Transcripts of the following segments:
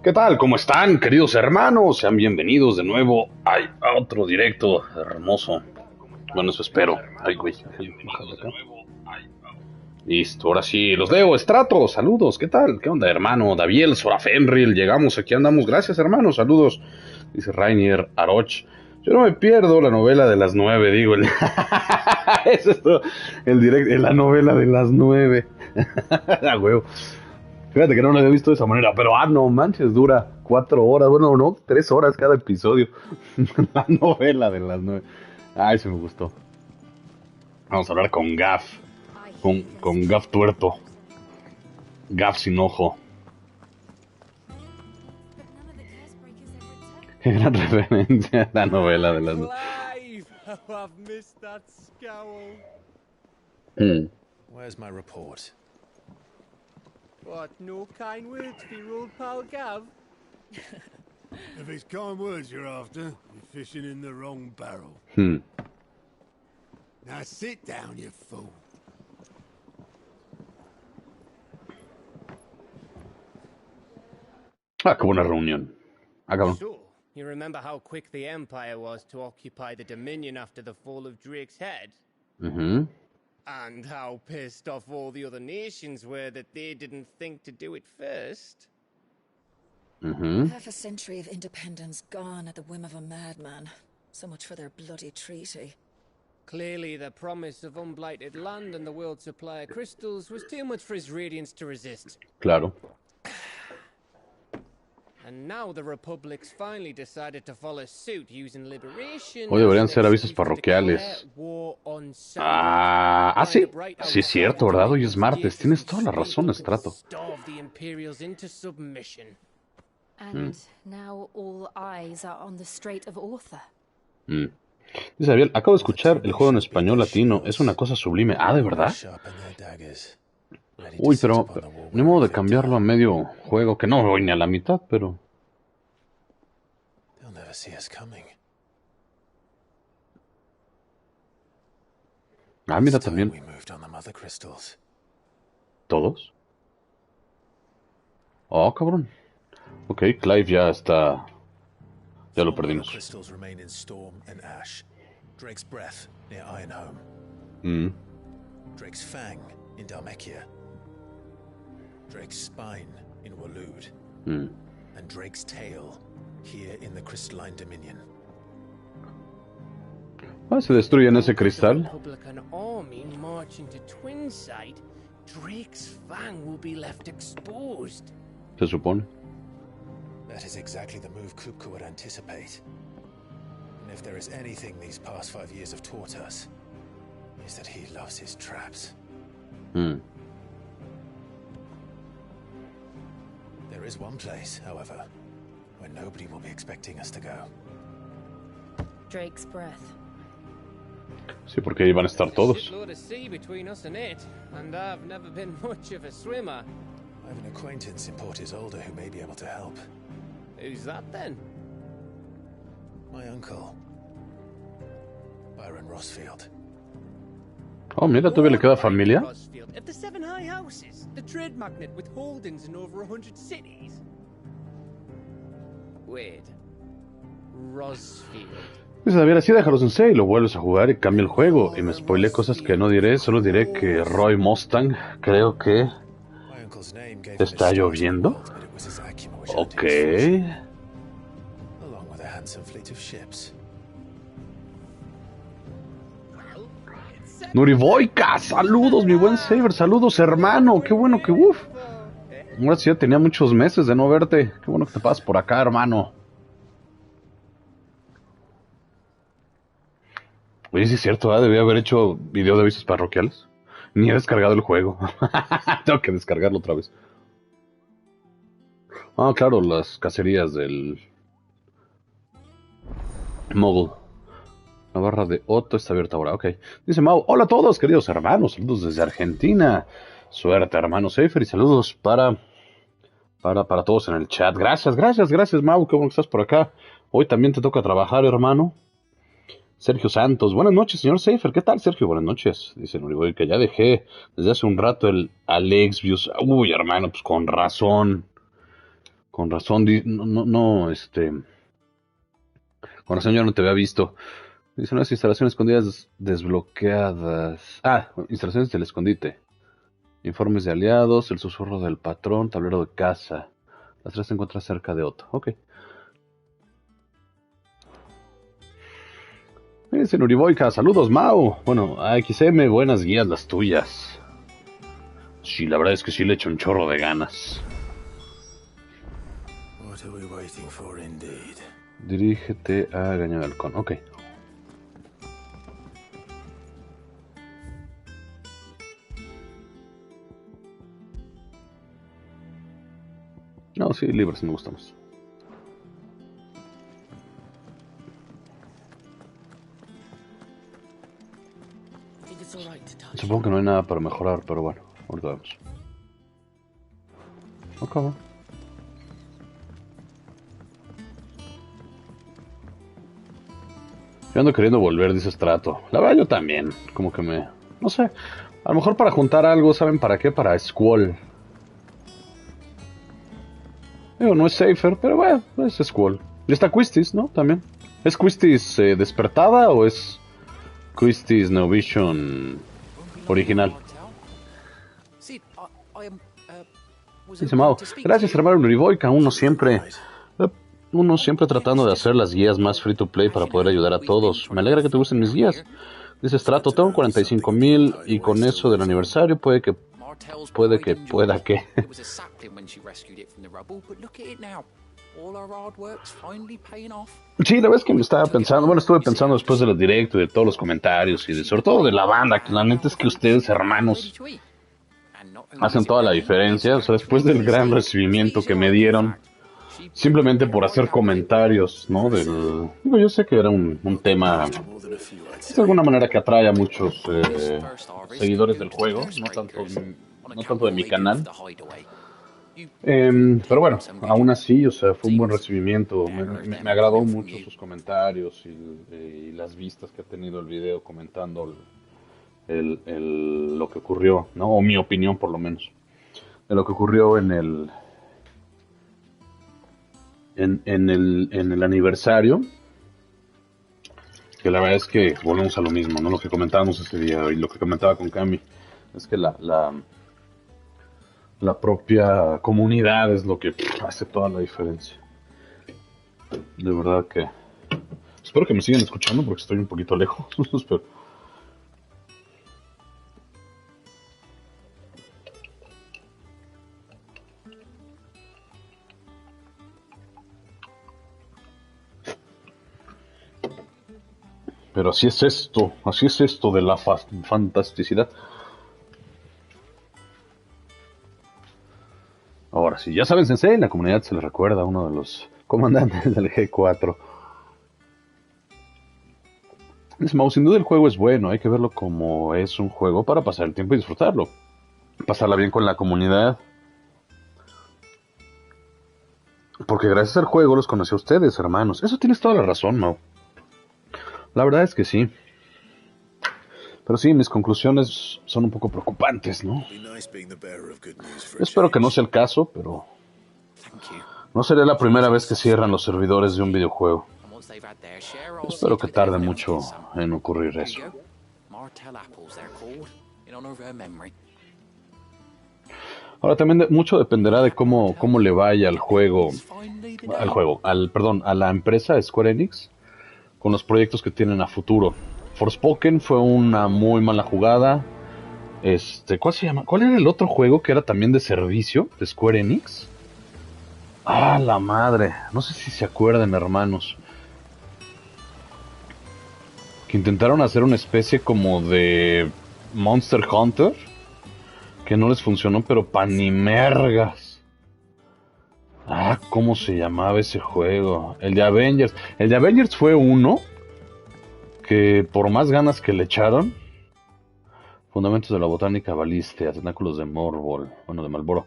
¿Qué tal? ¿Cómo están, queridos hermanos? Sean bienvenidos de nuevo a otro directo hermoso. Bueno, eso espero. Ay, güey, déjenme bajarlo acá. Listo, ahora sí, los leo. Estrato, saludos, ¿qué tal? ¿Qué onda, hermano? Daviel, Sora Fenril, llegamos, aquí andamos. Gracias, hermano, saludos. Dice Rainier Aroch. Yo no me pierdo la novela de las 9, digo. Eso es todo. El directo, la novela de las 9. A huevo. Fíjate que no lo había visto de esa manera, pero no manches, dura 4 horas, bueno, no, 3 horas cada episodio. La novela de las 9. Ay, se me gustó. Vamos a hablar con Gaff, con Gaff tuerto, Gaff sin ojo. Qué gran referencia a la novela de las 9. Where's my report? What, no kind words for your old pal Gav? If it's kind words you're after, you're fishing in the wrong barrel. Now sit down, you fool. Ah, qué buena reunión. Ah, cabrón. So, you remember how quick the Empire was to occupy the Dominion after the fall of Drake's head? And how pissed off all the other nations were that they didn't think to do it first? Half a century of independence gone at the whim of a madman. So much for their bloody treaty. Clearly, the promise of unblighted land and the world's supply of crystals was too much for his radiance to resist. Claro. And now the Republic's finally decided to follow suit using liberation. Hoy deberían ser avisos parroquiales. Sí. Sí es cierto, ¿verdad? Hoy es martes. Tienes toda la razón, Estrato. And now all eyes are on the Strait of Author. Dice Ariel, acabo de escuchar el juego en español latino. Es una cosa sublime. Ah, ¿de verdad? Uy, pero ni modo de cambiarlo a medio juego, que no voy ni a la mitad, pero... Ah, mira también. ¿Todos? Oh, cabrón. Ok, Clive ya está... Ya lo perdimos. Drake's breath near Ironhome. Drake's fang in Dhalmekia. Drake's spine in Waloed. And Drake's tail here in the Crystalline Dominion. Ah, se destruyen ese cristal. Republican army marching to Twinside, Drake's fang will be left exposed. Se supone. That is exactly the move Kupka would anticipate. And if there is anything these past 5 years have taught us, is that he loves his traps. There is one place, however, where nobody will be expecting us to go. Drake's breath. Sí, porque ahí van a estar todos. I have an acquaintance in Port Isolde who may be able to help. Who's that then? My uncle, Byron Rossfield. Oh, mira, todavía le queda familia. Of the 7 high houses, the trade magnate with holdings in over 100 cities. Wait, Rossfield. Dice David, así déjalo sensei y lo vuelves a jugar y cambia el juego. Y me spoilé cosas que no diré, solo diré que Roy Mustang, creo que... ¿Está lloviendo? Ok. Nuriboika, saludos, mi buen Saber, saludos, hermano. Qué bueno que, ahora sí ya tenía muchos meses de no verte. Qué bueno que te pasas por acá, hermano. Oye, sí es cierto, debía haber hecho video de avisos parroquiales. Ni he descargado el juego. Tengo que descargarlo otra vez. Ah, claro, las cacerías del... Mogul. La barra de Otto está abierta ahora, ok. Dice Mau, hola a todos, queridos hermanos. Saludos desde Argentina. Suerte, hermano Seifer, y saludos para todos en el chat. Gracias, Mau, qué bueno que estás por acá. Hoy también te toca trabajar, hermano. Sergio Santos, buenas noches, señor Seifer. ¿Qué tal, Sergio? Buenas noches. Dice Nuriboy que ya dejé desde hace un rato el Alex Views. Uy, hermano, pues con razón. Con razón, con razón yo no te había visto. Dice unas instalaciones escondidas desbloqueadas. Ah, instalaciones del escondite. Informes de aliados, el susurro del patrón, tablero de caza. Las tres se encuentran cerca de Otto. Ok. Dice Nuriboica, saludos Mau. Bueno, AXM, buenas guías las tuyas. Sí, la verdad es que sí le echo un chorro de ganas. Dirígete a Gaña de Halcón. Ok. No, sí, libres me gusta más. Supongo que no hay nada para mejorar, pero bueno, ahorita vemos. Ok. Yo ando queriendo volver, dice Strato. La verdad yo también, como que no sé, a lo mejor para juntar algo, ¿saben para qué? Para Squall. Digo, no es Safer, pero bueno, es Squall. Y está Quistis, ¿no? También. ¿Es Quistis despertada o es Quistis Neovision original? Dice Mao, gracias hermano Nuriboica, uno siempre tratando de hacer las guías más free to play para poder ayudar a todos. Me alegra que te gusten mis guías. Dice Strato, tengo 45,000 y con eso del aniversario pueda que. Sí, la verdad es que me estaba pensando, estuve pensando después de los directos y de todos los comentarios y sobre todo de la banda, que la neta es que ustedes, hermanos, hacen toda la diferencia. O sea, después del gran recibimiento que me dieron, simplemente por hacer comentarios, ¿no? Yo sé que era un tema, de alguna manera, que atrae a muchos seguidores del juego, no tanto de mi canal. Pero bueno, aún así, o sea, fue un buen recibimiento. Me agradó mucho sus comentarios y las vistas que ha tenido el video comentando lo que ocurrió, ¿no? O mi opinión, por lo menos, de lo que ocurrió en el aniversario. Que la verdad es que volvemos a lo mismo, ¿no? Lo que comentábamos ese día y lo que comentaba con Cami, es que la propia comunidad es lo que hace toda la diferencia. De verdad que espero que me sigan escuchando porque estoy un poquito lejos. Pero así es esto de la fantasticidad. Ahora sí, ya saben, Sensei, en la comunidad se les recuerda a uno de los comandantes del G4. Sin duda el juego es bueno, hay que verlo como es un juego para pasar el tiempo y disfrutarlo. Pasarla bien con la comunidad. Porque gracias al juego los conocí a ustedes, hermanos. Eso tienes toda la razón, Mau. La verdad es que sí. Pero sí, mis conclusiones son un poco preocupantes, ¿no? Espero que no sea el caso, pero no sería la primera vez que cierran los servidores de un videojuego. Espero que tarde mucho en ocurrir eso. Ahora también mucho dependerá de cómo le vaya a la empresa Square Enix con los proyectos que tienen a futuro. Forspoken fue una muy mala jugada. ¿Cuál se llama? ¿Cuál era el otro juego que era también de servicio de Square Enix? Ah, la madre. No sé si se acuerdan, hermanos. Que intentaron hacer una especie como de Monster Hunter, que no les funcionó, pero pan ni mergas. Ah, ¿cómo se llamaba ese juego? El de Avengers. El de Avengers fue uno que por más ganas que le echaron, fundamentos de la botánica balístea, tentáculos de de Malboro.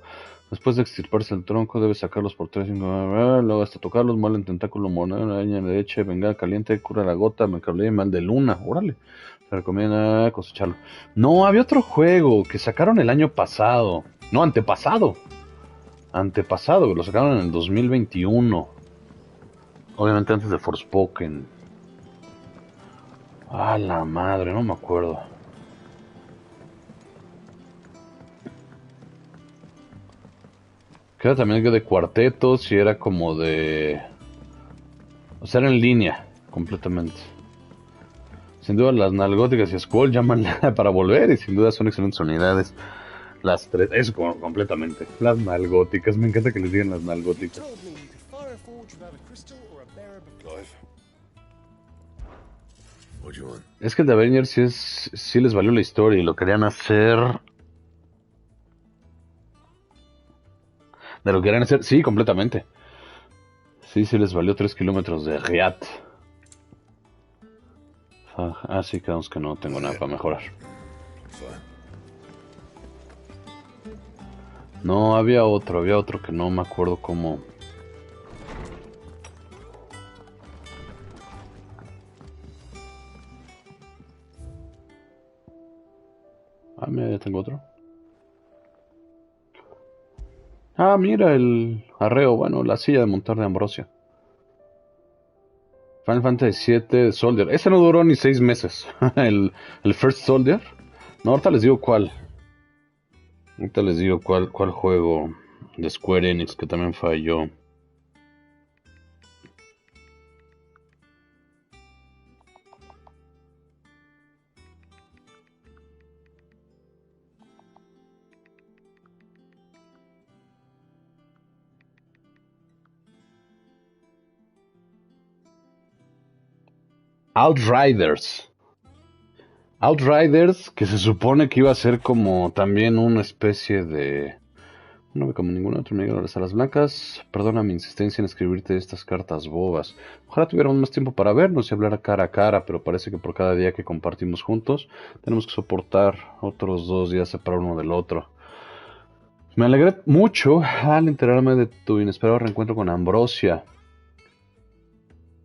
Después de extirparse el tronco, debe sacarlos por 3, 5, luego hasta tocarlos, mal en tentáculo, moneda, leña de leche, bengala caliente, cura la gota, mercadolía y mal de luna. Órale, se recomienda cosecharlo. No, había otro juego que sacaron el año pasado. No, antepasado. antepasado, lo sacaron en el 2021. Obviamente antes de Forspoken. A la madre, no me acuerdo. Que era también de cuartetos y era como de... O sea, era en línea, completamente. Sin duda las nalgóticas y Squall llaman para volver y sin duda son excelentes unidades. Las tres, eso completamente. Las nalgóticas, me encanta que les digan las nalgóticas. Es que el de Avengers sí les valió la historia y lo querían hacer... De lo que querían hacer, sí, completamente. Sí les valió 3 kilómetros de Riat. Sí, quedamos que no tengo nada para mejorar. No, había otro que no me acuerdo cómo. Mira, ya tengo otro. Mira el arreo, bueno, la silla de montar de Ambrosia. Final Fantasy VII Soldier. Ese no duró ni 6 meses. el First Soldier. No, ahorita les digo cuál. Cuál juego de Square Enix que también falló. Outriders, que se supone que iba a ser como también una especie de... No ve como ningún otro amigo de las alas blancas. Perdona mi insistencia en escribirte estas cartas bobas. Ojalá tuviéramos más tiempo para vernos y hablar cara a cara, pero parece que por cada día que compartimos juntos, tenemos que soportar otros 2 días separar uno del otro. Me alegré mucho al enterarme de tu inesperado reencuentro con Ambrosia.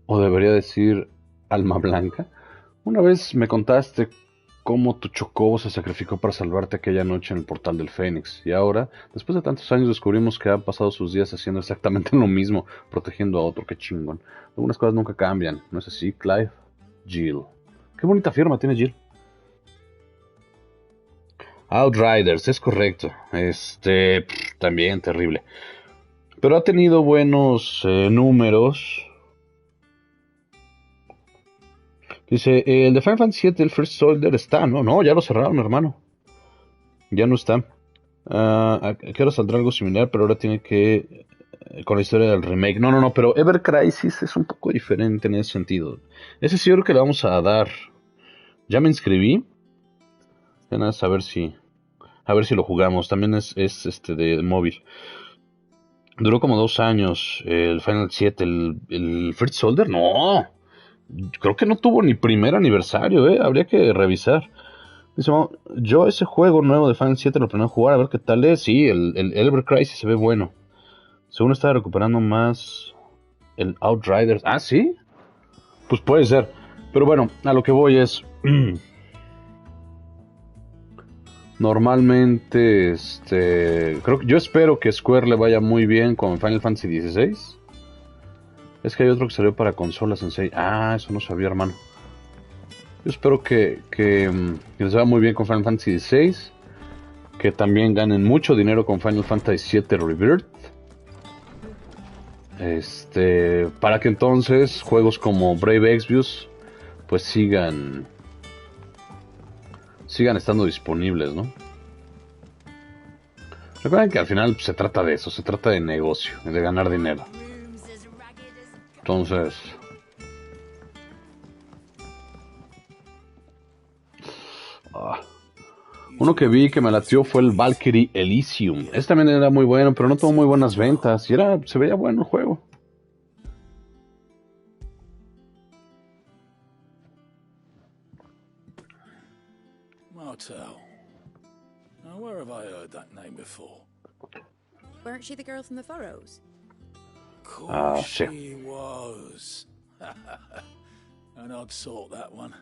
O debería decir, Alma Blanca. Una vez me contaste cómo tu chocobo se sacrificó para salvarte aquella noche en el portal del Fénix. Y ahora, después de tantos años, descubrimos que ha pasado sus días haciendo exactamente lo mismo, protegiendo a otro. Qué chingón. Algunas cosas nunca cambian, ¿no es así, Clive? Jill. Qué bonita firma tiene Jill. Outriders, es correcto. También terrible. Pero ha tenido buenos números. Dice, el de Final Fantasy VII, el First Soldier está, no, ya lo cerraron, hermano. Ya no está. ¿A qué hora saldrá algo similar? Pero ahora tiene que... con la historia del remake. No, pero Ever Crisis es un poco diferente en ese sentido. Ese sí yo creo que le vamos a dar. Ya me inscribí. Ya nada, a ver si lo jugamos. También es de móvil. Duró como 2 años el Final 7. El First Soldier, no. Creo que no tuvo ni primer aniversario, habría que revisar. Dice, yo ese juego nuevo de Final 7 lo planeo jugar, a ver qué tal es. Sí, el Ever Crisis se ve bueno. Según estaba recuperando más el Outriders. ¿Sí? Pues puede ser. Pero bueno, a lo que voy es... Normalmente, yo espero que Square le vaya muy bien con Final Fantasy XVI. Es que hay otro que salió para consolas en 6. Eso no sabía, hermano. Yo espero que les vaya muy bien con Final Fantasy XVI. Que también ganen mucho dinero con Final Fantasy VII Rebirth. Para que entonces juegos como Brave Exvius pues sigan estando disponibles, ¿no? Recuerden que al final se trata de eso, se trata de negocio, de ganar dinero. Entonces, uno que vi que me latió fue el Valkyrie Elysium. Este también era muy bueno, pero no tuvo muy buenas ventas. Y se veía bueno el juego. Martel. Now, where have I heard that name before? Weren't she the girl from the Furrows? Of course she was. An odd sort, that one.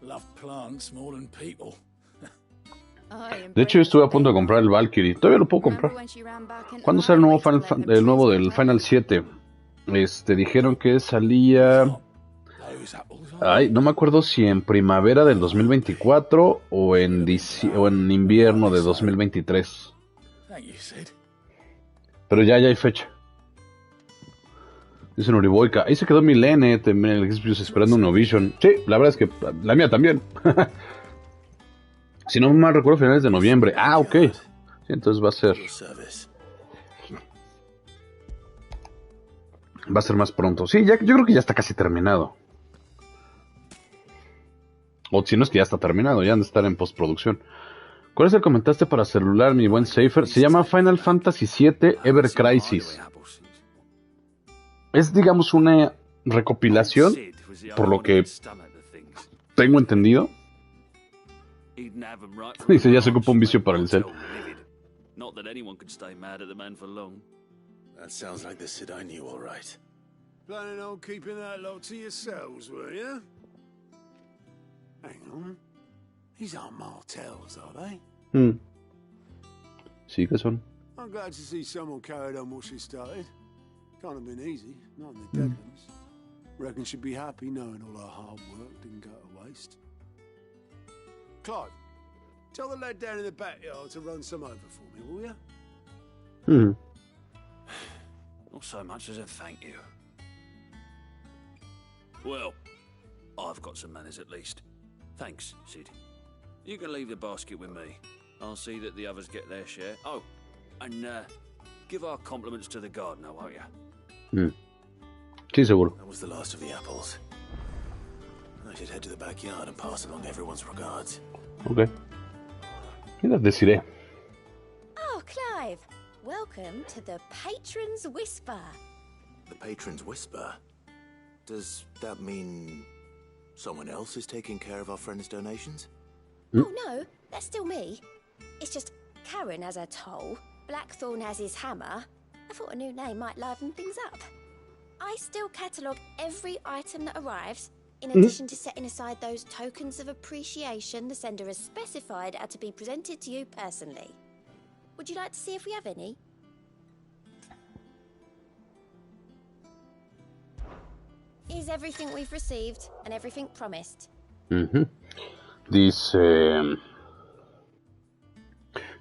Loved plants more than people. De hecho, yo estuve a punto de comprar el Valkyrie. Todavía lo puedo comprar. ¿Cuándo sale el nuevo el nuevo del Final 7? Dijeron que salía... Ay, no me acuerdo si en primavera del 2024 o en invierno de 2023. Pero ya hay fecha. Dice Noriboica. Ahí se quedó mi Lene también el Xbox esperando un Novision. Sí, la verdad es que la mía también. Si no mal recuerdo, finales de noviembre. Ah, ok. Sí, entonces va a ser más pronto. Sí, yo creo que ya está casi terminado. O si no es que ya está terminado, ya han de estar en postproducción. ¿Cuál es el comentaste para celular, mi buen Safer? Se llama Final Fantasy VII Ever Crisis. Es, digamos, una recopilación, por lo que tengo entendido. Dice, ya se ocupa un vicio para el cel. Planning on keeping that lot to yourselves, were you? Hang on. These aren't Martells, are they? Sí que son. I'm glad to see someone carried on what she started. Can't have been easy, not in the Deadlands. Reckon she'd be happy knowing all her hard work didn't go to waste. Clive, tell the lad down in the backyard to run some over for me, will you? Not so much as a thank you. Well, I've got some manners at least. Thanks, Sid. You can leave the basket with me. I'll see that the others get their share. Oh, and give our compliments to the gardener, won't you? Sí, seguro. That was the last of the apples. I should head to the backyard and pass along everyone's regards. Ok. ¿Qué les deciré? Oh, Clive. Welcome to the Patron's Whisper. The Patron's Whisper? Does that mean someone else is taking care of our friends' donations? Oh, no. That's still me. It's just Karen has her toll, Blackthorn has his hammer. I thought a new name might liven things up. I still catalogue every item that arrives, in addition to setting aside those tokens of appreciation the sender has specified are to be presented to you personally. Would you like to see if we have any? Is everything we've received and everything promised? Dice...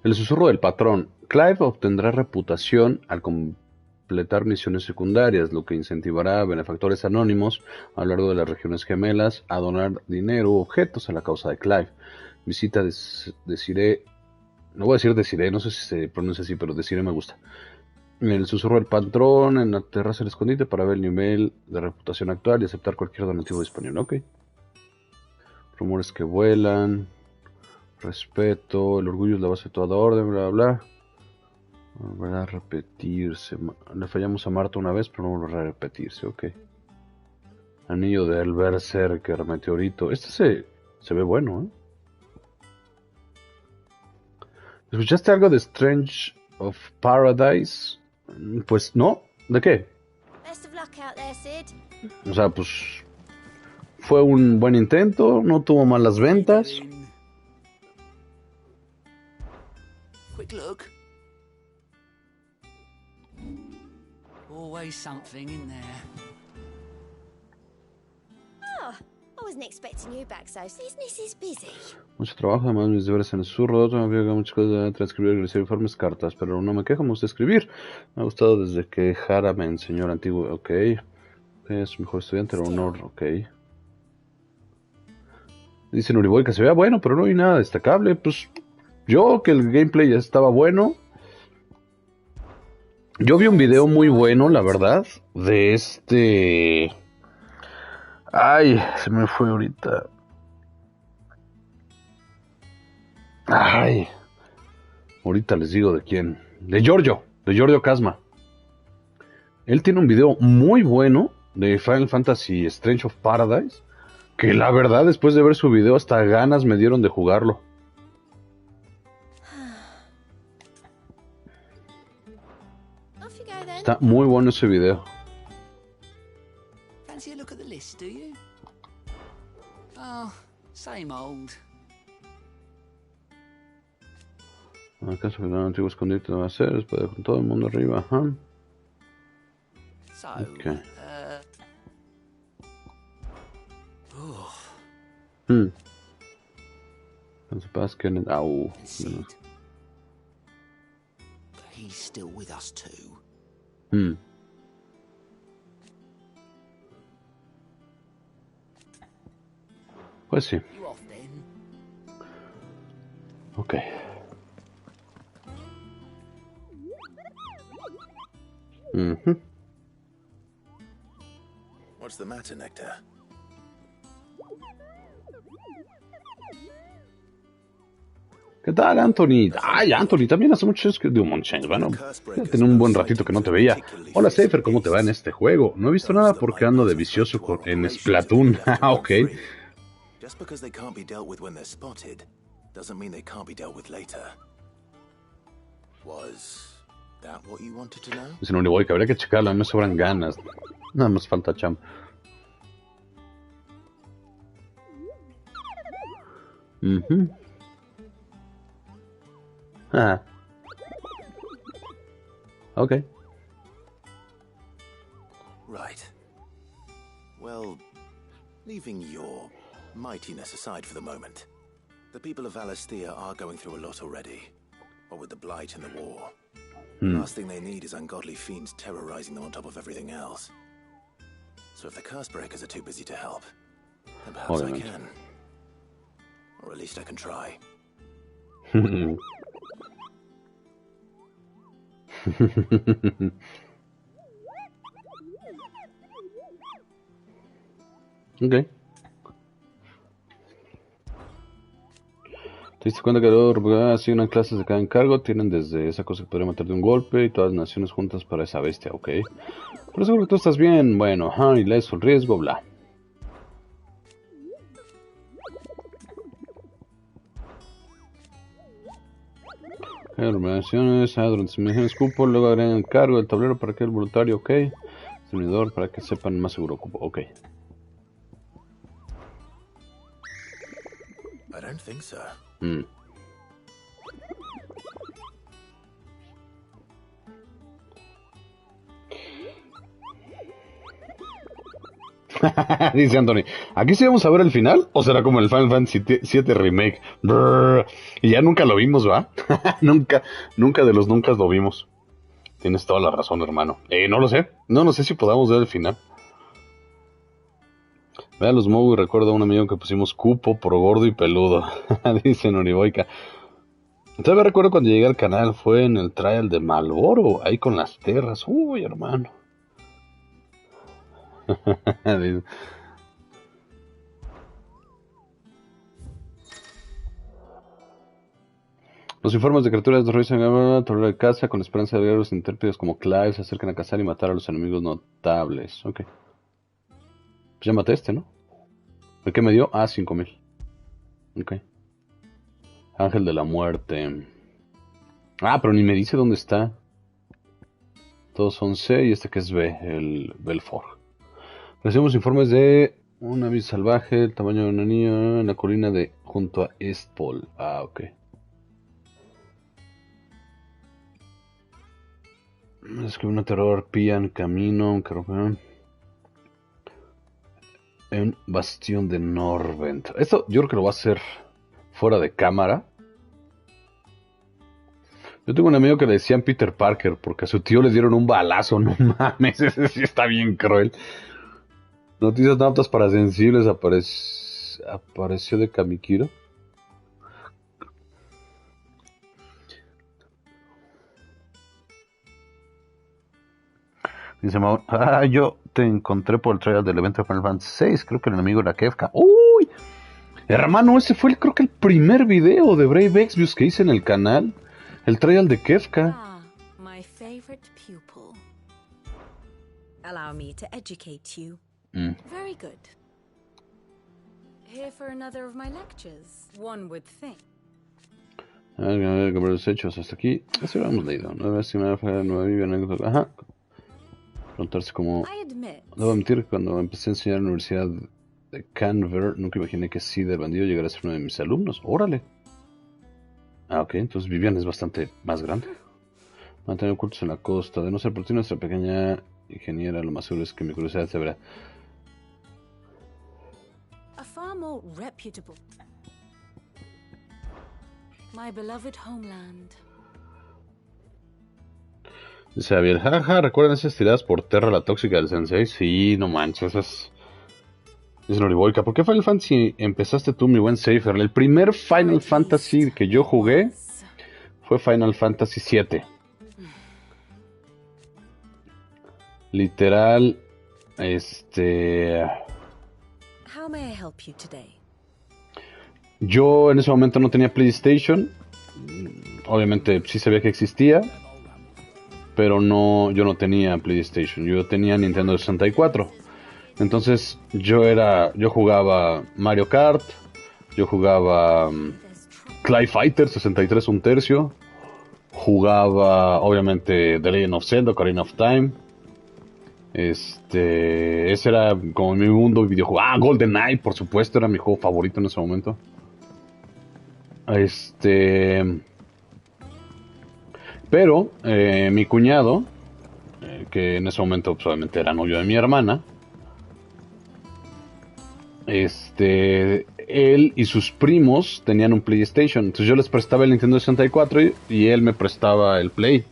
El susurro del patrón. Clive obtendrá reputación al completar misiones secundarias, lo que incentivará a benefactores anónimos a lo largo de las regiones gemelas a donar dinero u objetos a la causa de Clive. Visita Desiree... No voy a decir Desiree, no sé si se pronuncia así, pero Desiree me gusta. El susurro del patrón en la terraza del escondite para ver el nivel de reputación actual y aceptar cualquier donativo disponible. Ok. Rumores que vuelan. Respeto. El orgullo es la base de toda orden. Bla, bla, bla. Volverá a repetirse. Le fallamos a Marta una vez, pero no volverá a repetirse. Ok. Anillo del Berserker, meteorito. Este se ve bueno, ¿eh? ¿Escuchaste algo de Strange of Paradise? Pues no. ¿De qué? Best of luck out there, Sid. O sea, pues fue un buen intento, no tuvo malas ventas. Quick look. Always something in there. Oh, I wasn't expecting you back, so business is busy. Mucho trabajo, además mis deberes en el susurro, todavía hay muchas cosas de transcribir, realizar informes, cartas, pero no me quejo, me gusta escribir. Me ha gustado desde que Jara me enseñó el antiguo, ok. Es mejor estudiante, el honor, ok. Dice Nuriboy que se vea bueno, pero no hay nada destacable. Pues yo, que el gameplay ya estaba bueno. Yo vi un video muy bueno, la verdad, de Ay, se me fue ahorita. Ay, ahorita les digo de quién. De Giorgio Casma. Él tiene un video muy bueno de Final Fantasy Strange of Paradise, que la verdad, después de ver su video, hasta ganas me dieron de jugarlo. Está muy bueno ese video. Fancy a look at the list, do you? Oh, same old. ¿Acaso que un antiguo escondite va a ser? Es para con todo el mundo arriba, ajá. Okay. Au. He's still with us too. Pues sí. Ok. What's the matter, Nectar? ¿Qué tal, Anthony? Ay, Anthony, también hace mucho que de un montón. Bueno, ya tenía un buen ratito que no te veía. Hola, Seifer, ¿cómo te va en este juego? No he visto nada porque ando de vicioso en Splatoon. Ah, ok. Just because they can't be dealt with when they're spotted, doesn't mean they can't be dealt with later. Was that what you wanted to know? Dice no, voy, que habría que checarlo, me sobran ganas. Nada más falta cham. Ah. Okay. Right. Well, leaving your mightiness aside for the moment, the people of Valisthea are going through a lot already. What with the Blight and the war. The last thing they need is ungodly fiends terrorizing them on top of everything else. So if the Cursebreakers are too busy to help, then perhaps I can. Or at least I can try. Ok. ¿Te diste cuenta que luego asignan clases de cada encargo? Tienen desde esa cosa que podría matar de un golpe y todas las naciones juntas para esa bestia, ok. Pero seguro que tú estás bien. Bueno, y le el riesgo, bla. Organizaciones, durante su cupo, luego agregan el cargo del tablero para que el voluntario, ok. Servidor para que sepan más seguro cupo, ok. I don't think so. Dice Anthony, ¿aquí sí vamos a ver el final? ¿O será como el Final Fantasy VII Remake? Brrr. Y ya nunca lo vimos, ¿va? nunca de los nunca lo vimos. Tienes toda la razón, hermano. No lo sé. No sé si podamos ver el final. Vea los Mogu y recuerdo a un amigo que pusimos cupo por gordo y peludo. Dice Noriboica. Todavía recuerdo cuando llegué al canal, fue en el trial de Malboro, ahí con las terras. Uy, hermano. Los informes de criaturas de revisan torre de caza con esperanza de ver a los intérpretes como Clive se acercan a cazar y matar a los enemigos notables. Ok. Pues ya maté ¿no? ¿De qué me dio? 5000. Ok. Ángel de la muerte. Pero ni me dice dónde está. Todos son C y este que es B, el Belfort. Recibimos informes de un avis salvaje, el tamaño de una niña en la colina de junto a Eastpol. Ok. Es que una terror pía en camino, un carrón. En Bastión de Norvent. Esto yo creo que lo va a hacer fuera de cámara. Yo tengo un amigo que le decían Peter Parker porque a su tío le dieron un balazo. No mames, ese sí está bien cruel. Noticias no aptas para sensibles apareció de Kamikiro. Dice Mauro, yo te encontré por el trailer del evento de Final Fantasy VI, creo que el enemigo era Kefka. ¡Uy! Hermano, ese fue creo que el primer video de Brave Exvius que hice en el canal. El trailer de Kefka. My favorite pupil. Allow me to educate you. Very good. Here for another of my lectures. One would think. A ver, los hechos hasta aquí. Eso lo hemos leído. No si me anécdota. Ajá. Preguntarse como... Debo admitir que cuando empecé a enseñar en la Universidad de Canberra, nunca imaginé que sí del bandido llegara a ser uno de mis alumnos. ¡Órale! Ah, ok, entonces Vivian es bastante más grande. Mantener ocultos en la costa. De no ser por ti, nuestra pequeña ingeniera, lo más seguro es que mi curiosidad se verá. A far more reputable. My beloved homeland. Dice Javier, jaja, ¿recuerdan esas tiradas por Terra la tóxica del Sensei? Sí, no manches, esas... Dice Noriboica, ¿por qué Final Fantasy empezaste tú, mi buen Safer? El primer Final Fantasy que yo jugué fue Final Fantasy VII. Literal, How may I help you today? Yo en ese momento no tenía PlayStation. Obviamente sí sabía que existía, pero no, yo no tenía PlayStation. Yo tenía Nintendo 64. Entonces yo jugaba Mario Kart, yo jugaba Clay Fighter 63 un tercio, jugaba obviamente The Legend of Zelda, Ocarina of Time. Ese era como mi mundo videojuego. Ah, GoldenEye, por supuesto, era mi juego favorito en ese momento. Pero mi cuñado, que en ese momento pues, obviamente era novio de mi hermana, él y sus primos tenían un PlayStation. Entonces yo les prestaba el Nintendo 64 y él me prestaba el Play.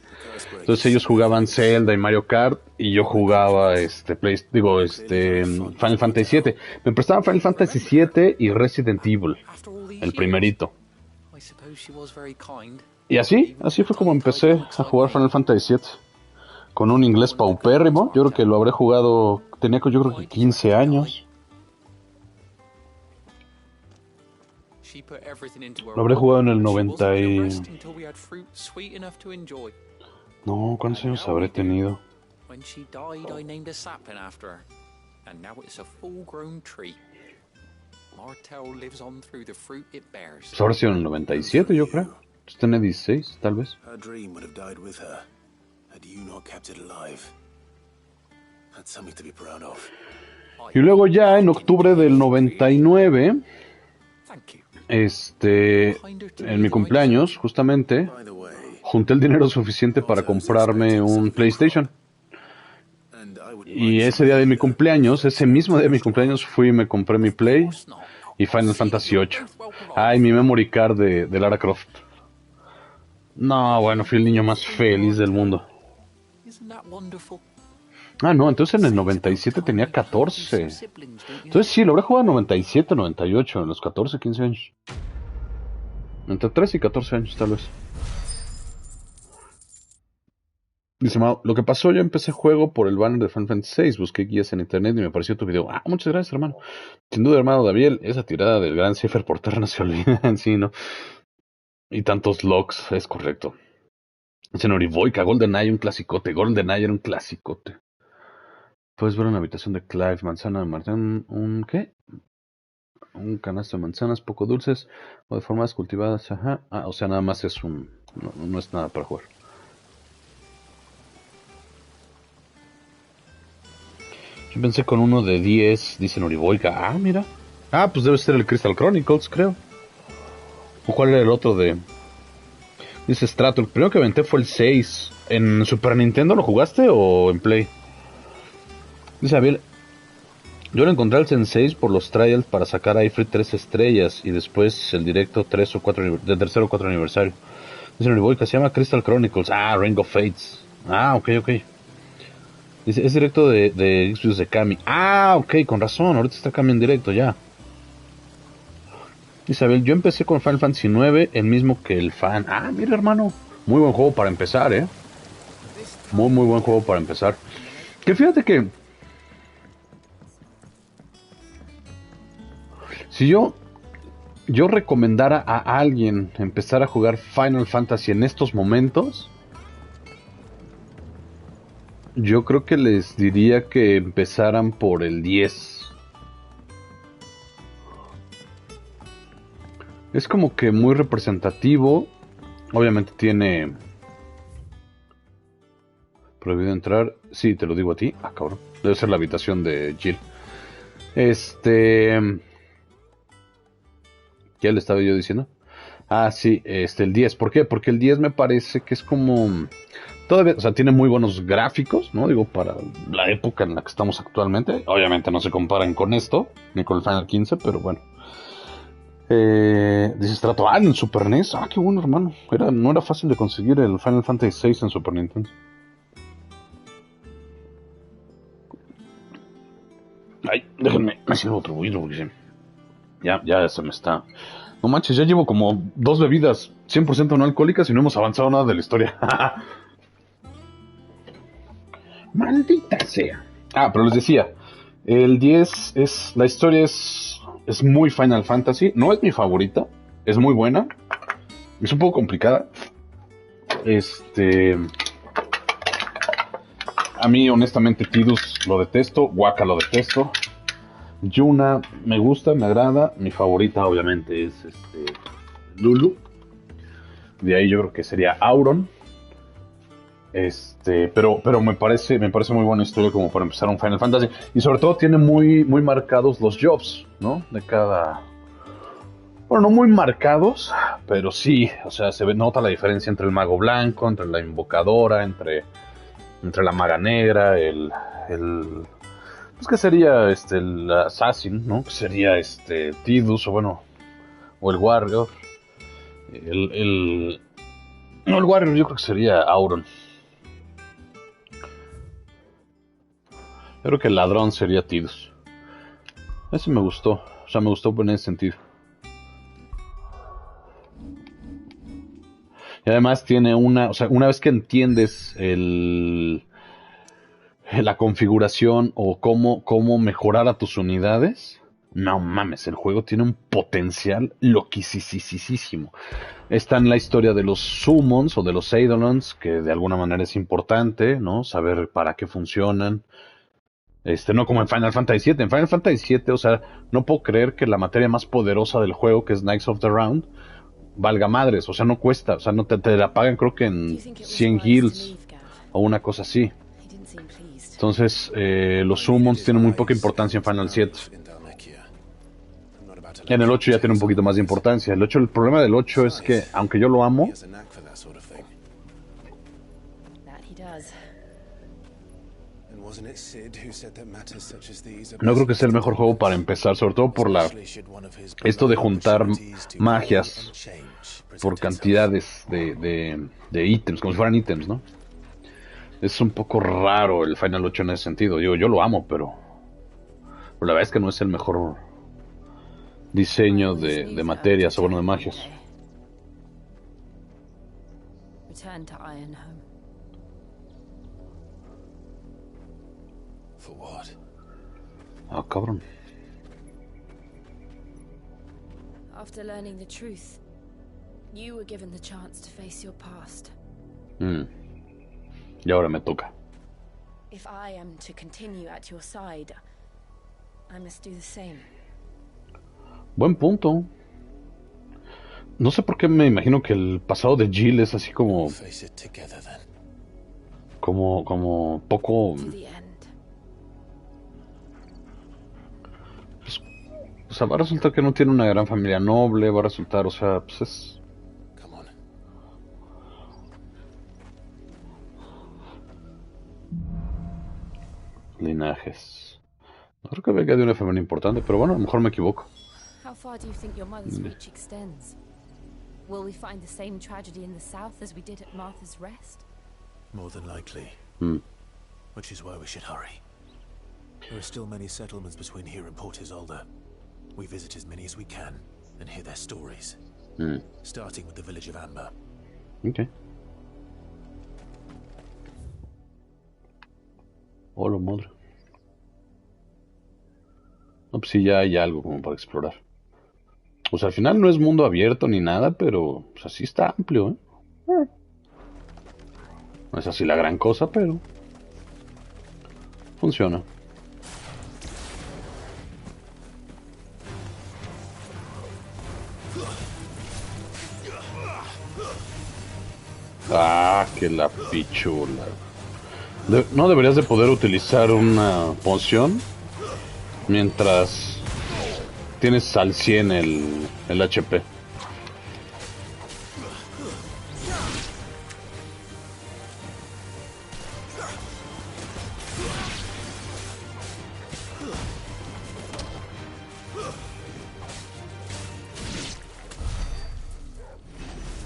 Entonces ellos jugaban Zelda y Mario Kart y yo jugaba Final Fantasy VII. Me prestaban Final Fantasy VII y Resident Evil, el primerito. Y así fue como empecé a jugar Final Fantasy VII. Con un inglés paupérrimo. Yo creo que lo habré jugado, tenía yo creo que 15 años. Lo habré jugado en el 90 y... No, ¿cuántos años habré tenido? Pues habrá sido en el 97, yo creo. Entonces tenía 16, tal vez. Y luego ya en octubre del 99, en mi cumpleaños, justamente, junté el dinero suficiente para comprarme un PlayStation. Y ese día de mi cumpleaños, ese mismo día de mi cumpleaños, fui y me compré mi Play y Final Fantasy VIII. Ay, mi memory card de Lara Croft. No, bueno, fui el niño más feliz del mundo. Ah, no, entonces en el 97 tenía 14. Entonces sí, lo habré jugado en 97, 98, en los 14, 15 años. Entre 13 y 14 años, tal vez. Dice Mao, lo que pasó, yo empecé juego por el banner de Final Fantasy VI, busqué guías en internet y me apareció tu video. Ah, muchas gracias, hermano. Sin duda, hermano Daviel, esa tirada del gran Cipher por Terra no se olvida en sí, ¿no? Y tantos logs, es correcto. Dice Noriboica, GoldenEye, un clasicote. GoldenEye era un clasicote. Puedes ver una habitación de Clive, manzana de Martín, ¿un qué? Un canasto de manzanas poco dulces o de formas cultivadas, ajá. Ah, o sea, nada más es no es nada para jugar. Yo pensé con uno de 10, dice Noriboica. Ah, mira. Ah, pues debe ser el Crystal Chronicles, creo. ¿O cuál era el otro de...? Dice Strato, el primero que aventé fue el 6. ¿En Super Nintendo lo jugaste o en Play? Dice Abel, yo lo encontré al Sensei por los trials para sacar a Ifrit 3 estrellas y después el directo 3 o 4 de tercer o 4 aniversario. Dice Noriboica, se llama Crystal Chronicles. Ah, Ring of Fates. Ah, ok. Dice, es directo de Xbox de Kami. Ah, ok, con razón, ahorita está Kami en directo ya. Isabel, yo empecé con Final Fantasy IX, el mismo que el fan. Ah, mira, hermano, muy buen juego para empezar, muy buen juego para empezar. Que fíjate que si yo recomendara a alguien empezar a jugar Final Fantasy en estos momentos, yo creo que les diría que empezaran por el 10. Es como que muy representativo. Obviamente tiene... Prohibido entrar. Sí, te lo digo a ti. Ah, cabrón. Debe ser la habitación de Jill. ¿Qué le estaba yo diciendo? Ah, sí, el 10. ¿Por qué? Porque el 10 me parece que es como... Todavía, o sea, tiene muy buenos gráficos, ¿no? Digo, para la época en la que estamos actualmente. Obviamente no se comparan con esto, ni con el Final 15, pero bueno. Dice Strato, en Super NES. Ah, qué bueno, hermano. No era fácil de conseguir el Final Fantasy VI en Super Nintendo. Ay, déjenme, me sirvo otro buido porque ya se me está... No manches, ya llevo como 2 bebidas 100% no alcohólicas y no hemos avanzado nada de la historia. Maldita sea. Ah, pero les decía, el 10 la historia es muy Final Fantasy. No es mi favorita, es muy buena. Es un poco complicada. A mí, honestamente, Tidus lo detesto. Waka lo detesto. Yuna me gusta, me agrada. Mi favorita, obviamente, es Lulu. De ahí yo creo que sería Auron. Pero me parece muy buena historia como para empezar un Final Fantasy. Y sobre todo tiene muy, muy marcados los jobs, ¿no? De cada... Bueno, no muy marcados, pero sí, o sea, nota la diferencia entre el mago blanco, entre la invocadora, entre la maga negra, pues que sería el assassin, ¿no? Que sería Tidus, o el warrior. No, el warrior yo creo que sería Auron. Creo que el ladrón sería Tidus. Ese me gustó. O sea, me gustó en ese sentido. Y además tiene una vez que entiendes la configuración o cómo mejorar a tus unidades, no mames, el juego tiene un potencial loquisísimo. Está en la historia de los summons o de los eidolons, que de alguna manera es importante, ¿no? Saber para qué funcionan. No como en Final Fantasy VII. En Final Fantasy VII, o sea, no puedo creer que la materia más poderosa del juego, que es Knights of the Round, valga madres, o sea, no cuesta, o sea, no te la pagan creo que en 100 guilds o una cosa así. Entonces, los summons tienen muy poca importancia en Final 7. En el 8 ya tiene un poquito más de importancia. El problema del 8 es que, aunque yo lo amo, no creo que sea el mejor juego para empezar, sobre todo por esto de juntar magias por cantidades de ítems, como si fueran ítems, ¿no? Es un poco raro el Final 8 en ese sentido. Yo lo amo, pero la verdad es que no es el mejor diseño de materias o de magias. Ah, cabrón. After learning the truth, you were given the chance to face your past. Y ahora me toca. If I am to continue at your side, I must do the same. Buen punto. No sé por qué me imagino que el pasado de Jill es así como poco. Pues, o sea, va a resultar que no tiene una gran familia noble, va a resultar, o sea, pues es... Linajes. No creo que venga de una familia importante, pero bueno, a lo mejor me equivoco. How far do you think your mother's reach extends? Will we find the same tragedy in the south as we did at Martha's Rest? More than likely. Which is why we should hurry. There are still many settlements between here and Port Isolde. We visit as many as we can and hear their stories. Starting with the village of Amber. Okay. Hola, madre. No, pues sí, ya hay algo como para explorar. O sea, al final no es mundo abierto ni nada, pero pues así está amplio, ¿eh? No es así la gran cosa, pero funciona. Ah, que la pichula. ¿No deberías de poder utilizar una poción mientras tienes al 100 el HP?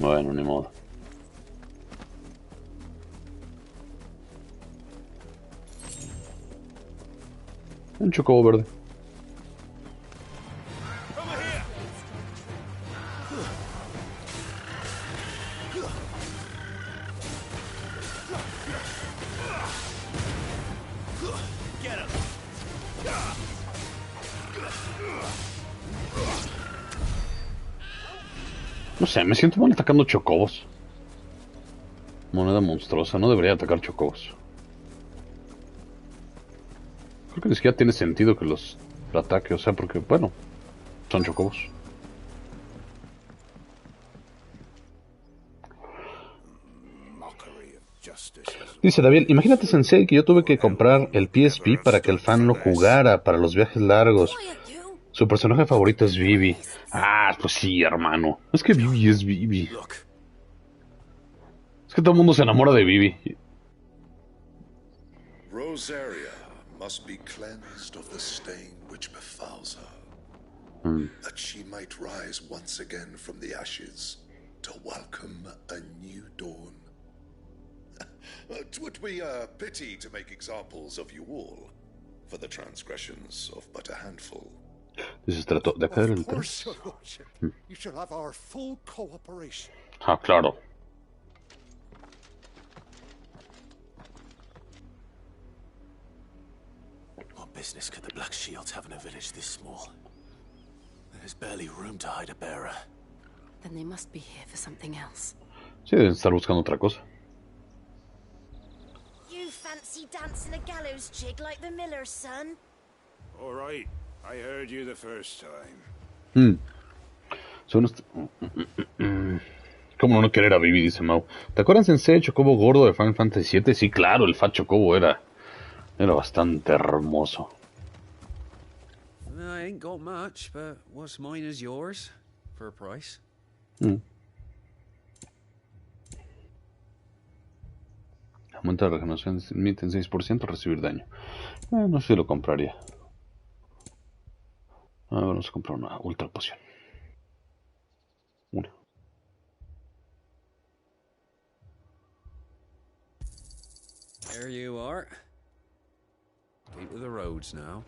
Bueno, ni modo. Un chocobo verde. No sé, me siento mal atacando chocobos. Moneda monstruosa, no debería atacar chocobos. Creo que ni siquiera tiene sentido que los ataque, o sea, porque, bueno, son chocobos. Dice David, imagínate, Sensei, que yo tuve que comprar el PSP para que el fan lo jugara para los viajes largos. Su personaje favorito es Vivi. Ah, pues sí, hermano. Es que Vivi es Vivi. Es que todo el mundo se enamora de Vivi. Rosaria must be cleansed of the stain which befouls her, that she might rise once again from the ashes to welcome a new dawn. 'Twould be a pity to make examples of you all for the transgressions of but a handful. Dices, trato de caer el 3. You shall have our full cooperation. Ah, claro. What business could the Black Shields have in a village this small? There's barely room to hide a bearer. Then they must be here for something else. Sí, deben estar buscando otra cosa. You fancy dancing a gallows jig like the miller's son? All right, I heard you the first time. Son ¿Cómo no querer a Vivi? Dice Mau. ¿Te acuerdas en ese Chocobo gordo de Final Fantasy VII? Sí, claro, el Fat Chocobo era bastante hermoso. I ain't got much, but what's mine is yours for a price. Aumenta la regeneración en 6%, recibir daño. No sé si lo compraría. Vamos a comprar una ultra poción. Una. There you are. Keep with the roads now.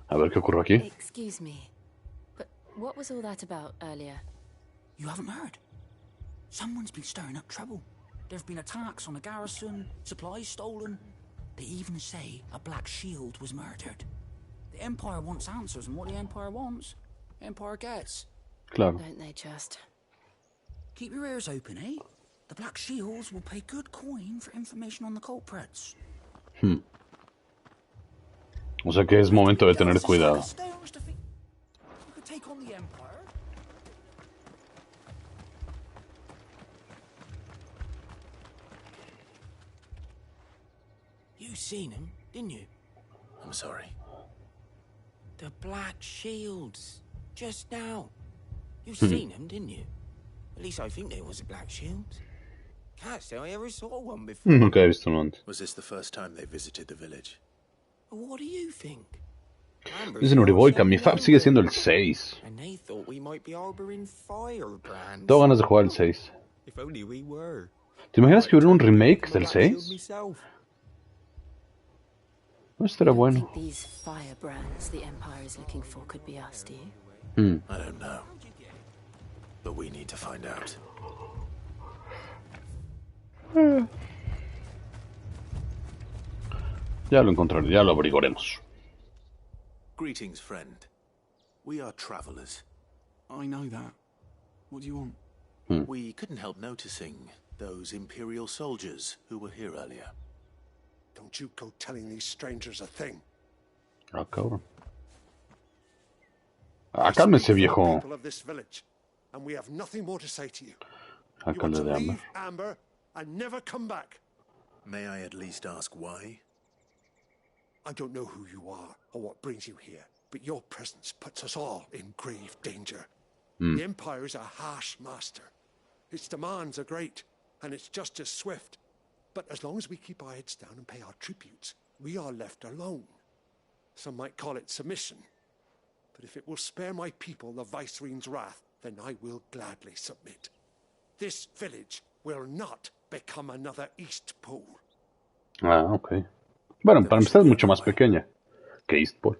A ver qué ocurre aquí. Excuse me, but what was all that about earlier? You haven't heard? Someone's been stirring up trouble. There've been attacks on the garrison, supplies stolen. They even say a Black Shield was murdered. The Empire wants answers, and what the Empire wants, the Empire gets. Claro. Don't they just? Keep your ears open, eh? The Black Shields will pay good coin for information on the culprits. O sea que es momento de tener cuidado. You could take on the Empire. You seen him, didn't you? I'm sorry. The Black Shields. Just now. You seen him, didn't you? At least I think there was a Black Shield. Can't say I ever saw one before. Nunca he visto uno antes. Was this the first time they visited the village? What do you think? Dice Nuriboica, mi fab sigue siendo el 6. And they thought we might be harboring firebrands. Tengo ganas de jugar el 6. If only we were. ¿Te imaginas que hubiera un remake del 6? No estaría bueno. These firebrands the Empire is looking for could be us, do you? I don't know. But we need to find out. Ya lo encontraré, ya lo averiguaremos. Greetings, friend. We are travelers. I know that. What do you want? We couldn't help noticing those Imperial soldiers who were here earlier. Don't you go telling these strangers a thing. Ah, cabrón. Ah, cálmese, viejo. People of this village, and we have nothing more to say to you. You Alcalde want to de Amber. leave Amber and never come back. May I at least ask why? I don't know who you are or what brings you here, but your presence puts us all in grave danger. The Empire is a harsh master. Its demands are great, and its justice swift. But as long as we keep our heads down and pay our tributes, we are left alone. Some might call it submission. But if it will spare my people the Viceroy's wrath, then I will gladly submit. This village will not become another Eastpool. Ah, ok. Bueno, para empezar es mucho más pequeña que Eastpool.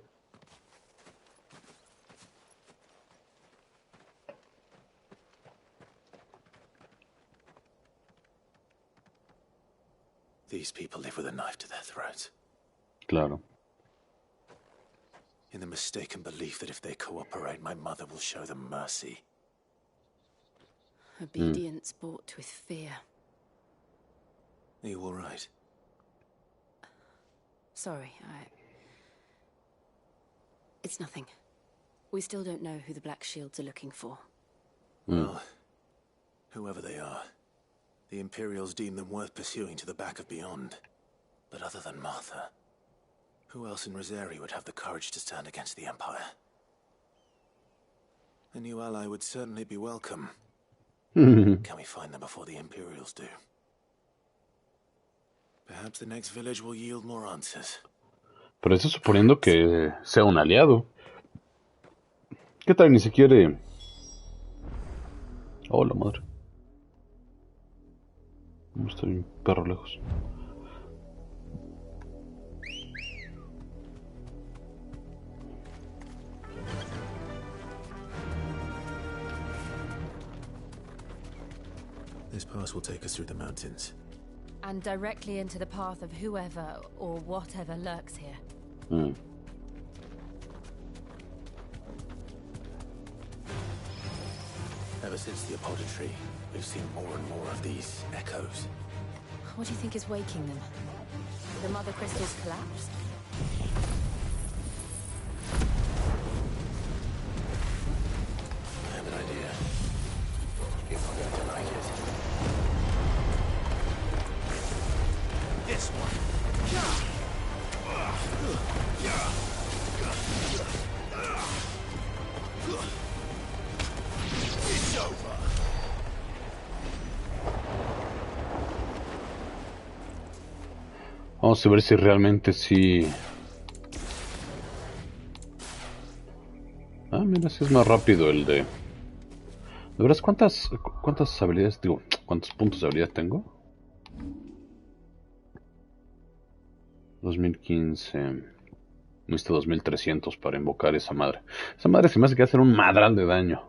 These people live with a knife to their throats. Claro. In the mistaken belief that if they cooperate, my mother will show them mercy. Obedience bought with fear. Are you all right? Sorry, It's nothing. We still don't know who the Black Shields are looking for. Well, whoever they are, the Imperials deem them worth pursuing to the back of beyond. But other than Martha, who else in Rosari would have the courage to stand against the Empire? A new ally would certainly be welcome. Can we find them before the Imperials do? Perhaps the next village will yield more answers. Pero eso suponiendo que sea un aliado. ¿Qué tal? Ni se quiere... Oh, la madre. Estoy un perro lejos. This pass will take us through the mountains. And directly into the path of whoever or whatever lurks here. Ever since the apodatory, we've seen more and more of these echoes. What do you think is waking them? The mother crystals collapsed? I have an idea. You're not going to like it. This one. It's over. Vamos a ver si realmente sí... Ah, mira, si es más rápido el de... ¿De veras cuántas habilidades, digo, cuántos puntos de habilidad tengo? 2015. Necesito 2300 para invocar esa madre. Esa madre se me hace que hacer un madral de daño.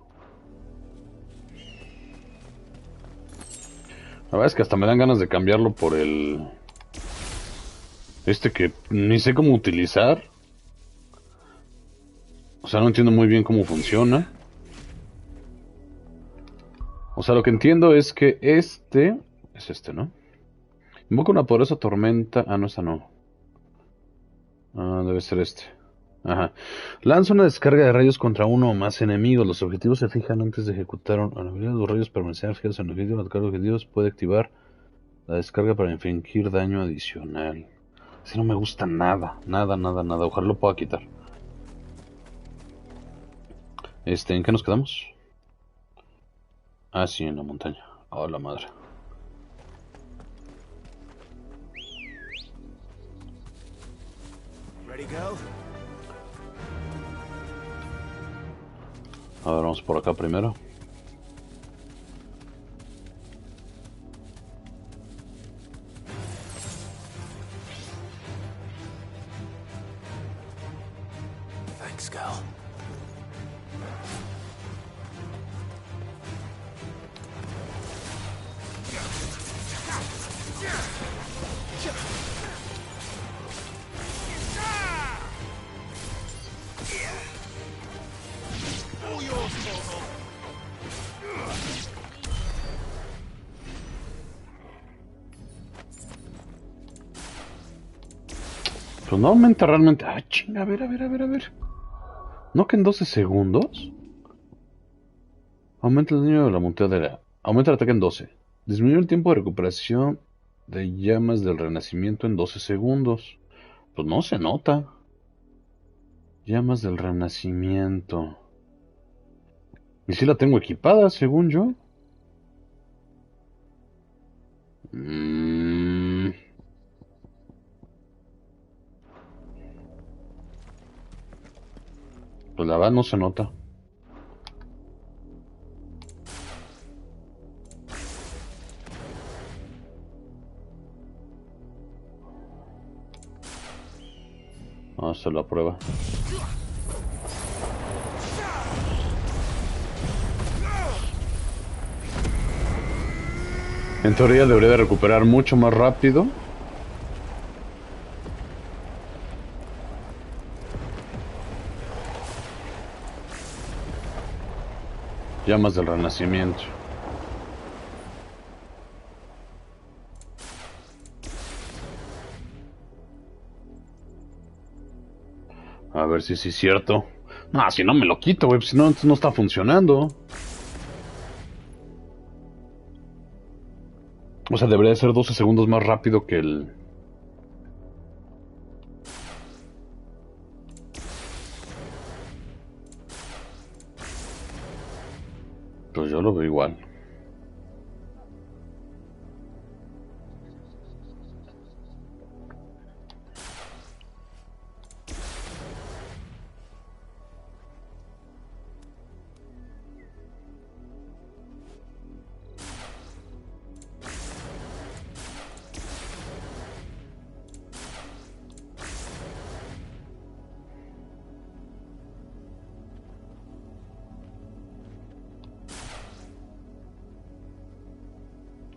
La verdad es que hasta me dan ganas de cambiarlo por el... que ni sé cómo utilizar. O sea, no entiendo muy bien cómo funciona. O sea, lo que entiendo es que es ¿no? Invoca una poderosa tormenta. Ah, no, esa no. Ah, debe ser Ajá. Lanza una descarga de rayos contra uno o más enemigos. Los objetivos se fijan antes de ejecutar una habilidad. Los rayos permanecerán fijados en el objetivo. Al atacar objetivos puede activar la descarga para infligir daño adicional. Si no me gusta nada. Nada. Ojalá lo pueda quitar. ¿En qué nos quedamos? Ah, sí, en la montaña. Oh, la madre. Ready, go? A ver, vamos por acá primero. Thanks, girl. Pues no aumenta realmente. Ah, chinga, a ver. ¿No que en 12 segundos? Aumenta el daño de la montada. Aumenta el ataque en 12. Disminuye el tiempo de recuperación de llamas del renacimiento en 12 segundos. Pues no se nota. Llamas del renacimiento. Y si la tengo equipada, según yo. Pues Pues la verdad no se nota. Vamos a hacer la prueba. En teoría debería de recuperar mucho más rápido. Llamas del renacimiento. A ver si sí es cierto. No, si no me lo quito, güey. Si no, no está funcionando. O sea, debería ser 12 segundos más rápido que el... Pues yo lo veo igual.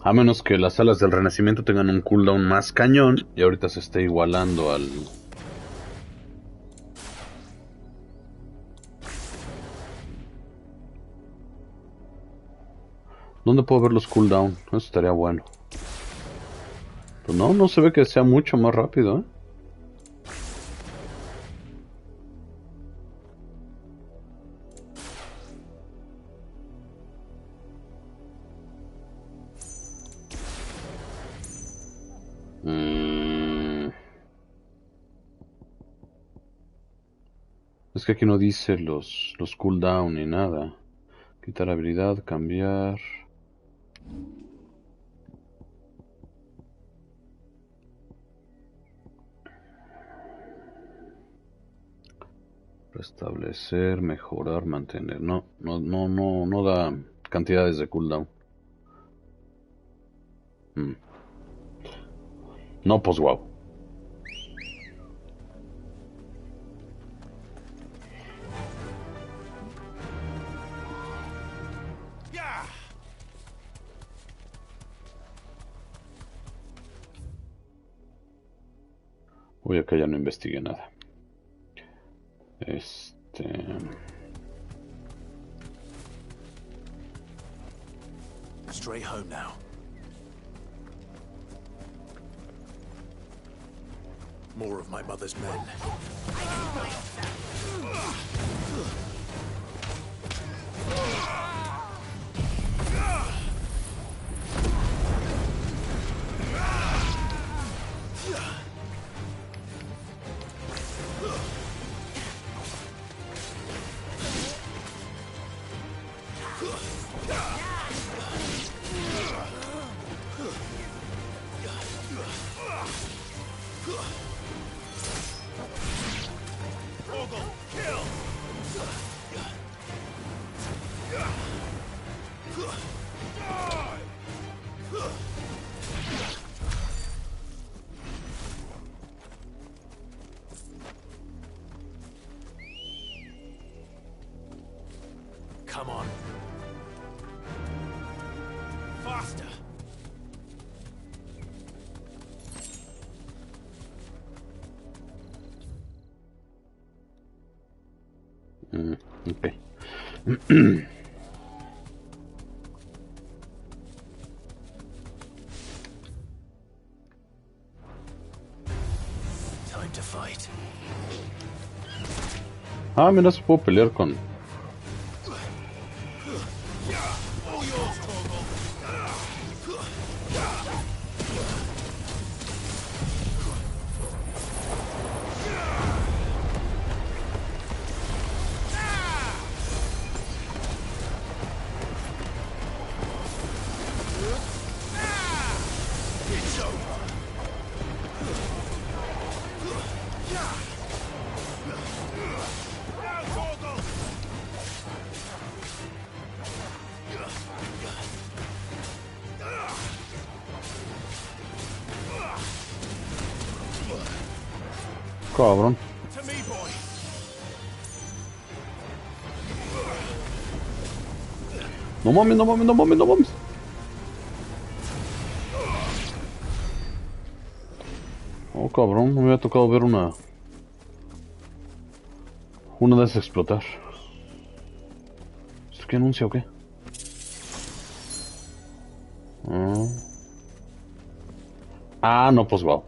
A menos que las salas del Renacimiento tengan un cooldown más cañón y ahorita se esté igualando al... ¿Dónde puedo ver los cooldown? Eso estaría bueno. Pues no se ve que sea mucho más rápido, ¿eh? Es que aquí no dice los cooldown ni nada. Quitar habilidad, cambiar. Restablecer, mejorar, mantener. No da cantidades de cooldown. No, pues wow. Uy, acá ya no investigué nada. Straight home now. More of my mother's men. Come on. Faster. Okay. Time to fight. Ah, mira, se puedo pelear con... Cabrón. No mames, no mames, no mames, no mames. Oh, cabrón, me había tocado ver una de esas explotar. ¿Esto qué anuncia o qué? Ah, no, pues wow.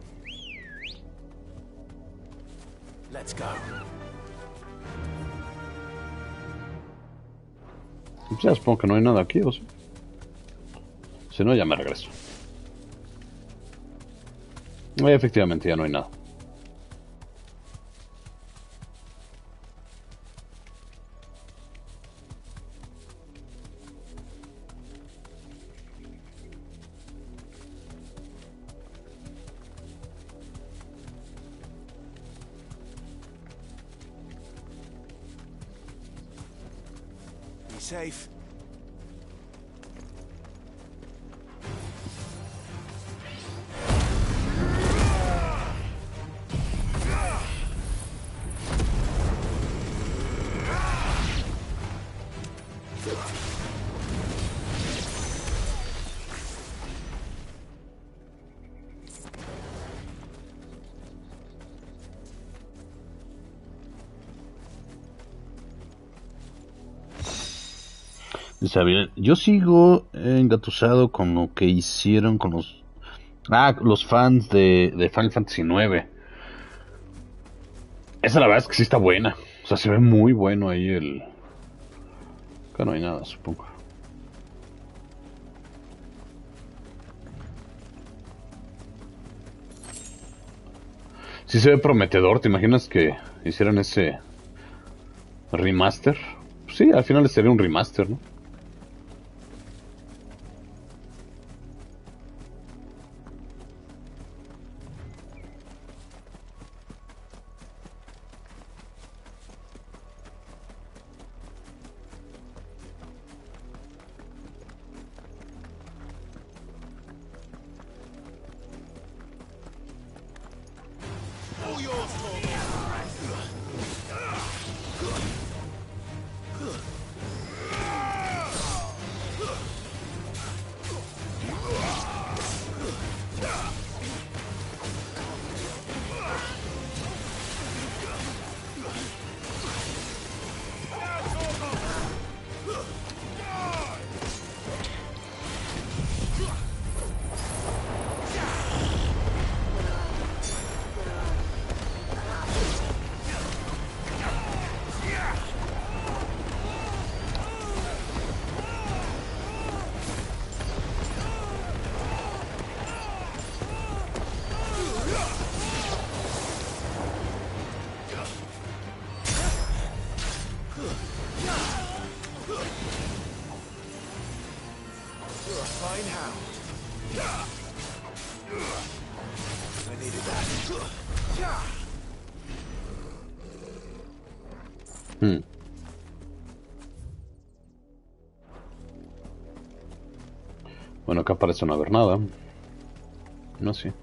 Let's go. Ya supongo que no hay nada aquí, ¿o sí? Si no, ya me regreso. Efectivamente, ya no hay nada. Be safe. Yo sigo engatusado con lo que hicieron con los fans de Final Fantasy IX. Esa la verdad es que sí está buena. O sea, se ve muy bueno ahí el... Acá no hay nada, supongo. Sí se ve prometedor. ¿Te imaginas que hicieran ese remaster? Pues sí, al final sería un remaster, ¿no? Bueno, acá parece no haber nada. No sé.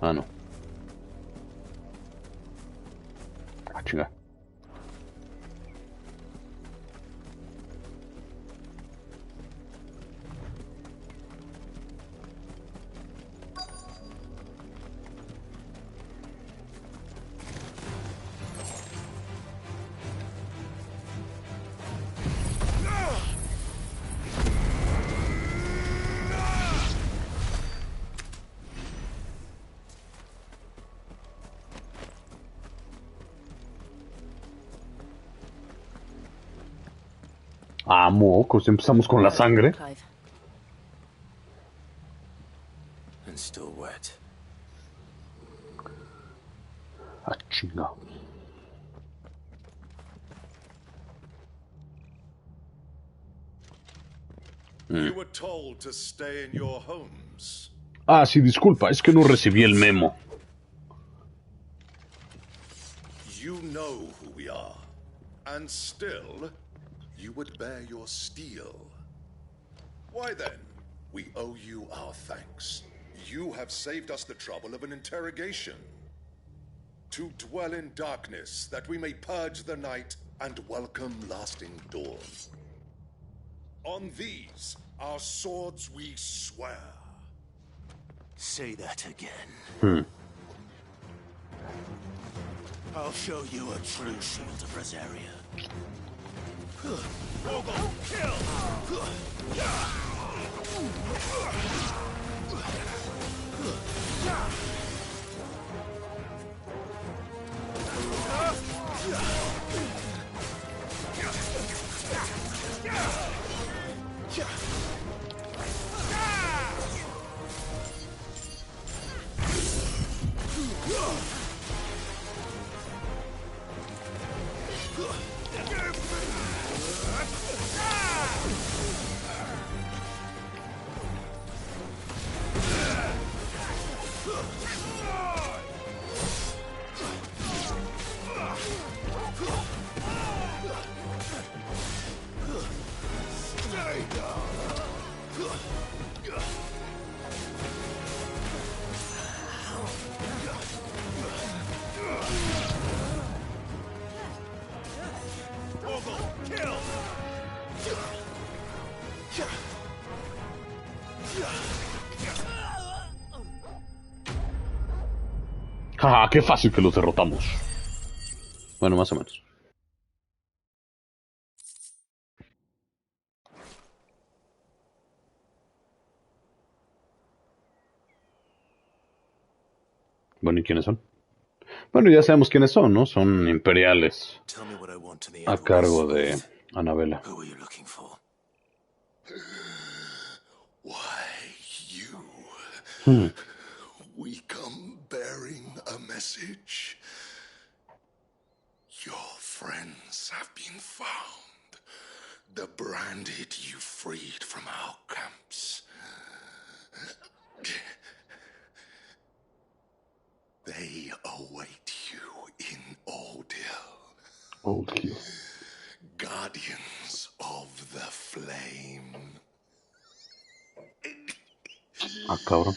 Ah, no. Ah, chinga. Ah, mocos, empezamos con la sangre. And still wet. Ah, chinga. You were told to stay in your homes. Ah, sí, disculpa, es que no recibí el memo. You know who we are, and still, you would bear your steel. Why then, we owe you our thanks. You have saved us the trouble of an interrogation. To dwell in darkness, that we may purge the night and welcome lasting dawn. On these, our swords we swear. Say that again. I'll show you a true shield of Rosaria. Ogle, kill! ¡Ja! ¡Qué fácil que los derrotamos! Bueno, más o menos. Bueno, ¿y quiénes son? Bueno, ya sabemos quiénes son, ¿no? Son imperiales a cargo de Annabella. Why, you? We come bearing a message. Your friends have been found. The branded you freed from our camps. They await you in Old Hill. Guardians of the Flame. Ah, cabrón.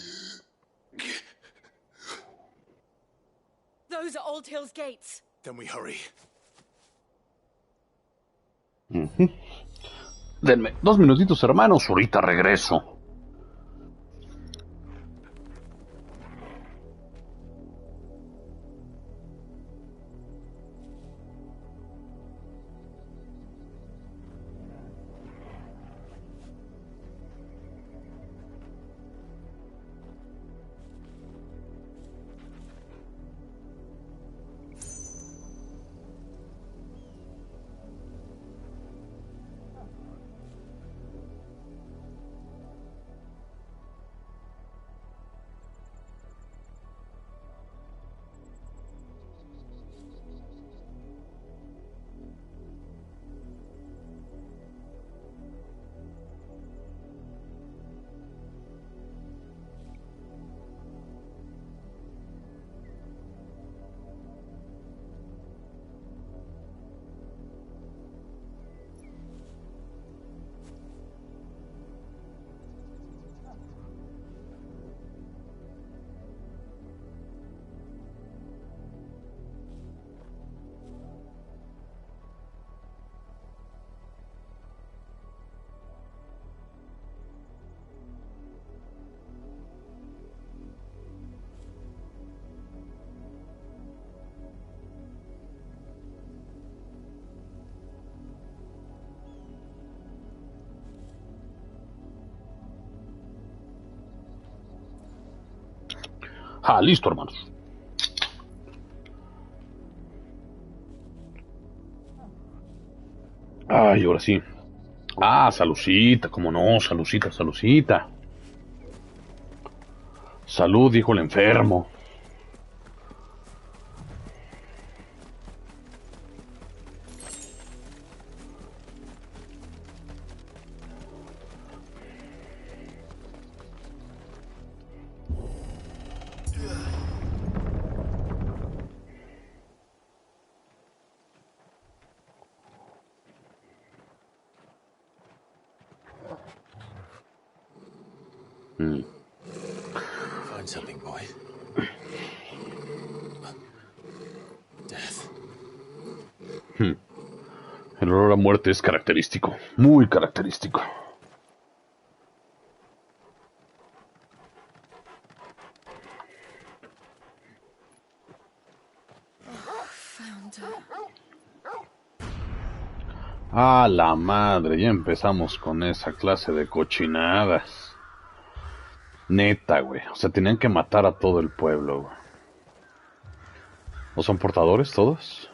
Those are Old Hill's gates. Then we hurry. Denme 2 minutitos, hermanos. Ahorita regreso. Ah, listo, hermanos. Ay, ahora sí. Ah, salucita, cómo no, salucita, salucita. Salud, dijo el enfermo. Find something, boy. El olor a muerte es característico, muy característico. ¡Ah, la madre! Ya empezamos con esa clase de cochinadas. Neta, güey. O sea, tenían que matar a todo el pueblo, güey. ¿O son portadores todos?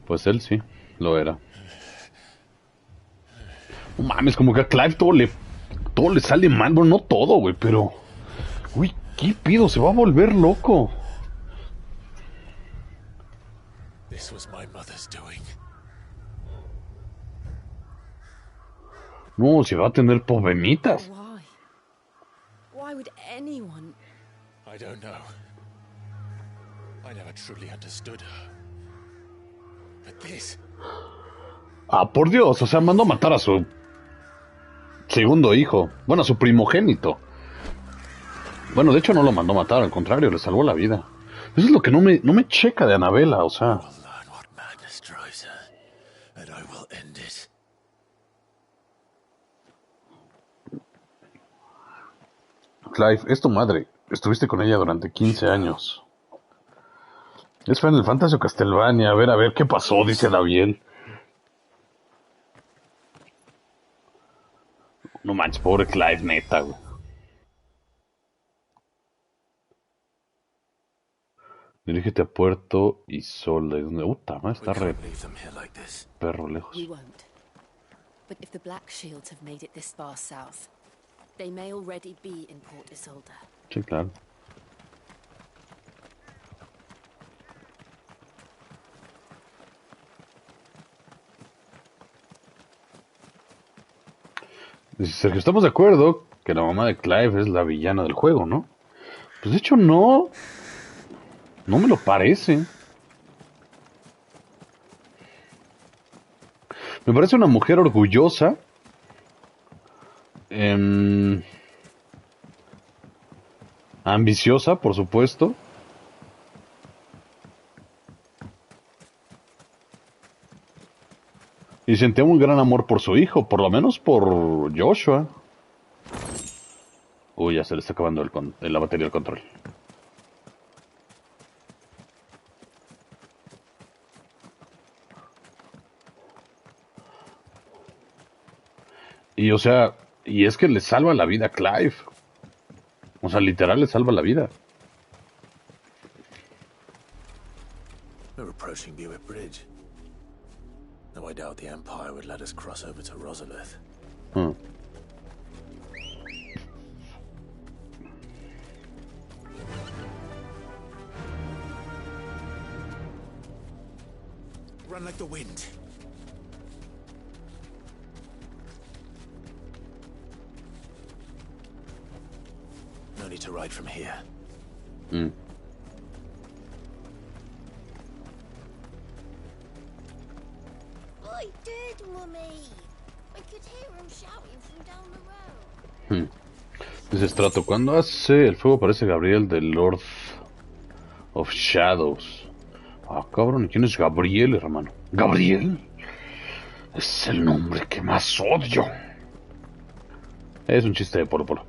Pues él sí, lo era. No mames, como que a Clive todo le sale mal. Bueno, no todo, güey, pero... Uy, ¿qué pido? Se va a volver loco. This was my mother's doing. No, se va a tener problemitas. Why would anyone? I don't know. I never truly understood her. But this... Ah, por Dios, o sea, mandó a matar a su segundo hijo. Bueno, a su primogénito. Bueno, de hecho no lo mandó a matar, al contrario, le salvó la vida. Eso es lo que no me checa de Annabella, o sea... Clive, es tu madre. Estuviste con ella durante 15 años. Es Final Fantasy o Castlevania. A ver, ¿qué pasó? Dice Daviel. No manches, pobre Clive, neta, güey. Dirígete a Puerto Isolda. ¿Dónde? Está re... perro lejos. But if the Black Shields have made it this far south, they may already be in Port Isolda. Sí, claro. Dice Sergio, estamos de acuerdo que la mamá de Clive es la villana del juego, ¿no? Pues de hecho no me lo parece. Me parece una mujer orgullosa. Ambiciosa, por supuesto. Y sentía un gran amor por su hijo, por lo menos por Joshua. Uy, ya se le está acabando la batería del control. Y o sea, y es que le salva la vida a Clive. O sea, literal le salva la vida. We're approaching Buick Bridge. No, I doubt the Empire would let us cross over to Rosalith. Run like the wind. No need to ride from here. I did, Mummy. I could hear him shouting from down the road. Dice Strato, cuando hace el fuego aparece Gabriel del Lord of Shadows. Ah, cabrón, ¿y quién es Gabriel, hermano? ¿Gabriel? Es el nombre que más odio. Es un chiste de Polo Polo.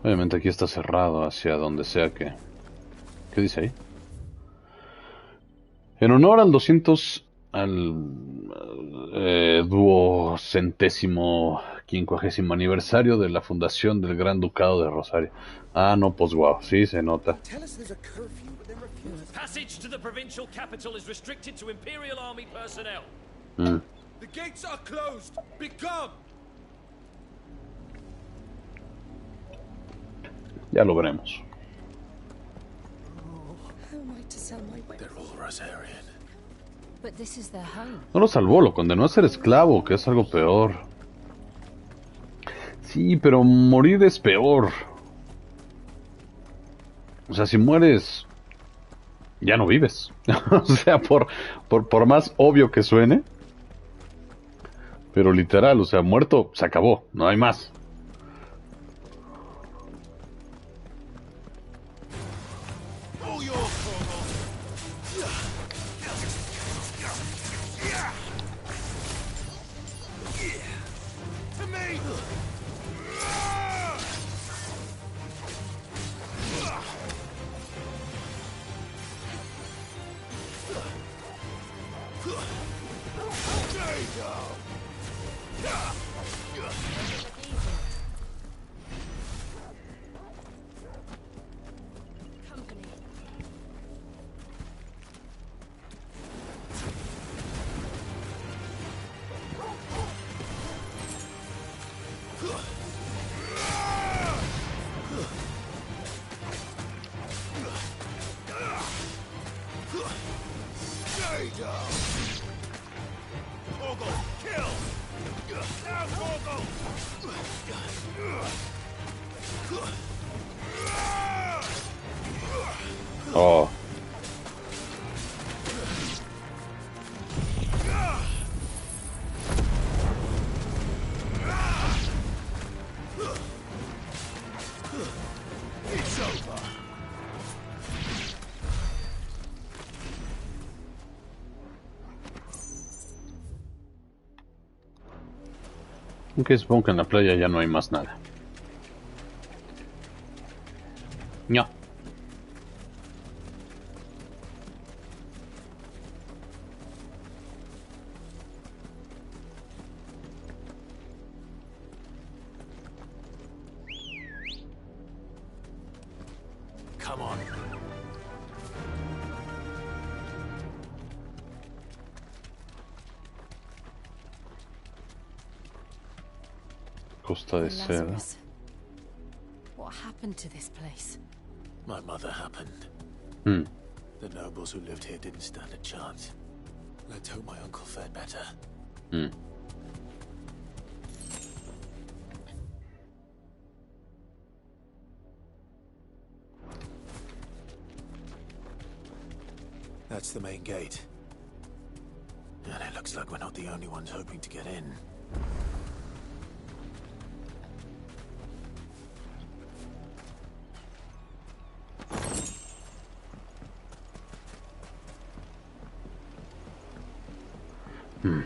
Obviamente aquí está cerrado hacia donde sea que... ¿Qué dice ahí? En honor al 200... al 250º aniversario de la fundación del Gran Ducado de Rosario. Ah, no, pues guau, sí se nota. Passage to the provincial capital is restricted to Imperial Army personnel. The gates are closed. Become. Ya lo veremos. They're all Rosarian. But this is their home. No lo salvó, lo condenó a ser esclavo, que es algo peor. Sí, pero morir es peor. O sea, si mueres, ya no vives. O sea, por más obvio que suene, Pero literal, o sea, muerto, se acabó, no hay más. Oh. Aunque supongo que en la playa ya no hay más nada. No. Come on. Costa de seda. Lazarus. What happened to this place? My mother happened. Hmm. The nobles who lived here didn't stand a chance. Let's hope my uncle fared better. Hmm. That's the main gate. And it looks like we're not the only ones hoping to get in. Hmm.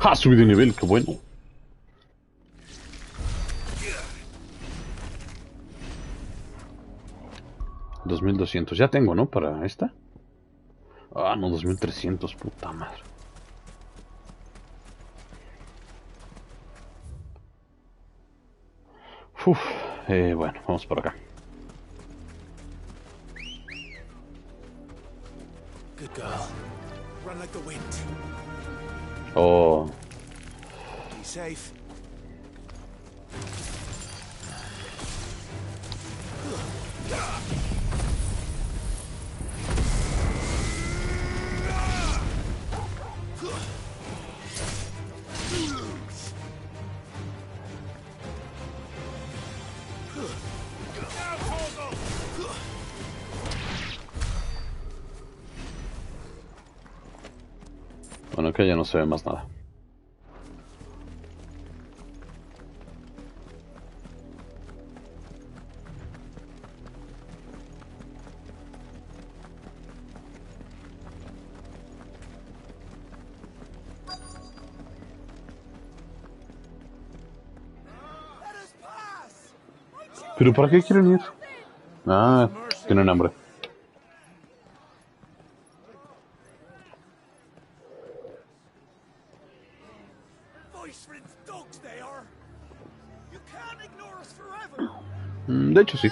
¡Ah! Subí de nivel, qué bueno. $2200, ya tengo, ¿no? Para esta. Ah, no, 2300, puta madre. Uf, bueno, vamos por acá. Good girl. Run like the wind. Oh. Be safe. Bueno, que ya no se ve más nada. ¿Pero para qué quieren ir? Ah, tienen hambre. De hecho, sí.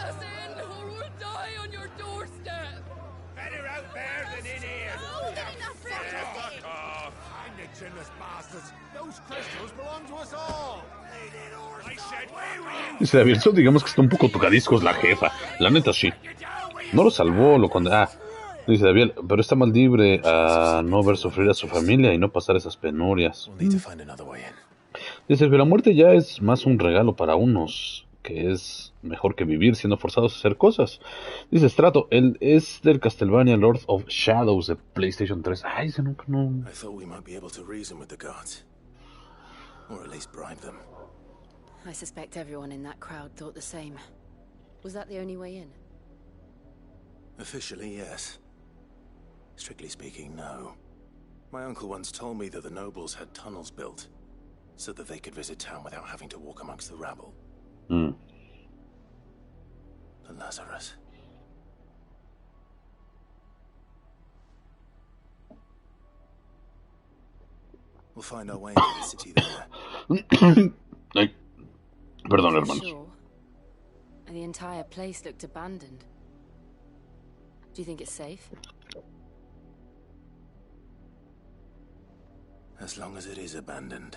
Dice David, digamos que está un poco tocadiscos la jefa. La neta, sí. No lo salvó, lo condenó. Dice David, pero está mal libre a no ver sufrir a su familia y no pasar esas penurias. Dice que la muerte ya es más un regalo para unos, que es mejor que vivir siendo forzados a hacer cosas. Dice Strato, él es del Castlevania Lord of Shadows de PlayStation 3. Ay, ese nunca no. I thought we might be able to reason with the guards. Or at least bribe them. I suspect everyone in that crowd thought the same. Was that the only way in? Officially, yes. Strictly speaking, no. My uncle once told me that the nobles had tunnels built, so that they could visit town without having to walk amongst the rabble. Mm. The Lazarus. We'll find our way into the city there. Ay, perdón, hermanos. Sure. The entire place looked abandoned. Do you think it's safe? As long as it is abandoned.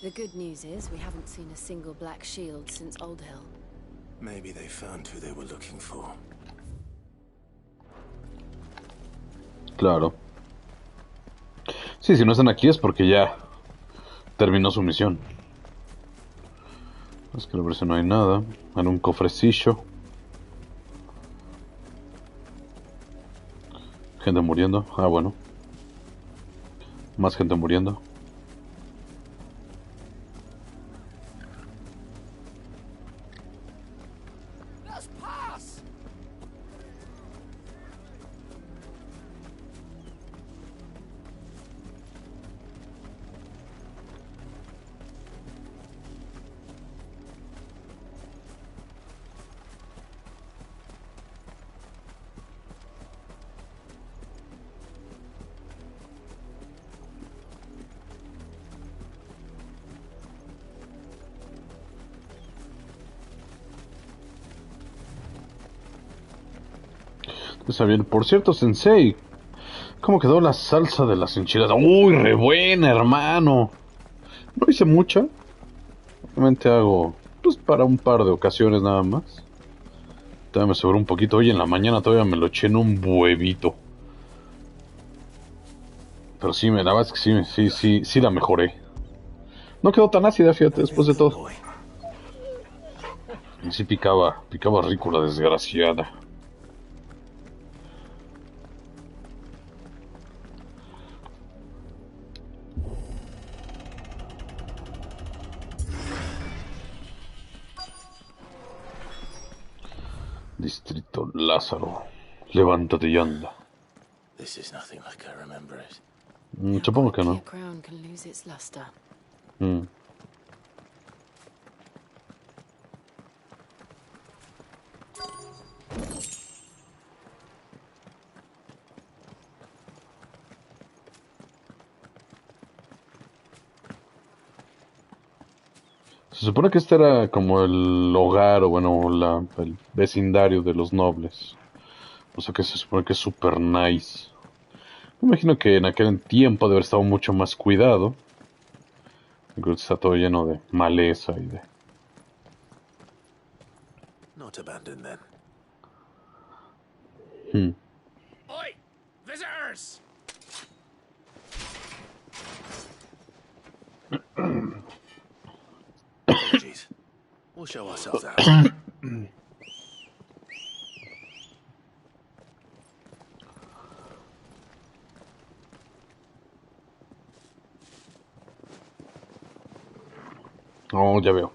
The good news is we haven't seen a single black shield since Old Hill. Maybe they found who they were looking for. Claro. Sí, si no están aquí es porque ya terminó su misión. Es que a ver si no hay nada. En un cofrecillo. Gente muriendo. Ah, bueno. Más gente muriendo. Está bien. Por cierto, Sensei, ¿cómo quedó la salsa de las enchiladas? Uy, re buena, hermano. No hice mucha. Realmente hago, pues, para un par de ocasiones nada más. Todavía me sobró un poquito. Hoy en la mañana todavía me lo eché en un huevito. Pero sí, la verdad es que sí la mejoré. No quedó tan ácida, fíjate, después de todo. Y sí picaba rico la desgraciada. Distrito Lázaro, levántate y anda. Supongo que no. Se supone que este era como el hogar o bueno, el vecindario de los nobles. O sea que se supone que es super nice. Me imagino que en aquel tiempo debe haber estado mucho más cuidado. Creo que está todo lleno de maleza y de... Not abandoned then. Oi! Visitors! Jeez. We'll show ourselves out. Oh, ya veo.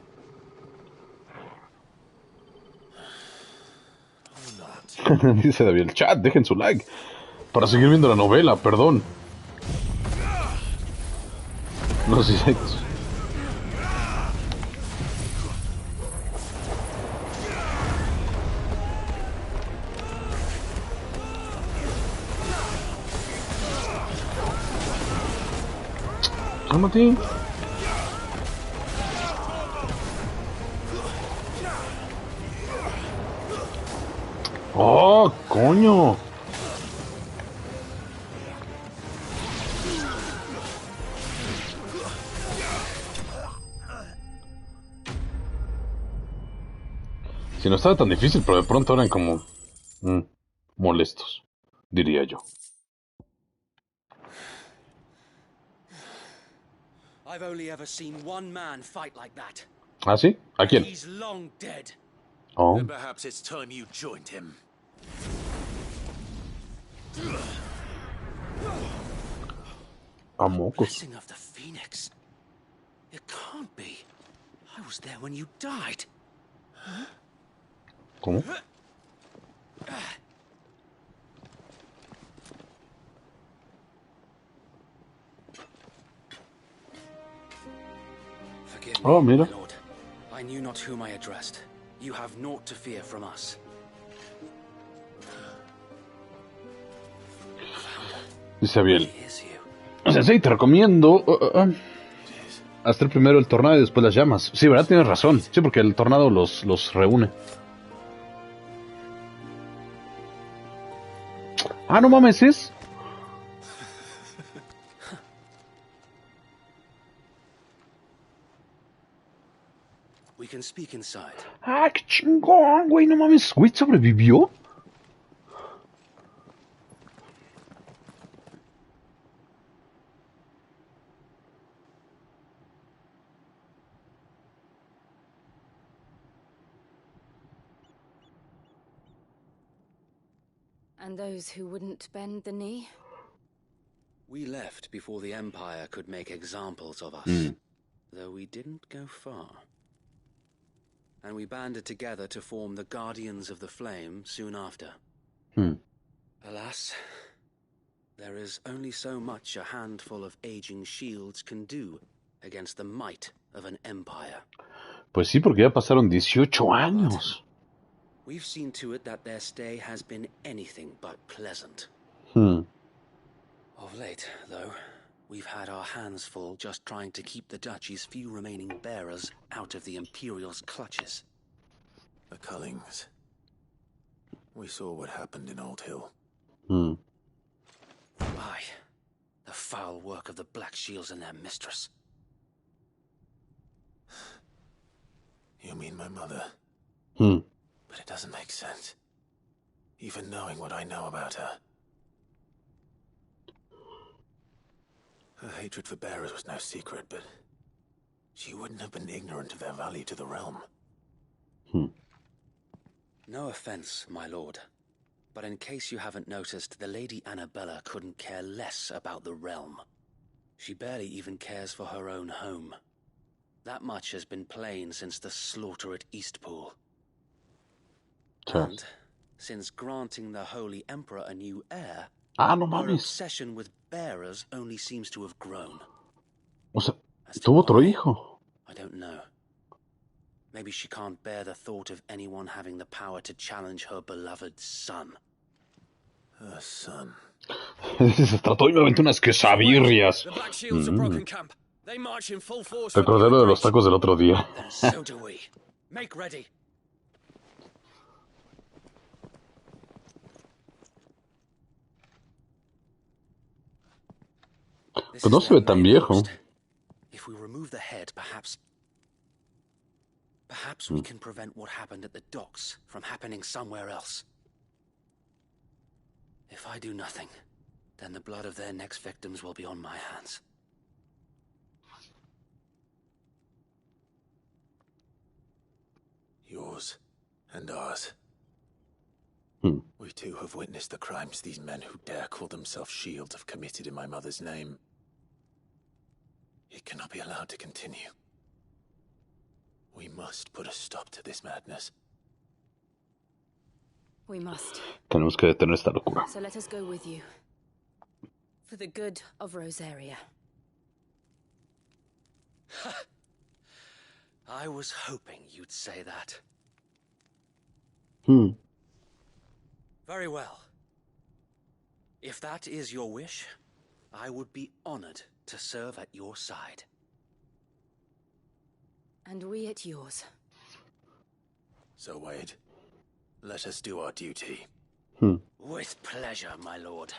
Dice David, el chat, dejen su like para seguir viendo la novela, perdón. No sé si... Cálmate. Oh, coño. Si no estaba tan difícil, pero de pronto eran como molestos, diría yo. I've only ever seen one man fight like that. ¿Ah, sí? ¿A quién? He's long dead. Oh. Then perhaps it's time you joined him. A mocos. Blessing of the Phoenix. It can't be. I was there when you died. ¿Cómo? Forgive me, Oh, mira. my lord. I knew not whom I addressed. You have naught to fear from us. Dice bien. Sensei, te recomiendo hacer primero el tornado y después las llamas. Sí, ¿verdad? Tienes razón. Sí, porque el tornado los reúne. Ah, no mames, es. We can speak inside. Ah, qué chingón, güey, no mames. Güey, ¿sobrevivió? And those who wouldn't bend the knee? We left before the Empire could make examples of us, though we didn't go far. And we banded together to form the Guardians of the Flame soon after. Alas, there is only so much a handful of aging shields can do against the might of an empire. Pues sí, porque ya pasaron 18 años. We've seen to it that their stay has been anything but pleasant. Of late, though, we've had our hands full just trying to keep the Duchy's few remaining bearers out of the Imperial's clutches. The Cullings. We saw what happened in Old Hill. Aye, the foul work of the Black Shields and their mistress. You mean my mother? But it doesn't make sense. Even knowing what I know about her. Her hatred for bearers was no secret, but she wouldn't have been ignorant of their value to the realm. No offense, my lord, but in case you haven't noticed, the Lady Annabella couldn't care less about the realm. She barely even cares for her own home. That much has been plain since the slaughter at Eastpool. And since granting the Holy Emperor a new heir, her obsession with bearers only seems to have grown. O sea, tuvo otro hijo. I don't know. Maybe she can't bear the thought of anyone having the power to challenge her beloved son. Her son. Se trató y me aventé unas quesabirrias. The Black Shields are broken camp. They march in full force. Recordé lo de los tacos del otro día. So do we. Make ready. Pues no se ve tan viejo. If we remove the head, perhaps we can prevent what happened at the docks from happening somewhere else. If I do nothing, then the blood of their next victims will be on my hands. Yours and ours. We too have witnessed the crimes these men who dare call themselves shields have committed in my mother's name. It cannot be allowed to continue. We must put a stop to this madness. We must. Tenemos que detener esta locura. So let us go with you. For the good of Rosaria. I was hoping you'd say that. Very well. If that is your wish, I would be honored to serve at your side. And we at yours. So, Wade, let us do our duty. With pleasure, my lord.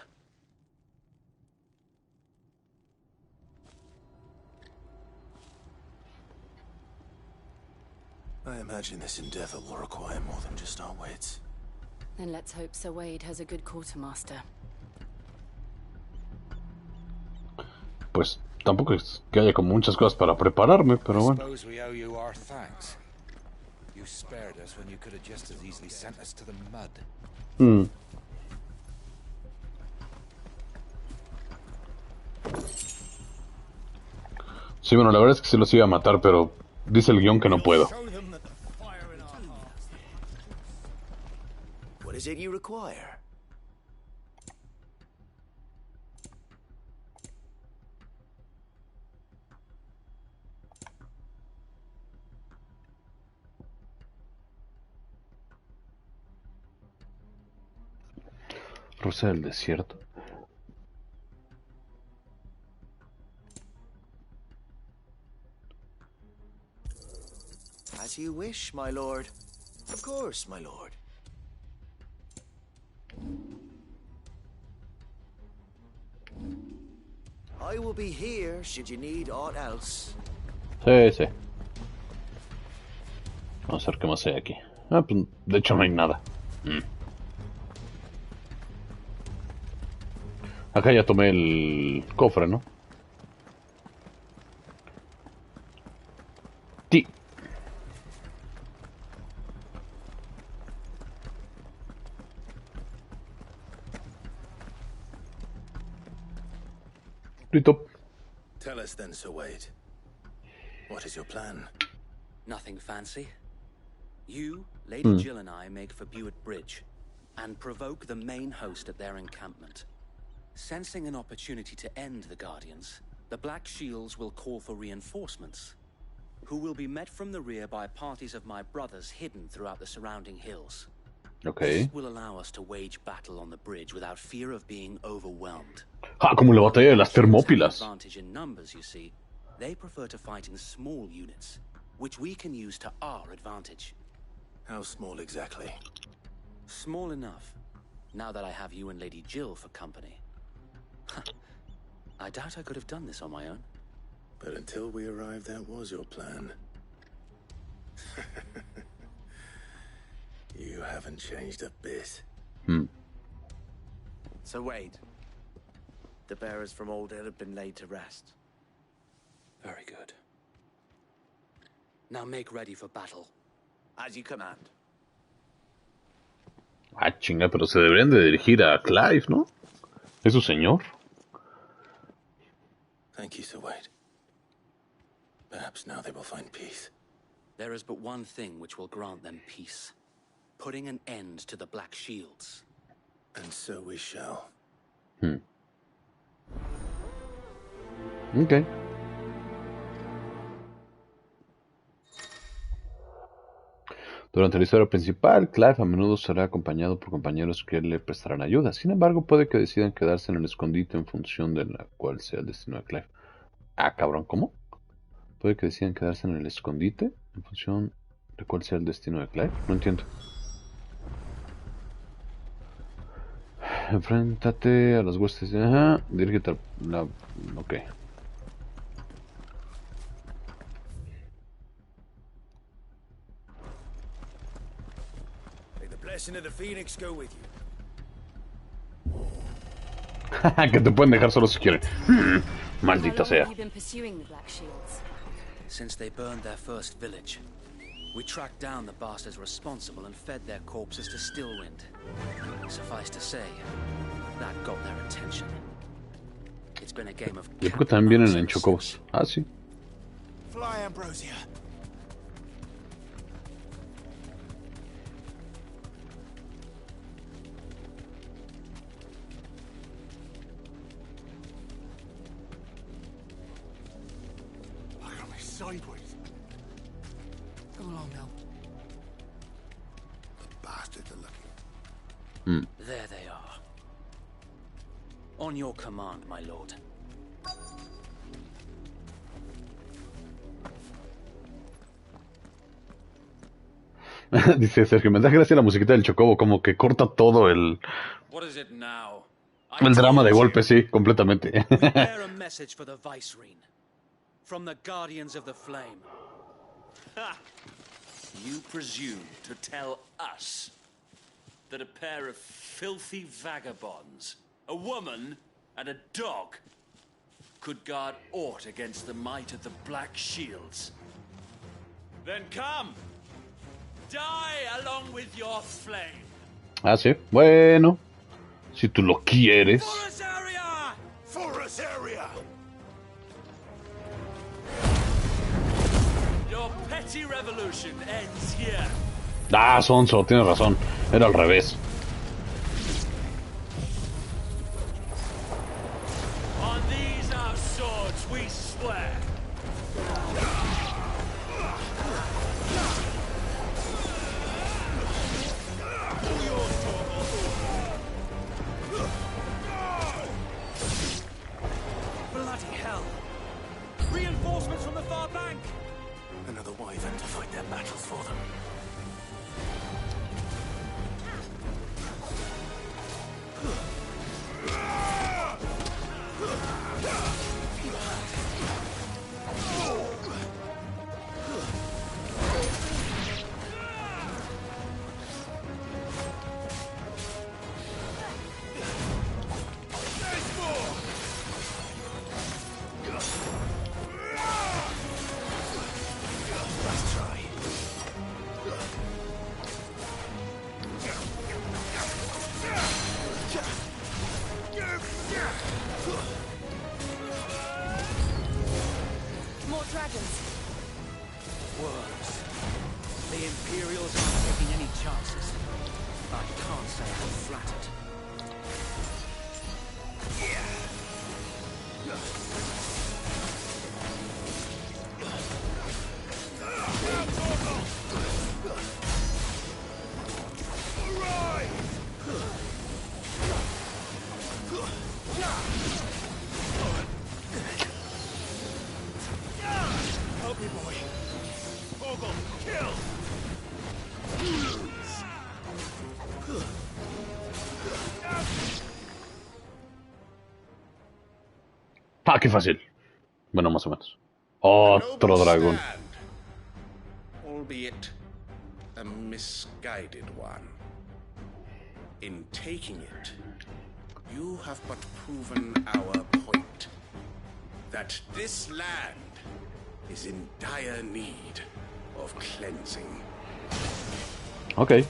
I imagine this endeavor will require more than just our wits. Then let's hope Sir Wade has a good quartermaster. Pues tampoco es que haya como muchas cosas para prepararme, pero bueno. Suppose we owe you our thanks. You spared us when you could have just as easily sent us to the mud. Sí, bueno, la verdad es que sí los iba a matar, pero dice el guión que no puedo. What is it you require? Rosa del desierto. As you wish, my lord. Of course, my lord. I will be here should you need aught else. Sí, sí. Vamos a ver qué más hay aquí. Ah, pues de hecho no hay nada. Acá ya tomé el cofre, ¿no? Sí. Listo. Tell us then, Sir Wade. What is your plan? Nothing fancy. You, Lady Jill and I make for Buett Bridge and provoke the main host at their encampment. Sensing an opportunity to end the Guardians, the Black Shields will call for reinforcements, who will be met from the rear by parties of my brothers hidden throughout the surrounding hills. Okay. This will allow us to wage battle on the bridge without fear of being overwhelmed. Ah, como la batalla de las Termópilas. Advantage in numbers, you see. They prefer to fight in small units, which we can use to our advantage. How small exactly? Small enough, now that I have you and Lady Jill for company. I doubt I could have done this on my own. But until we arrived, that was your plan. You haven't changed a bit. So Wade, the bearers from Old Hill have been laid to rest. Very good. Now make ready for battle. As you command. Ah, chinga, pero se deberían de dirigir a Clive, ¿no? Es su señor. Thank you, Sir Wade. Perhaps now they will find peace. There is but one thing which will grant them peace. Putting an end to the Black Shields. And so we shall. Okay. Durante la historia principal, Clive a menudo será acompañado por compañeros que le prestarán ayuda. Sin embargo, puede que decidan quedarse en el escondite en función de la cual sea el destino de Clive. Ah, cabrón, ¿cómo? Puede que decidan quedarse en el escondite en función de cuál sea el destino de Clive. No entiendo. Enfréntate a las huestes. Ajá. Dirígete a la... Ok. May the blessing of the Phoenix go with you. Que te pueden dejar solo si quieren. Maldita sea. Since they burned their first village, we tracked down the bastards responsible and fed their corpses to Stillwind. Suffice to say, that got their attention. It's been a game of... Yo creo que también vienen en chocobos. Ah, sí. Fly, Ambrosia. Look at me sideways. Come along now. The bastards are looking. There they are. On your command, my lord. Dice Sergio, me da gracia la musiquita del Chocobo, como que corta todo el drama de golpe, sí, completamente. We bear a message for the Vicereine from the Guardians of the Flame. Ha! You presume to tell us that a pair of filthy vagabonds, a woman and a dog, could guard aught against the might of the Black Shields? Then come! Die along with your flame! Ah, sí, bueno, si tú lo quieres. Forest area! Forest area! Your petty revolution ends here. Ah, Sonso, tienes razón, era al revés. On these our swords we swear. Bloody hell! Reinforcements from the far bank! Another wyvern to fight their battles for them. More dragons! Worms. The Imperials aren't taking any chances. I can't say I'm flattered. Help me, boy. Ogle, kill! Ah, qué fácil. Bueno, más o menos. Otro dragón. Albeit a misguided one. In taking it, you have but proven our point. That this land is in dire need of cleansing. Ok.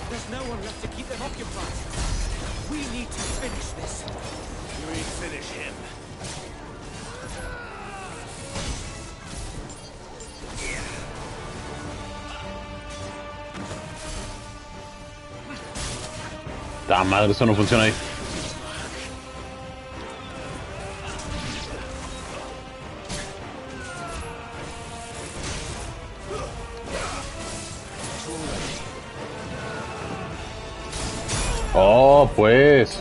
There's no one left to keep them occupied. We need to finish this. We finish him. ¡Ta madre! Eso no funciona ahí. Oh, pues.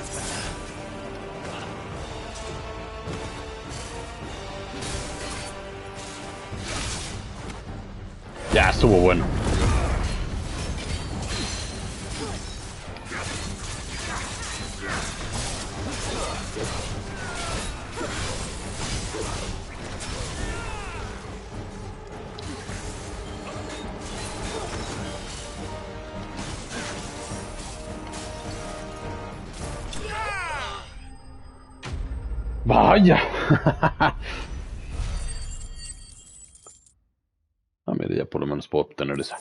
Ya, estuvo bueno. Vaya. A ver, ya por lo menos puedo obtener esa.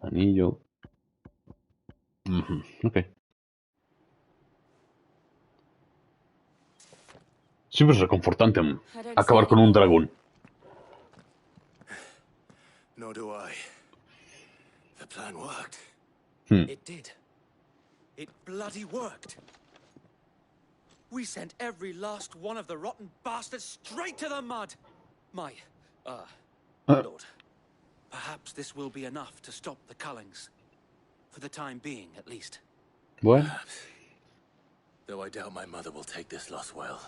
Anillo. Ok. Siempre es reconfortante acabar con un dragón. Nor do I. The plan worked. It did. It bloody worked. We sent every last one of the rotten bastards straight to the mud. Lord, perhaps this will be enough to stop the Cullings. For the time being, at least. What? Though I doubt my mother will take this loss well.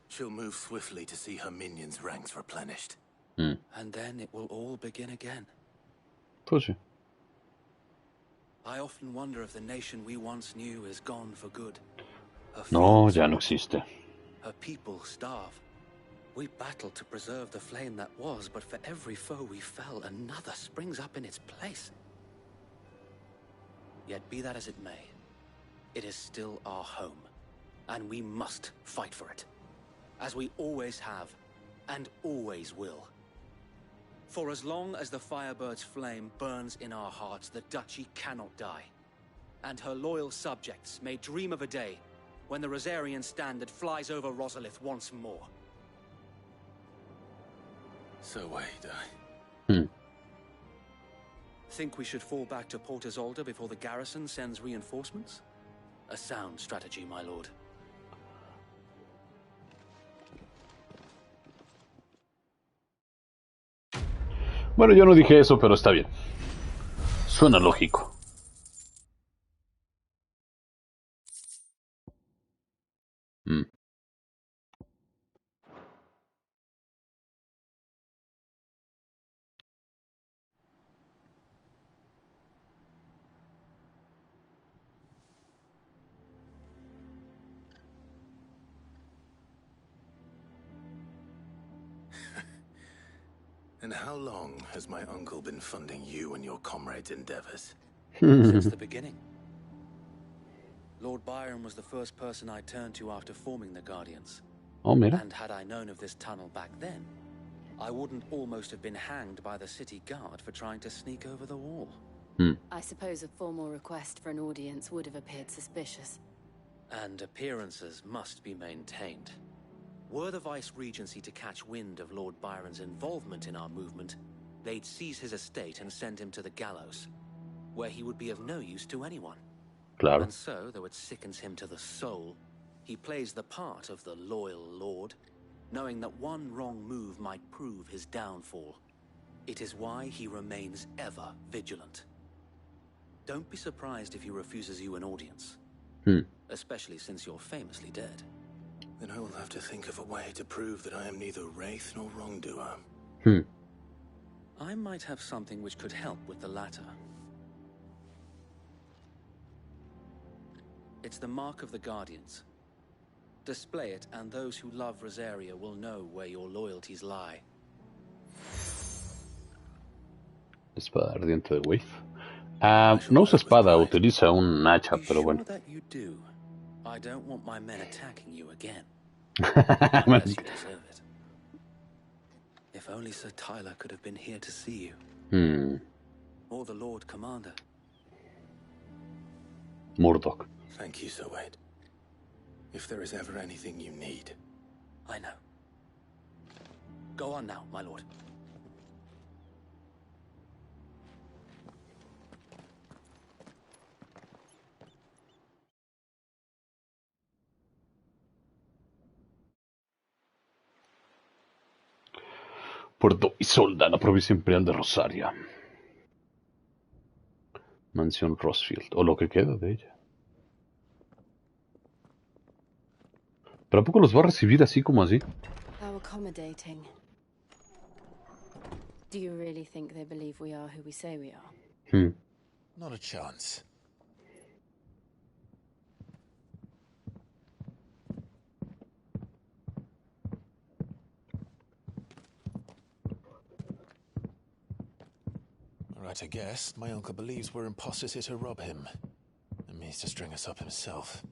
She'll move swiftly to see her minions' ranks replenished. And then it will all begin again. Pues sí. I often wonder if the nation we once knew is gone for good. No, ya no existe. Her people starve. We battled to preserve the flame that was, but for every foe we fell, another springs up in its place. Yet be that as it may, it is still our home, and we must fight for it, as we always have, and always will. For as long as the Firebird's flame burns in our hearts, the Duchy cannot die. And her loyal subjects may dream of a day when the Rosarian standard flies over Rosalith once more. So wait, Think we should fall back to Port Isolde before the garrison sends reinforcements? A sound strategy, my lord. Bueno, yo no dije eso, pero está bien. Suena lógico. And how long has my uncle been funding you and your comrades' endeavors? Since the beginning. Lord Byron was the first person I turned to after forming the Guardians. Oh, mira. And had I known of this tunnel back then, I wouldn't almost have been hanged by the city guard for trying to sneak over the wall. I suppose a formal request for an audience would have appeared suspicious. And appearances must be maintained. Were the Vice-Regency to catch wind of Lord Byron's involvement in our movement, they'd seize his estate and send him to the gallows, where he would be of no use to anyone. Claro. And so, though it sickens him to the soul, he plays the part of the loyal lord, knowing that one wrong move might prove his downfall. It is why he remains ever vigilant. Don't be surprised if he refuses you an audience, especially since you're famously dead. Then I will have to think of a way to prove that I am neither wraith nor wrongdoer. I might have something which could help with the latter. It's the mark of the Guardians. Display it, and those who love Rosaria will know where your loyalties lie. Espada ardiente de Wave. No usa espada, utiliza un hacha, pero bueno. That you do. I don't want my men attacking you again. Unless you deserve it. If only Sir Tyler could have been here to see you. Or the Lord Commander. Murdoch. Thank you, Sir Wade. If there is ever anything you need. I know. Go on now, my lord. Puerto Isolda, la provincia imperial de Rosaria. Mansión Rosfield, o lo que queda de ella. ¿Pero a poco los va a recibir así como así? How accommodating. Do you really think they believe we are who we say we are? Not a chance. Right, I guess. My uncle believes we're imposters here to rob him. And means to string us up himself.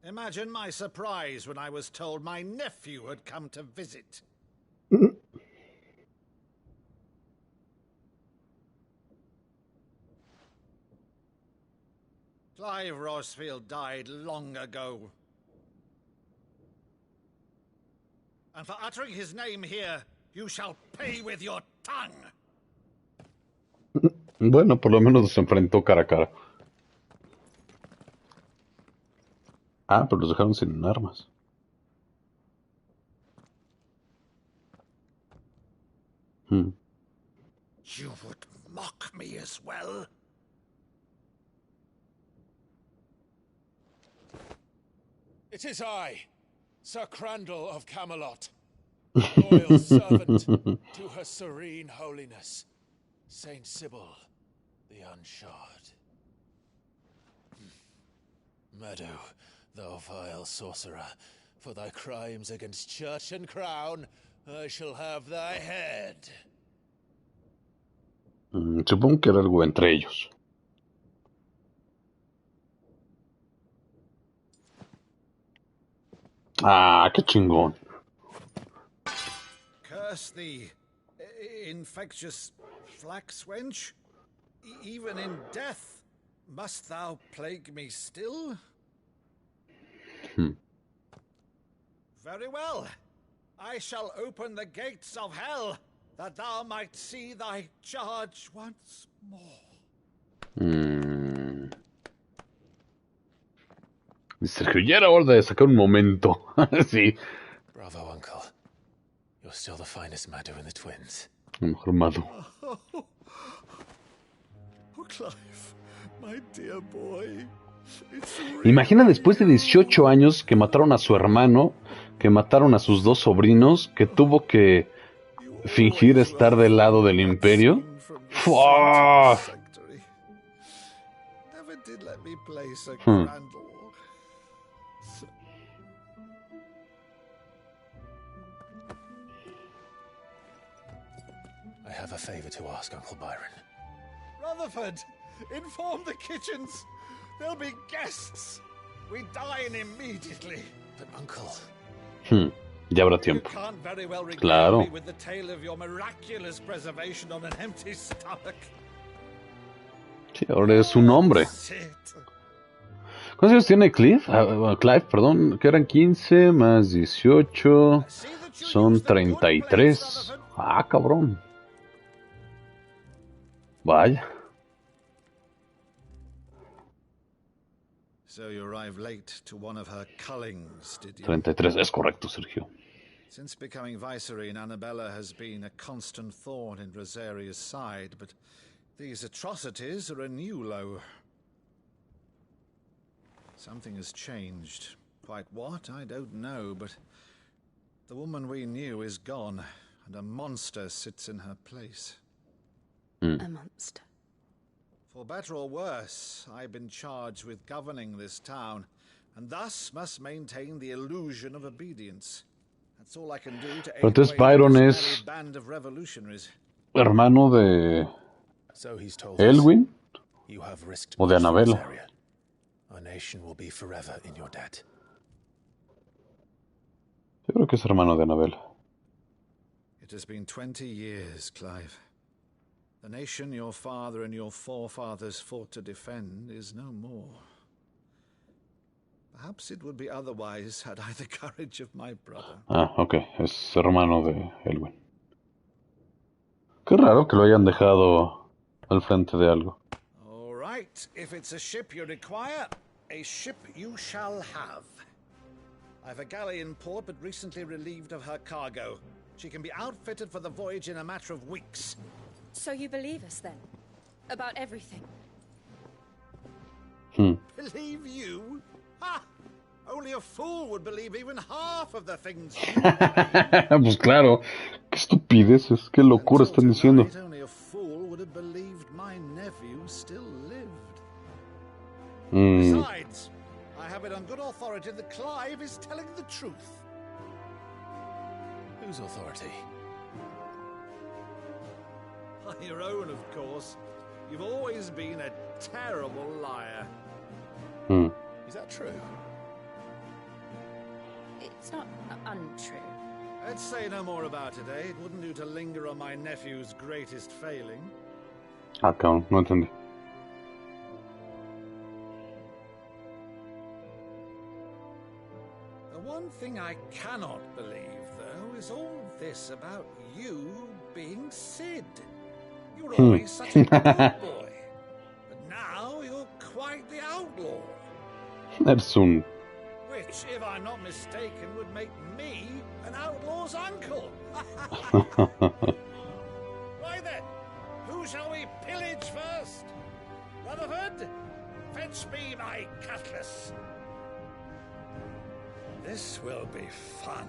Imagine my surprise when I was told my nephew had come to visit. Clive Rosefield died long ago. And for uttering his name here, you shall pay with your tongue. Bueno, por lo menos se enfrentó cara a cara. Ah, pero los dejaron sin armas. You would mock me as well? It is I, Sir Crandall of Camelot, loyal servant to Her Serene Holiness, Saint Sybil the Unshod. Meadow, thou vile sorcerer, for thy crimes against church and crown, I shall have thy head. Supongo que era algo entre ellos. Ah, qué chingón. Curse thee, infectious flax wench. Even in death, must thou plague me still? Very well. I shall open the gates of hell, that thou might see thy charge once more. Sergio, ya era hora de sacar un momento. Sí. Bravo, Uncle. You're still the finest Maddo in the twins. El mejor Maddo. Oh, Clive, my dear boy. Imagina después de 18 años que mataron a su hermano, que mataron a sus dos sobrinos, que tuvo que fingir estar del lado del imperio. ¡Fua! I have a favor to ask, Uncle Byron. Rutherford, inform the kitchens. There'll be guests. We dine immediately. But, Uncle... Ya habrá tiempo. You can't very well regale Claro. me with the tale of your miraculous preservation on an empty stomach. Sí, ahora es un hombre. ¿Cuántos años tiene Clive? Clive, perdón, que eran 15 más 18. Son 33. Ah, cabrón. Vaya. So you arrived late to one of her cullings, did you? 33, es correcto, Sergio. Since becoming Vicereine, Annabella has been a constant thorn in Rosaria's side, but these atrocities are a new low. Something has changed. Quite what, I don't know, but the woman we knew is gone, and a monster sits in her place. A monster. For better or worse, I've been charged with governing this town, and thus must maintain the illusion of obedience. That's all I can do to aid Entonces Byron es band of revolutionaries. hermano de Elwyn o de Annabella. Our nation will be forever in your debt. Yo creo que es hermano de Annabella. It has been 20 years, Clive. The nation your father and your forefathers fought to defend is no more. Perhaps it would be otherwise had I the courage of my brother. Ah, ok, es hermano de Elwyn. Qué raro que lo hayan dejado al frente de algo. All right, if it's a ship you require, a ship you shall have. I've a galley in port, but recently relieved of her cargo. She can be outfitted for the voyage in a matter of weeks. So you believe us then? About everything? Believe you? Ha! Only a fool would believe even half of the things you Pues claro, qué estupideces, qué locura están diciendo. Only a fool would have believed my nephew still lived. Besides, I have it on good authority that Clive is telling the truth. Whose authority? Your own, of course. You've always been a terrible liar. Is that true? It's not untrue. Let's say no more about it, eh? It wouldn't do to linger on my nephew's greatest failing. Ah, cabrón, no entendí. The one thing I cannot believe, though, is all this about you being Sid. You were always such a good boy. But now you're quite the outlaw. Eres un... Which, if I'm not mistaken, would make me an outlaw's uncle. Right then, who shall we pillage first? Rutherford, fetch me my cutlass. This will be fun.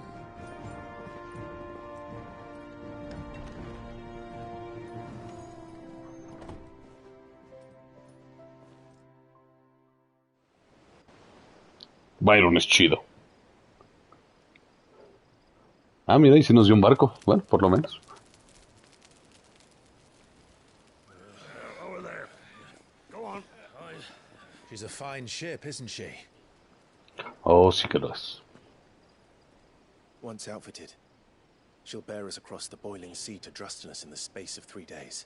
Byron es chido. Ah, mira, y si nos dio un barco. Bueno, por lo menos. Over there. Go on. She's a fine ship, isn't she? Oh, sí que lo es. Once outfitted, she'll bear us across the boiling sea to Drustinus in the space of 3 days.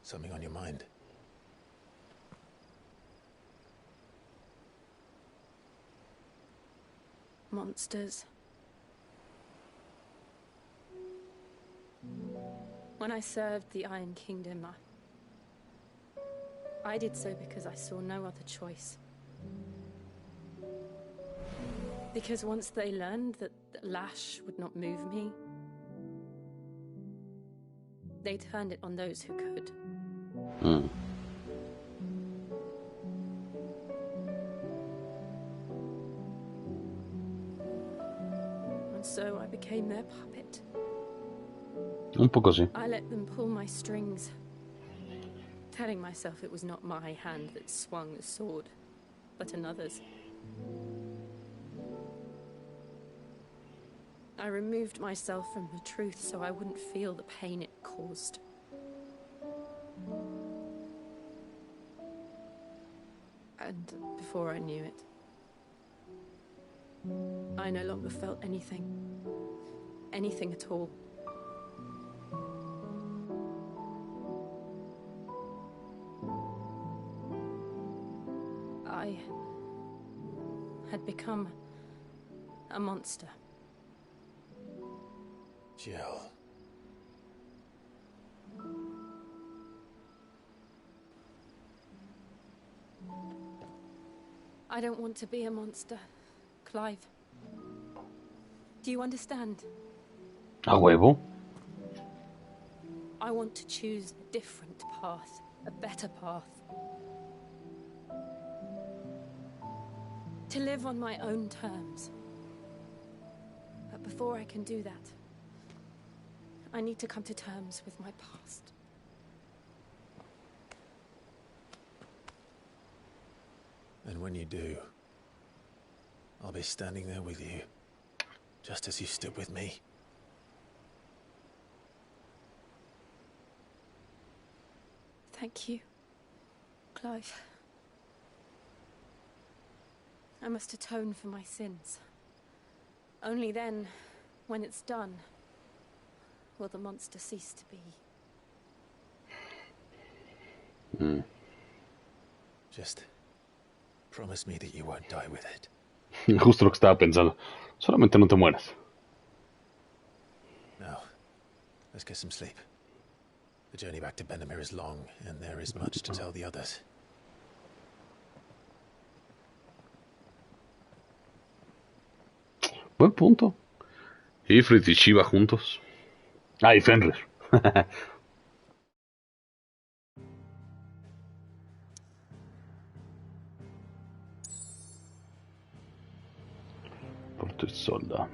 Something on your mind? Monsters. When I served the Iron Kingdom, I did so because I saw no other choice. Because once they learned that lash would not move me, they turned it on those who could. And so I became their puppet. Un poco sí. I let them pull my strings, telling myself it was not my hand that swung the sword, but another's. I removed myself from the truth so I wouldn't feel the pain it caused. And before I knew it, I no longer felt anything. Anything at all. I had become a monster. Jill. I don't want to be a monster, Clive. Do you understand? A huevo. I want to choose a different path, a better path. To live on my own terms. But before I can do that, I need to come to terms with my past. And when you do, I'll be standing there with you, just as you stood with me. Thank you, Clive. I must atone for my sins. Only then, when it's done, will the monster cease to be. Just promise me that you won't die with it. Justo lo que estaba pensando. Solamente no te mueras. Now, let's get some sleep. The journey back to Benamir is long, and there is much to tell the others. Buen punto. Ifrit y Shiva juntos. Ah, y Fenrir. Portesolda.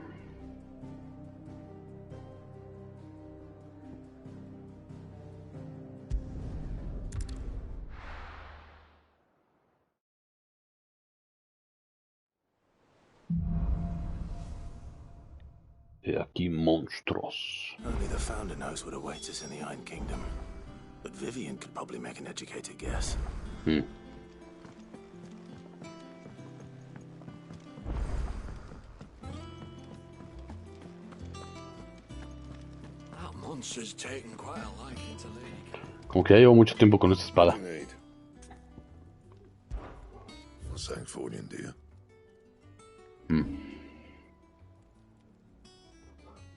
Y aquí monstruos. Only the Founder knows what awaits us in the Iron Kingdom. But Vivian could probably make an educated guess. Hmm. That monster's taken quite a liking to League. Como que ya llevo mucho tiempo con esta espada.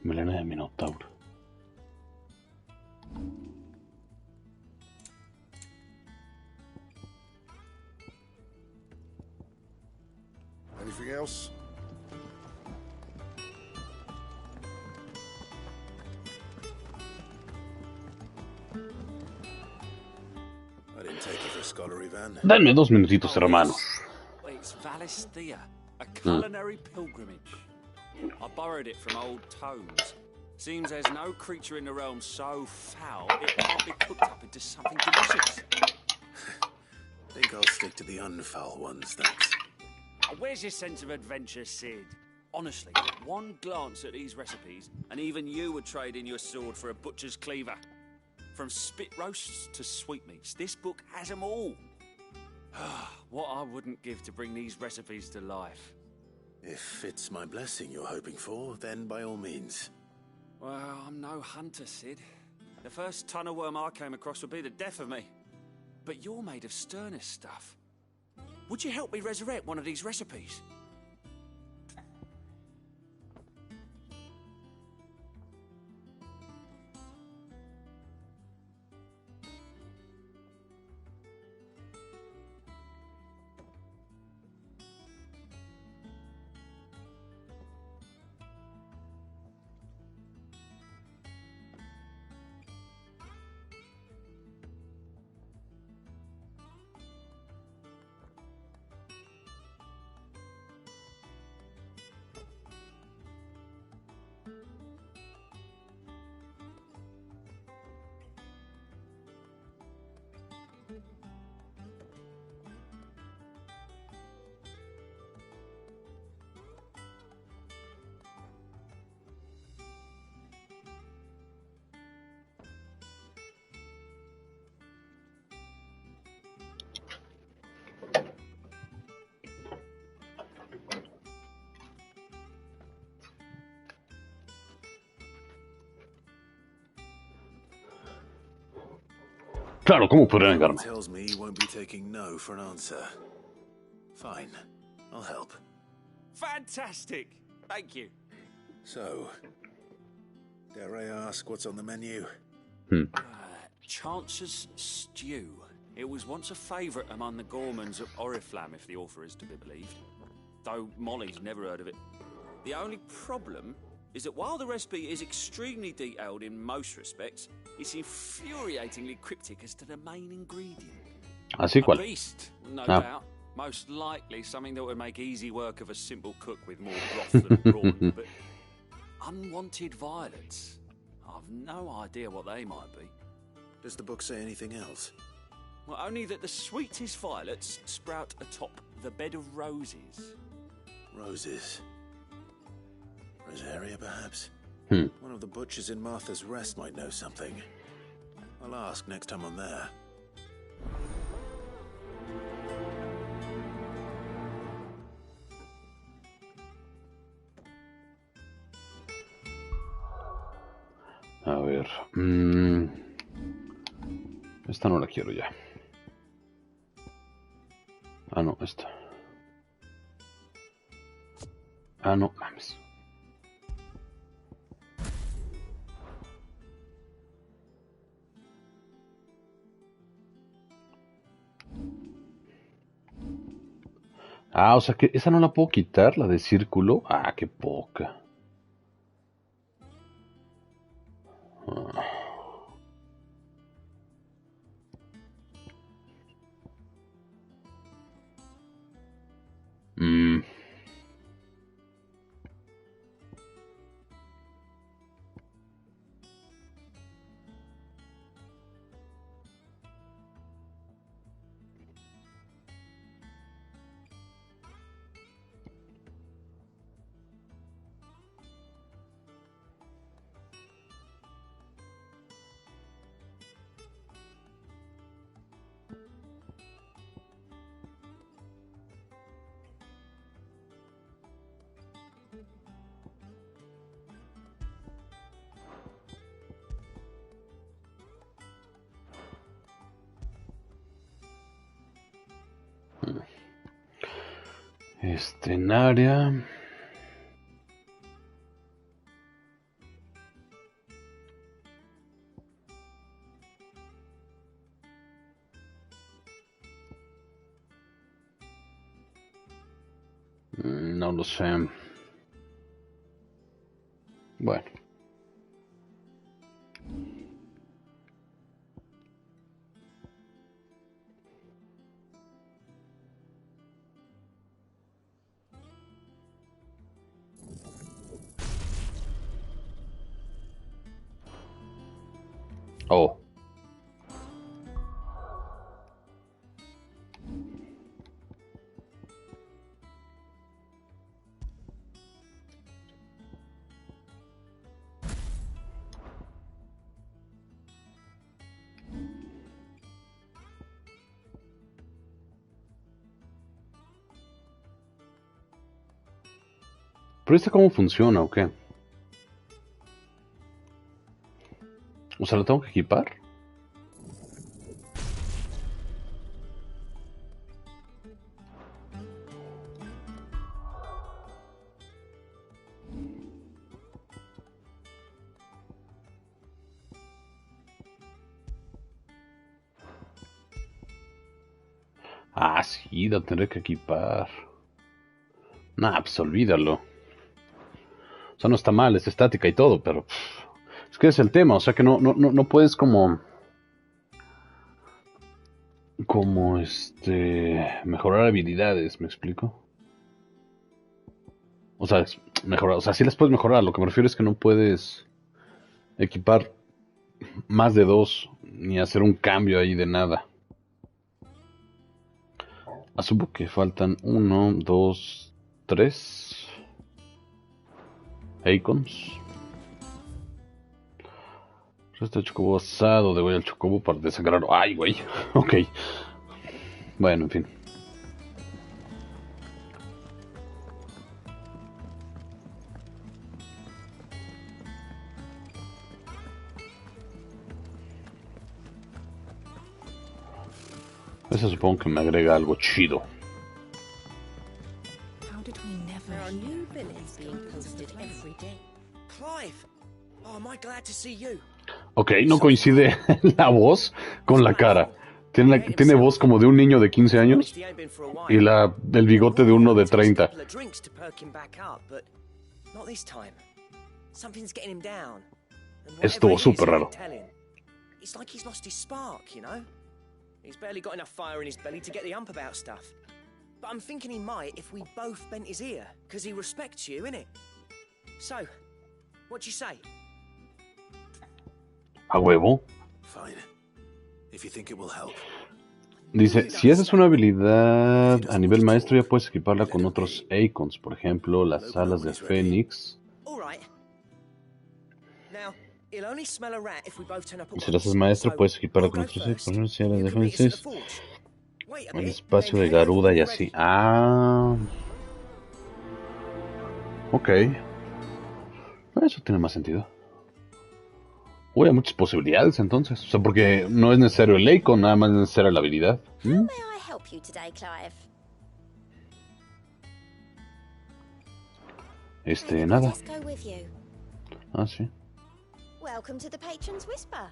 Melena de Minotauro. Anything else? I didn't take you for a scholarly van. Denme 2 minutitos, hermanos. It's Valisthea, a culinary pilgrimage. I borrowed it from old tomes. Seems there's no creature in the realm so foul it can't be cooked up into something delicious. Think I'll stick to the unfoul ones, thanks. Where's your sense of adventure, Sid? Honestly, one glance at these recipes, and even you would trade in your sword for a butcher's cleaver. From spit roasts to sweetmeats, this book has them all. What I wouldn't give to bring these recipes to life. If it's my blessing you're hoping for, then by all means. Well, I'm no hunter, Sid. The first ton of worm I came across would be the death of me. But you're made of sterner stuff. Would you help me resurrect one of these recipes? Claro, ¿cómo podría negarme? Tells me you won't be taking no for an answer. Fine, I'll help. Fantastic! Thank you. So, dare I ask what's on the menu? Chance's Stew. It was once a favourite among the gourmands of Oriflamme, if the author is to be believed. Though Molly's never heard of it. The only problem is that while the recipe is extremely detailed in most respects, it's infuriatingly cryptic as to the main ingredient. Así cual. A beast, no doubt. Most likely something that would make easy work of a simple cook with more broth than brawn. But unwanted violets. I've no idea what they might be. Does the book say anything else? Well, only that the sweetest violets sprout atop the bed of roses. Roses. Rosaria, perhaps? One of the butchers in Martha's Rest might know something. I'll ask next time I'm there. A ver. Esta no la quiero ya. Ah, no, esta. Ah, no, mames. Ah, o sea que esa no la puedo quitar, la de círculo. Ah, qué poca. Mm. En área. No lo sé. Bueno. Oh. ¿Pero esta cómo funciona o qué? O sea, ¿lo tengo que equipar? Ah, sí, la tendré que equipar. Nah, pues olvídalo. O sea, no está mal, es estática y todo, pero... Es que es el tema, o sea que no puedes como... mejorar habilidades, ¿me explico? O sea, mejorar, o sea, sí las puedes mejorar, lo que me refiero es que no puedes equipar más de dos, ni hacer un cambio ahí de nada. Asumo que faltan 1, 2, 3 icons. Este chocobo asado, de voy al chocobo para desangrarlo. Ay, güey. Ok. Bueno, en fin. Eso supongo que me agrega algo chido. There are new billets being posted every day. Clive! Oh, am I glad to see you? Ok, no coincide la voz con la cara. Tiene voz como de un niño de 15 años y el bigote de uno de 30. Estuvo súper raro. It's like he's lost his spark, you know? He's barely got enough fire in his belly to get the ump about stuff. But I'm thinking he might if we both bent his ear, because he respects you, innit? So, what you say? A huevo. Fine. If you think it will help. Dice, si haces una habilidad a nivel maestro ya puedes equiparla con otros icons, por ejemplo, las alas de Fénix. Si las haces maestro puedes equiparla con otros icons, por ejemplo, si alas de Fénix, el espacio de Garuda y así. Ah. Ok. Eso tiene más sentido. Uy, hay muchas posibilidades entonces. O sea, porque no es necesario el icon, nada más es necesaria la habilidad. How may I help you today, Clive? Nada. Just go with you. Ah, sí. Welcome to the Patron's Whisper.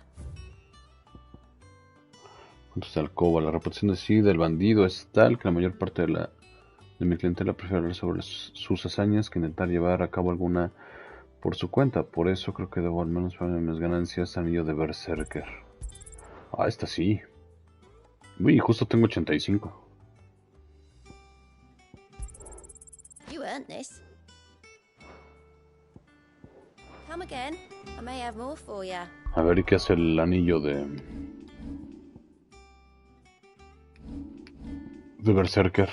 ¿Cuántos de alcoba? La reputación de sí del bandido es tal que la mayor parte de la De mi clientela prefiero hablar sobre sus hazañas que intentar llevar a cabo alguna por su cuenta. Por eso creo que debo al menos poner mis ganancias anillo de Berserker. Ah, esta sí. Uy, justo tengo 85. You earned this. Come again. I may have more for you. A ver, ¿y qué hace el anillo de Berserker?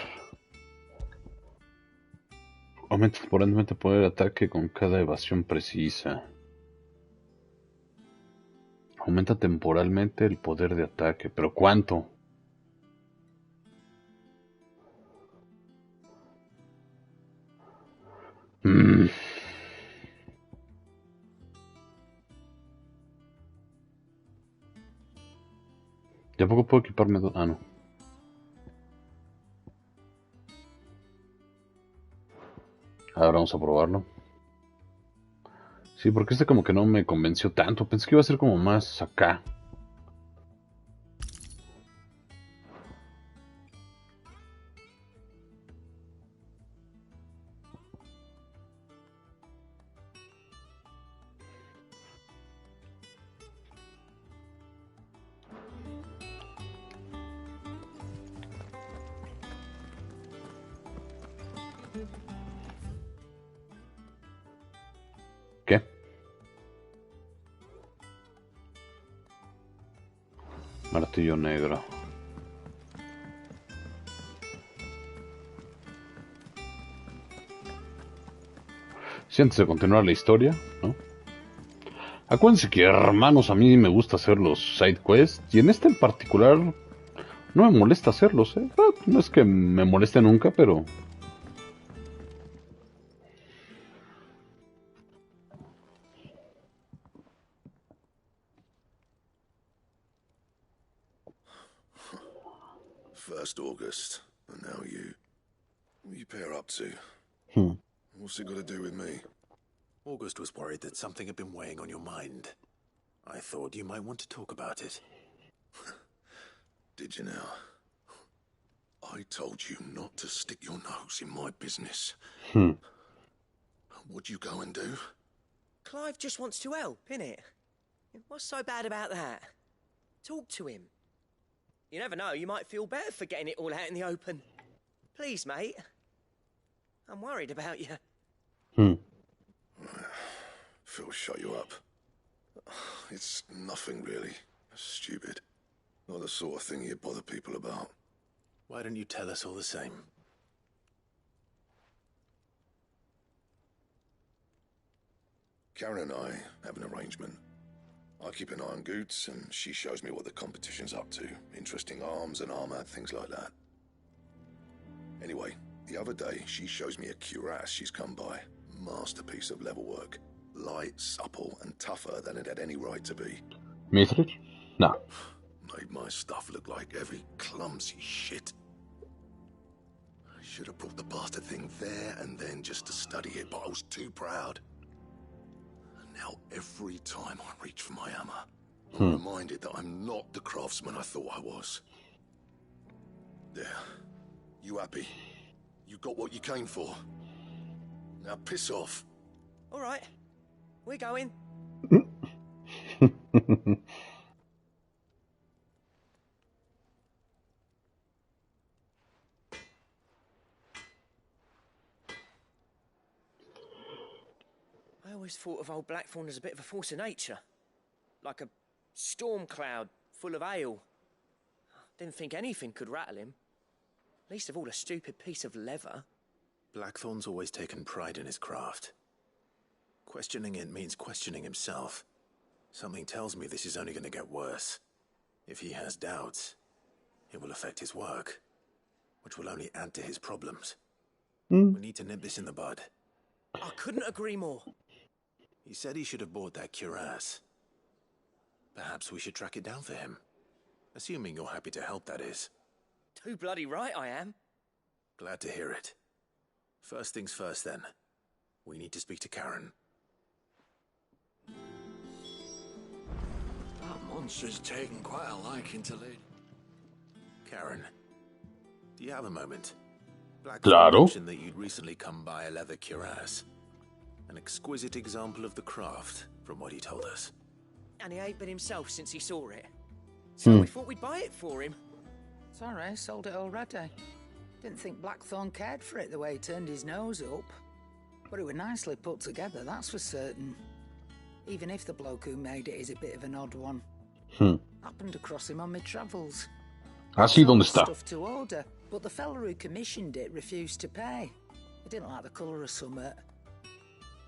Aumenta temporalmente el poder de ataque con cada evasión precisa. Aumenta temporalmente el poder de ataque. ¿Pero cuánto? ¿Ya poco puedo equiparme dos? Ah, no. Ahora vamos a probarlo. Sí, porque este como que no me convenció tanto. Pensé que iba a ser como más acá. ¿Qué? Martillo negro. Sí, antes de continuar la historia, ¿no? Acuérdense que, hermanos, a mí me gusta hacer los side quests. Y en este en particular no me molesta hacerlos, ¿eh? No es que me moleste nunca, pero... First August, and now you. What are you pair up to? What's it got to do with me? August was worried that something had been weighing on your mind. I thought you might want to talk about it. Did you now? I told you not to stick your nose in my business. What'd you go and do? Clive just wants to help, innit? What's so bad about that? Talk to him. You never know, you might feel better for getting it all out in the open. Please, mate. I'm worried about you. Phil, shut you up. It's nothing really. Stupid. Not the sort of thing you bother people about. Why don't you tell us all the same? Karen and I have an arrangement. I keep an eye on Goots, and she shows me what the competition's up to. Interesting arms and armor, things like that. Anyway, the other day, she shows me a cuirass she's come by. Masterpiece of level work. Light, supple, and tougher than it had any right to be. Mithril? No. Made my stuff look like every clumsy shit. I should have brought the bastard thing there and then just to study it, but I was too proud. Now, every time I reach for my hammer, I'm reminded that I'm not the craftsman I thought I was. There. You happy? You got what you came for. Now piss off. All right. We're going. I always thought of old Blackthorn as a bit of a force of nature. Like a storm cloud full of ale. Didn't think anything could rattle him. Least of all a stupid piece of leather. Blackthorn's always taken pride in his craft. Questioning it means questioning himself. Something tells me this is only going to get worse. If he has doubts, it will affect his work, which will only add to his problems. We need to nip this in the bud. I couldn't agree more. He said he should have bought that cuirass. Perhaps we should track it down for him. Assuming you're happy to help, that is. Too bloody right I am. Glad to hear it. First things first, then. We need to speak to Karen. That monster's taken quite a liking to Lady. Karen, do you have a moment? Claro. That you'd recently come by a leather cuirass. An exquisite example of the craft, from what he told us. And he ain't been himself since he saw it. So we thought we'd buy it for him. Sorry, sold it already. Didn't think Blackthorn cared for it the way he turned his nose up. But it was nicely put together, that's for certain. Even if the bloke who made it is a bit of an odd one. Happened across him on my travels. Así donde está. Stuff to order, but the fella who commissioned it refused to pay. He didn't like the colour of summit.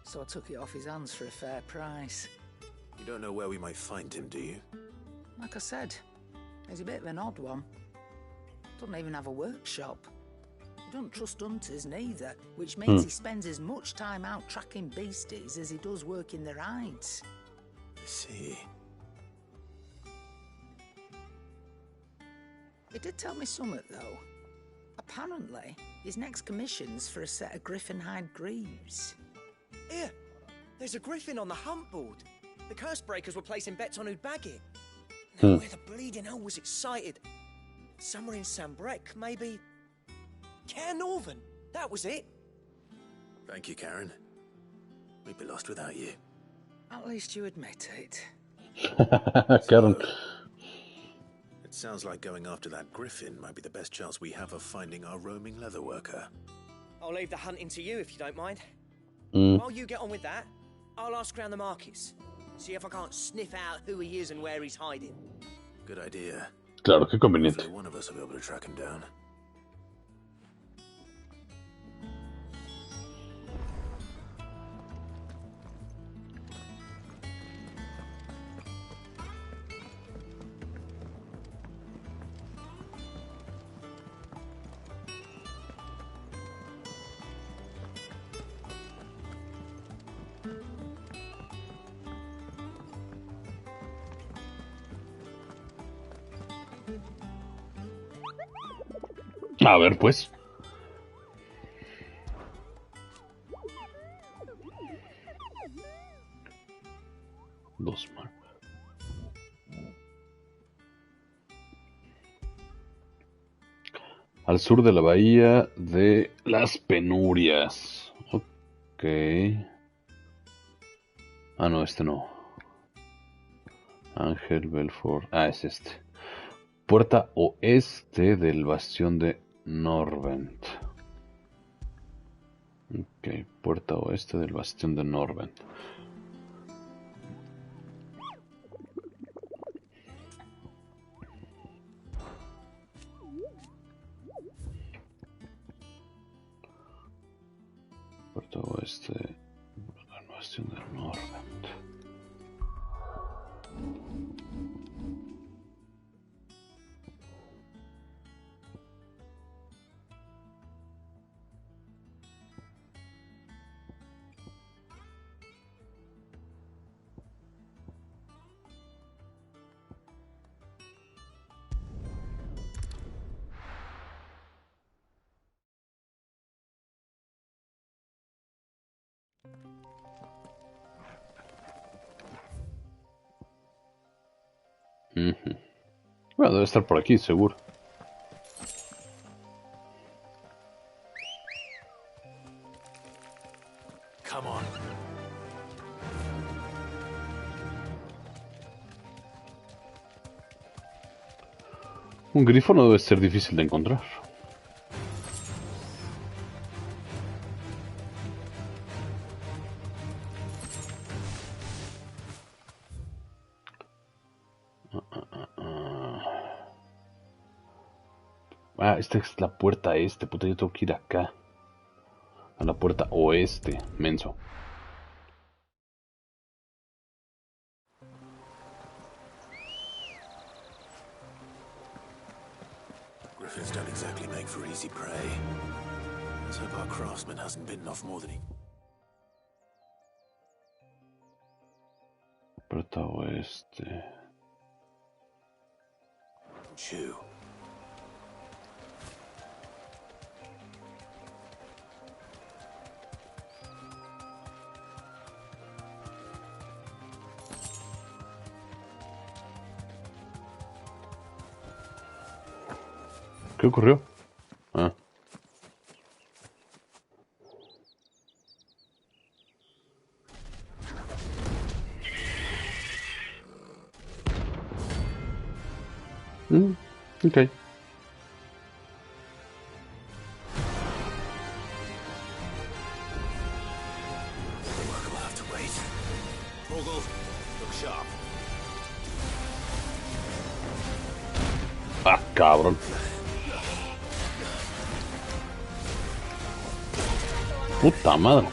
So I took it off his hands for a fair price. You don't know where we might find him, do you? Like I said, he's a bit of an odd one. Doesn't even have a workshop. He doesn't trust hunters neither, which means he spends as much time out tracking beasties as he does working their hides. I see. He did tell me something, though. Apparently, his next commission's for a set of griffin hide greaves. Here, there's a griffin on the hunt board. The curse breakers were placing bets on who'd bag it. Now, where the bleeding hell was it sighted? Somewhere in Sambrec, maybe. Care Northern, that was it. Thank you, Karen. We'd be lost without you. At least you admit it. Karen. It sounds like going after that griffin might be the best chance we have of finding our roaming leather worker. I'll leave the hunting to you if you don't mind. While you get on with that, I'll ask around the markets. See if I can't sniff out who he is and where he's hiding. Good idea. Claro, qué conveniente. Hopefully one of us will be able to track him down. A ver, pues. Dos más. Al sur de la bahía de las Penurias. Ok. Ah, no, este no. Ángel Belfort. Ah, es este. Puerta oeste del bastión de Norvent. Ok, puerta oeste del bastión de Norvent. Puerta oeste del bastión de Norvent. Bueno, debe estar por aquí, seguro. Come on. Un grifo no debe ser difícil de encontrar. Ah, esta es la puerta este, puta, yo tengo que ir acá. A la puerta oeste, menso. Griffins don't exactly make for easy prey. Let's hope our craftsman hasn't bitten off more than he... Puerta oeste. Chew. ¿Qué ocurrió? Ah. Okay. Ah, cabrón. Puta madre.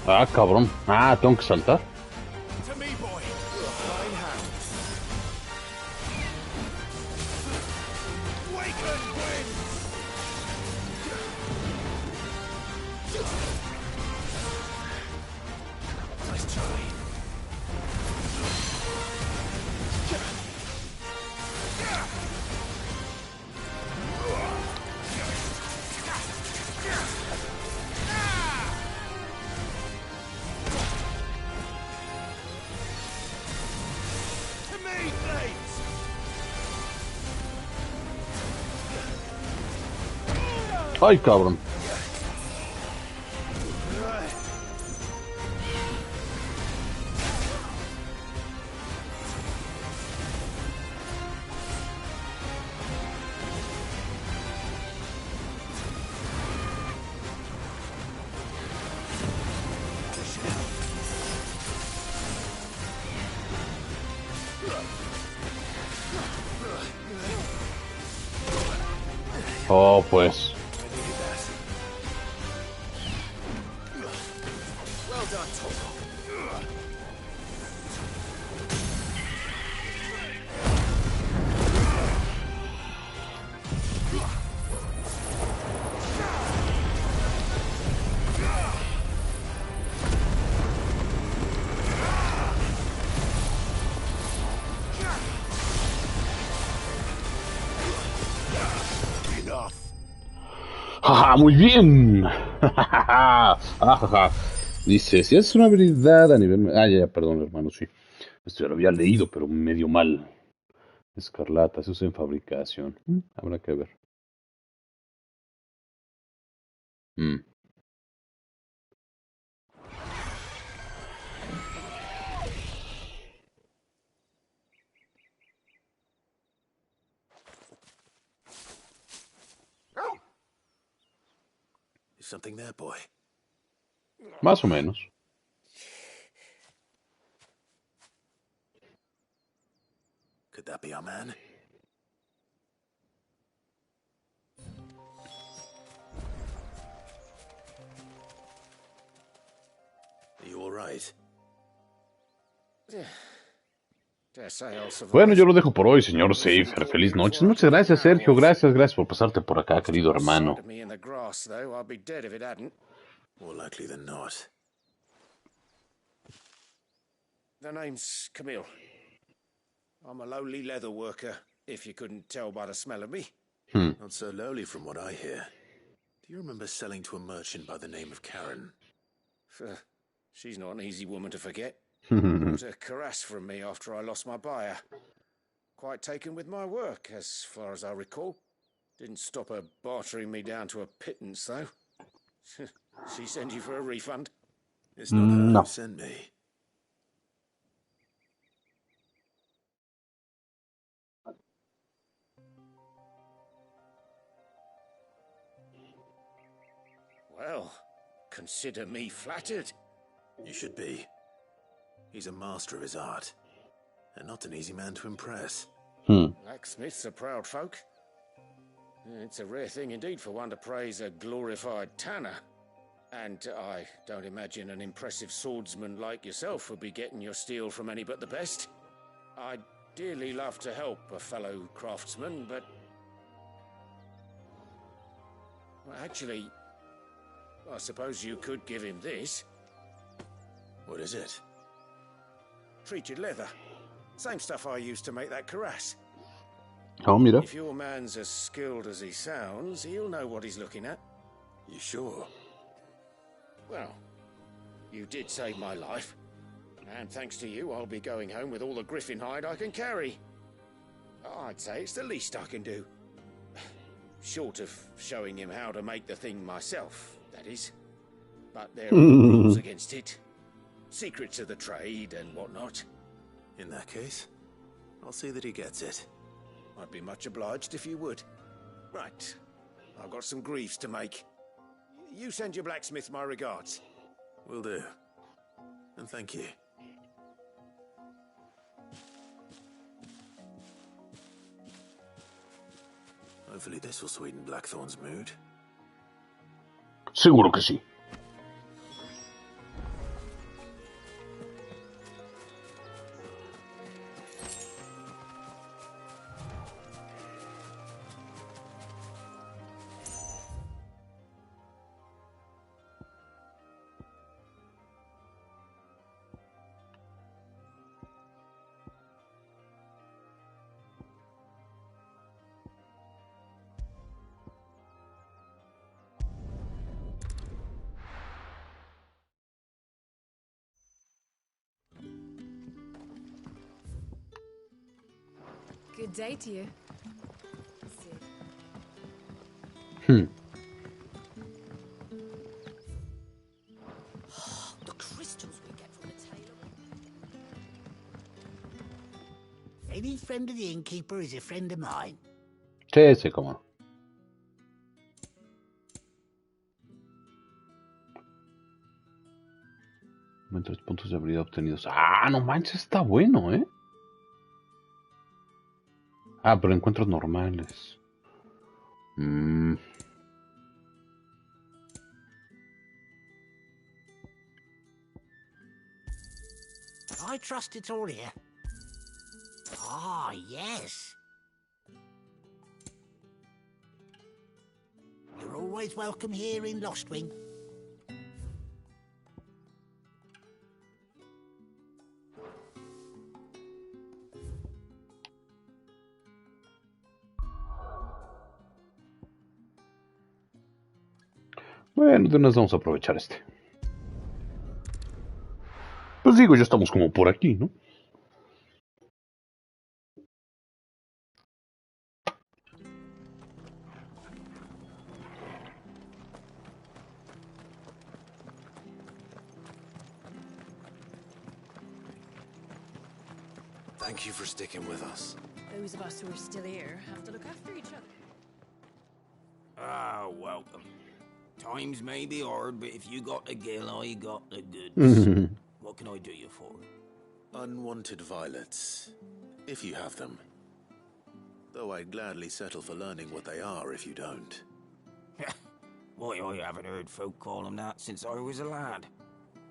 Ah, cabrón. Ah, tengo que saltar. Ay, cabrón. Oh, pues. Well done, Tom. ¡Ja, muy bien! Dice, si es una habilidad a nivel... Ah, ya, perdón, hermano, sí. Esto ya lo había leído, pero medio mal. Escarlata, se usa en fabricación. Habrá que ver. Is something there, boy? Más o menos. Could that be our man? Are you all right? Bueno, yo lo dejo por hoy, señor Safer. Feliz noche. Muchas gracias, Sergio. Gracias por pasarte por acá, querido hermano. More likely than not. The name's Camille. I'm a lowly leather worker, if you couldn't tell by the smell of me. Not so lowly from what I hear. Do you remember selling to a merchant by the name of Karen? She's not an easy woman to forget. Bought a cuirass from me after I lost my buyer. Quite taken with my work, as far as I recall. Didn't stop her bartering me down to a pittance, though. She sent you for a refund? It's not her who sent me. Well, consider me flattered. You should be. He's a master of his art, and not an easy man to impress. Blacksmiths are proud folk. It's a rare thing indeed for one to praise a glorified tanner. And I don't imagine an impressive swordsman like yourself would be getting your steel from any but the best. I'd dearly love to help a fellow craftsman, but... Well, actually, I suppose you could give him this. What is it? Treated leather. Same stuff I used to make that cuirass. Oh, mira. If your man's as skilled as he sounds, he'll know what he's looking at. You sure? Well, you did save my life. And thanks to you, I'll be going home with all the griffin hide I can carry. I'd say it's the least I can do. Short of showing him how to make the thing myself, that is. But there are rules against it. Secrets of the trade and whatnot. In that case, I'll see that he gets it. I'd be much obliged if you would. Right. I've got some greaves to make. You send your blacksmith my regards. Will do. And thank you. Hopefully this will sweeten Blackthorn's mood. Seguro que sí. Good day to you. The crystals we get from the tailor. Any friend of the innkeeper is a friend of mine. Sí, sí, cómo no. Tres puntos de habilidad obtenidos. Ah, no manches, está bueno, ¿eh? Ah, pero encuentros normales. I trust it's all here. Ah, yes. You're always welcome here in Lostwing. Bueno, de una vez vamos a aprovechar este. Pues digo, ya estamos como por aquí, ¿no? Thank you for sticking with us. Those of us who are still here have to look after each other. Ah, welcome. Times may be hard, but if you got the gill, I got the goods. What can I do you for? Unwanted violets, if you have them. Though I'd gladly settle for learning what they are if you don't. Why, I haven't heard folk call them that since I was a lad.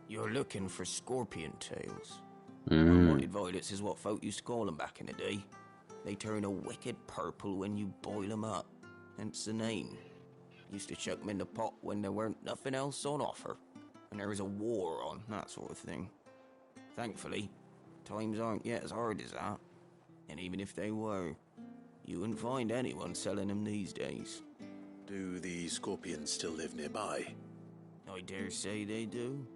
You're looking for scorpion tails. Unwanted violets is what folk used to call them back in the day. They turn a wicked purple when you boil them up, hence the name. Used to chuck them in the pot when there weren't nothing else on offer, and there was a war on, that sort of thing. Thankfully, times aren't yet as hard as that, and even if they were, you wouldn't find anyone selling them these days. Do the scorpions still live nearby? I dare say they do.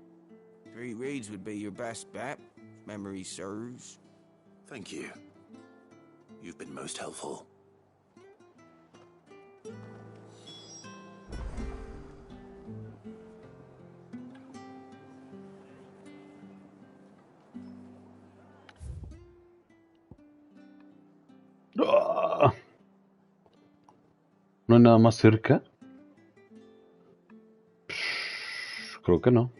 3 Reeds would be your best bet, if memory serves. Thank you. You've been most helpful. ¿No hay nada más cerca? Creo que no.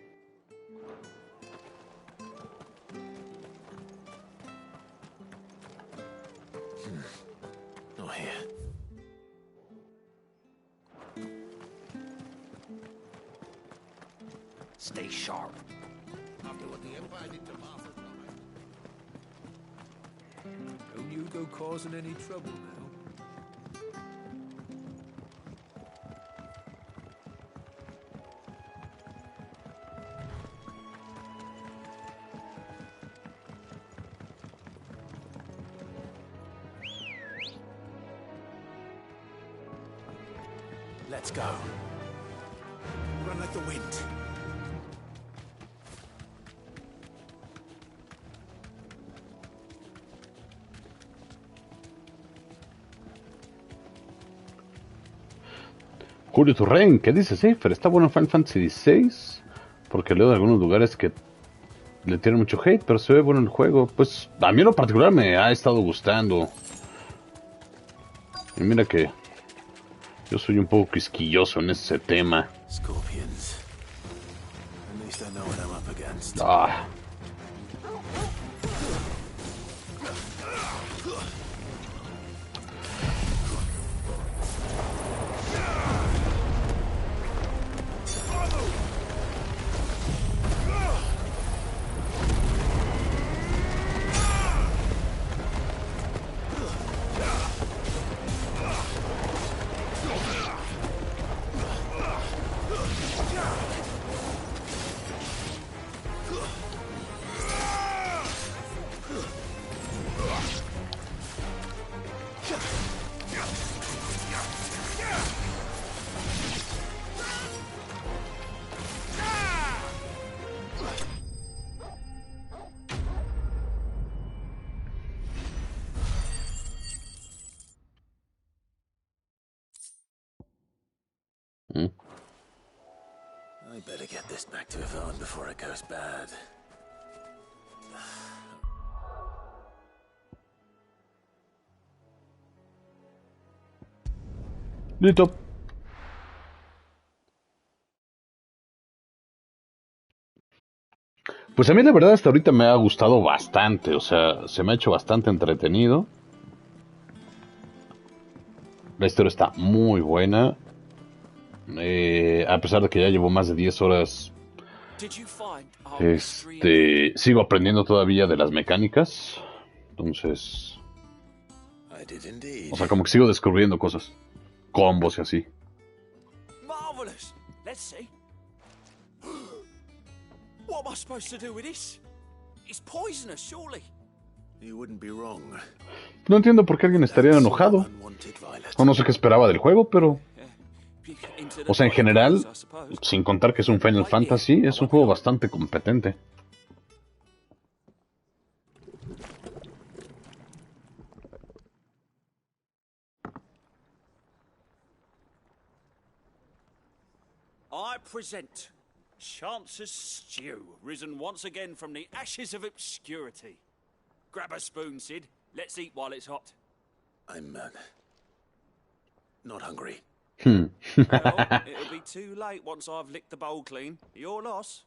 Not here. Stay sharp. After what the Empire did to Martha. Don't you go causing any trouble now. Let's go. Run like the wind. Julio Turren, ¿qué dice Cypher? ¿Está bueno Final Fantasy XVI? Porque leo de algunos lugares que le tienen mucho hate, pero se ve bueno el juego. Pues a mí en lo particular me ha estado gustando. Y mira que yo soy un poco quisquilloso en ese tema. Scorpions. At least I know what I'm up against. Ah. I better get this back to Yvonne before it goes bad. Listo. Pues a mí la verdad hasta ahorita me ha gustado bastante, o sea, se me ha hecho bastante entretenido. La historia está muy buena. A pesar de que ya llevo más de 10 horas, sigo aprendiendo todavía de las mecánicas. Entonces, o sea, como que sigo descubriendo cosas, combos y así. Marvelous. Let's see. What am I supposed to do with this? It's poisonous, surely. You wouldn't be wrong. No entiendo por qué alguien estaría enojado. No sé qué esperaba del juego, pero... O sea, en general, sin contar que es un Final Fantasy, es un juego bastante competente. I present Chance's Stew, risen once again from the ashes of obscurity. Grab a spoon, Sid. Let's eat while it's hot. I'm not hungry. Well, it'll be too late once I've licked the bowl clean. Your loss.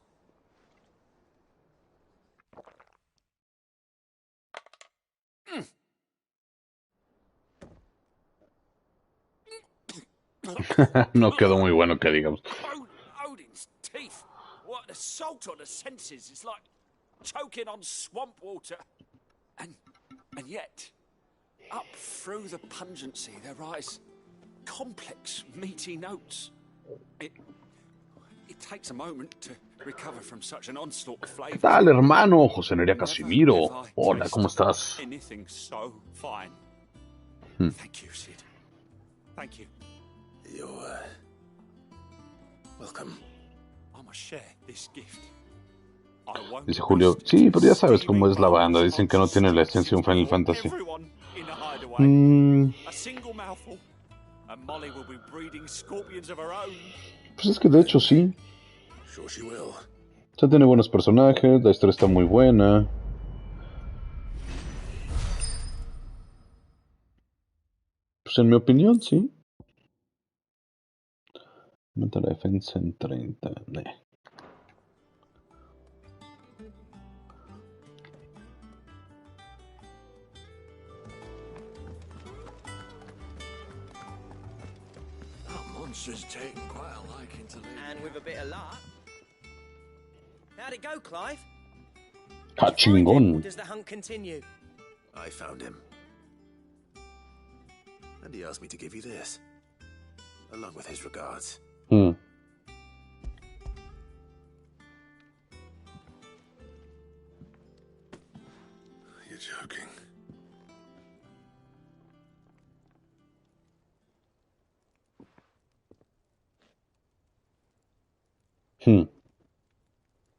No quedó muy bueno que digamos. Odin's teeth. What assault on the senses. It's like choking on swamp water. And yet, up through the pungency, there rise complex, meaty notes. It takes a moment to recover from such an onslaught of flavors. Tal hermano, José Nerea Casimiro. Hola, ¿cómo estás? Anything so fine. Thank you, Sid. Thank you. You're welcome. I must share this gift. Dice Julio, sí, pero ya sabes cómo es la banda. Dicen que no tiene la esencia de un Final Fantasy. Pues es que de hecho sí. Ya tiene buenos personajes, la historia está muy buena. Pues en mi opinión, sí. Aumenta la defensa en 30. Taking quite a liking to leave. And with a bit of luck. How'd it go, Clive? Chingón. Does the hunt continue? I found him. And he asked me to give you this, along with his regards. You're joking.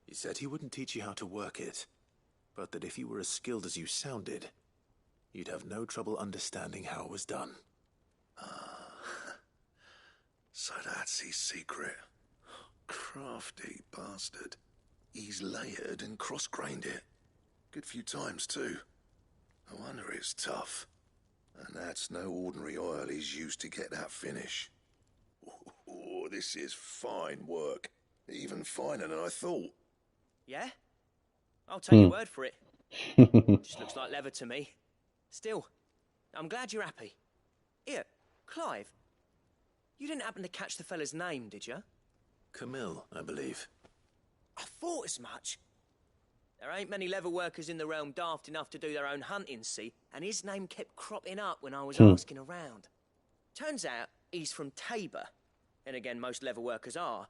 He said he wouldn't teach you how to work it, but that if you were as skilled as you sounded, you'd have no trouble understanding how it was done. So that's his secret. Crafty bastard. He's layered and cross-grained it. Good few times, too. No wonder it's tough. And that's no ordinary oil he's used to get that finish. Oh, this is fine work. Even finer than I thought. Yeah? I'll take your word for it. Just looks like leather to me. Still, I'm glad you're happy. Here, Clive. You didn't happen to catch the fella's name, did you? Camille, I believe. I thought as much. There ain't many leather workers in the realm daft enough to do their own hunting, see? And his name kept cropping up when I was asking around. Turns out he's from Tabor. And again, most leather workers are.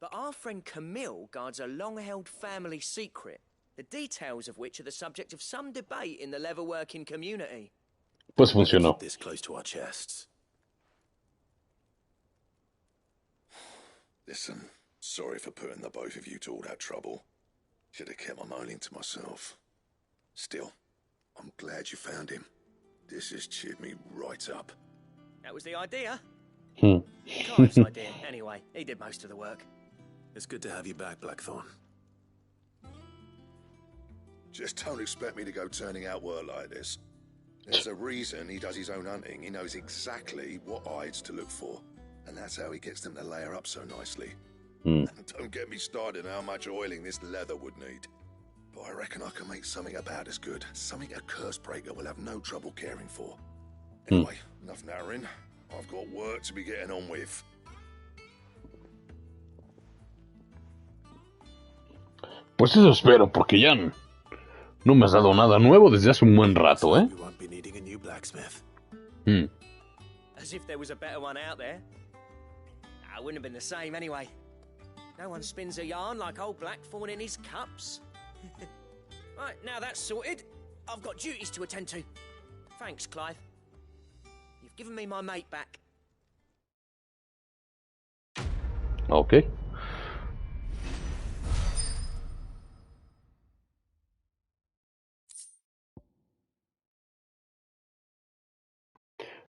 But our friend Camille guards a long-held family secret, the details of which are the subject of some debate in the leatherworking community. Pues funcionó. This close to our chests. Listen, sorry for putting the both of you to all that trouble. Should have kept my moaning to myself. Still, I'm glad you found him. This has cheered me right up. That was the idea. Clive's idea, anyway. He did most of the work. It's good to have you back, Blackthorn. Just don't expect me to go turning out work like this. There's a reason he does his own hunting. He knows exactly what hides to look for. And that's how he gets them to layer up so nicely. And don't get me started on how much oiling this leather would need. But I reckon I can make something about as good. Something a curse breaker will have no trouble caring for. Anyway, enough narrowing. I've got work to be getting on with. Pues eso espero, porque ya no me has dado nada nuevo desde hace un buen rato, ¿eh? As if there was a better one out there. I wouldn't have been the same anyway. No one spins a yarn like old Blackthorn in his cups. Right, now that's sorted. I've got duties to attend to. Thanks, Clive. You've given me my mate back. Ok.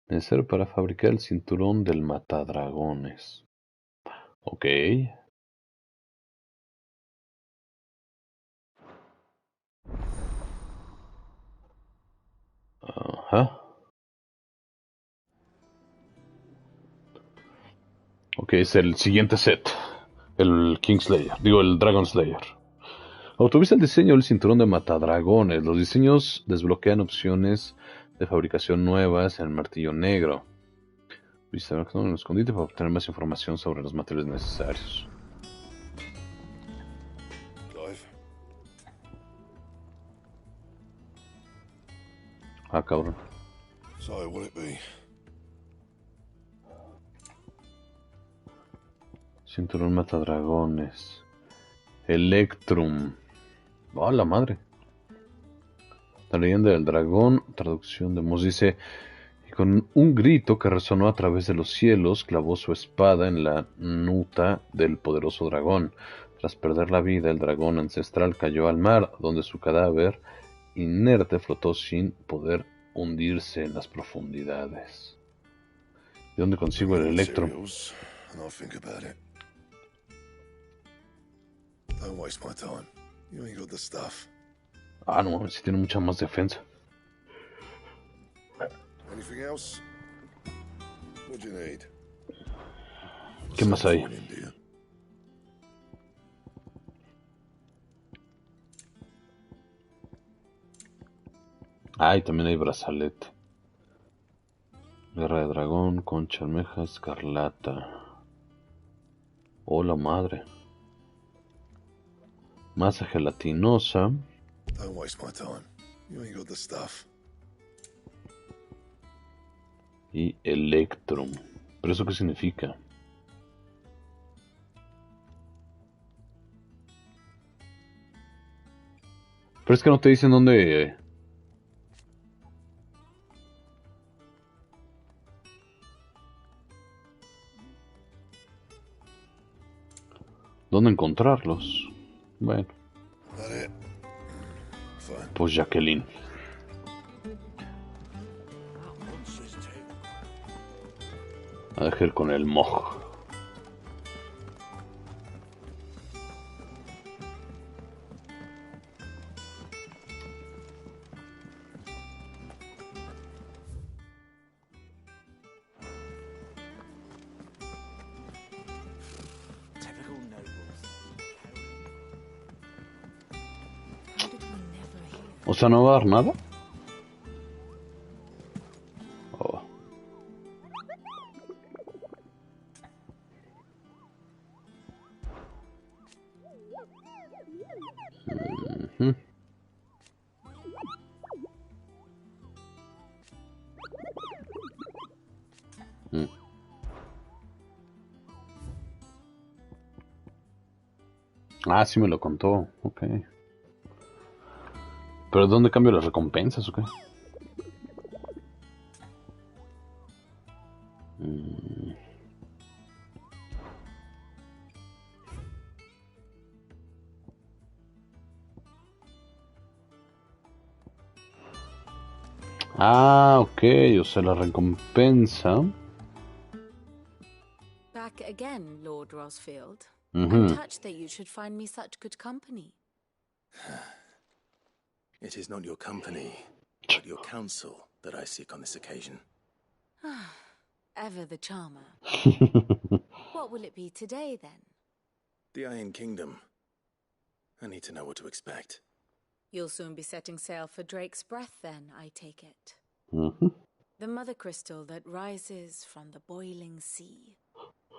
Necesario para fabricar el cinturón del matadragones. Ok. Ajá. Ok, es el siguiente set. El Kingslayer. Digo, el Dragon Slayer. Autoriza el diseño del cinturón de matadragones. Los diseños desbloquean opciones de fabricación nuevas en el martillo negro. Visita el escondite para obtener más información sobre los materiales necesarios. Clive. Ah, cabrón. So, will it be? Cinturón matadragones. Electrum. ¡Oh, la madre! La leyenda del dragón. Traducción de Moss dice: y con un grito que resonó a través de los cielos, clavó su espada en la nuca del poderoso dragón. Tras perder la vida, el dragón ancestral cayó al mar, donde su cadáver inerte flotó sin poder hundirse en las profundidades. ¿De dónde consigo el Electrum? Don't waste my time. You ain't got the stuff. Ah, no, si tiene mucha más defensa. Anything else? What do you need? ¿Qué más hay? Ah, y también hay brazalete. Guerra de dragón, concha, almeja, escarlata. Oh, la madre. Masa gelatinosa. Don't waste my time. You ain't got the stuff. Y Electrum. ¿Pero eso qué significa? Pero es que no te dicen dónde... ¿Dónde encontrarlos? Bueno. Pues Jacqueline. A dejar con el moj. O sea, ¿no va a dar nada? Oh. Ah, sí me lo contó. Ok. ¿Pero dónde cambio las recompensas o qué? Ah, ok. O sea, la recompensa... Back again, Lord Rosfield. Mm-hmm. I'm touched that you should find me such good company. It is not your company, but your counsel that I seek on this occasion. Ever the charmer. What will it be today, then? The Iron Kingdom. I need to know what to expect. You'll soon be setting sail for Drake's Breath, then, I take it. Mm-hmm. The mother crystal that rises from the boiling sea.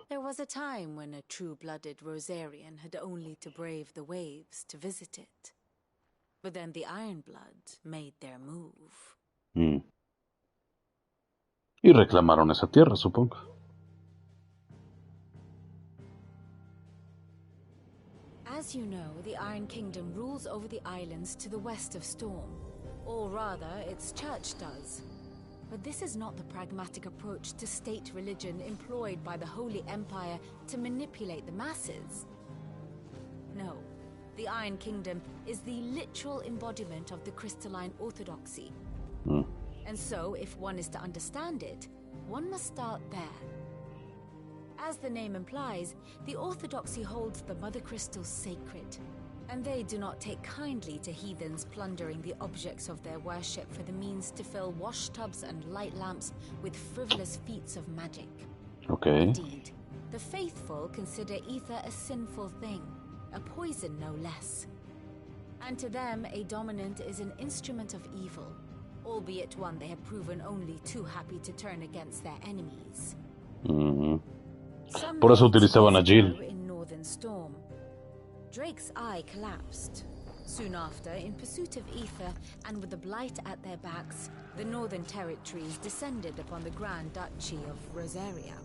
There was a time when a true-blooded Rosarian had only to brave the waves to visit it. But then the Ironblood made their move. Y reclamaron esa tierra, supongo. As you know, the Iron Kingdom rules over the islands to the west of Storm. Or rather, its church does. But this is not the pragmatic approach to state religion employed by the Holy Empire to manipulate the masses. No, the Iron Kingdom is the literal embodiment of the crystalline orthodoxy. And so, if one is to understand it, one must start there. As the name implies, the orthodoxy holds the mother crystals sacred, and they do not take kindly to heathens plundering the objects of their worship for the means to fill washtubs and light lamps with frivolous feats of magic. Okay. Indeed, the faithful consider ether a sinful thing, a poison no less. And to them, a dominant is an instrument of evil, albeit one they have proven only too happy to turn against their enemies. Por eso utilizaban a Jill. In Northern Storm, Drake's eye collapsed. Soon after, in pursuit of ether and with the blight at their backs, the Northern Territories descended upon the Grand Duchy of Rosaria.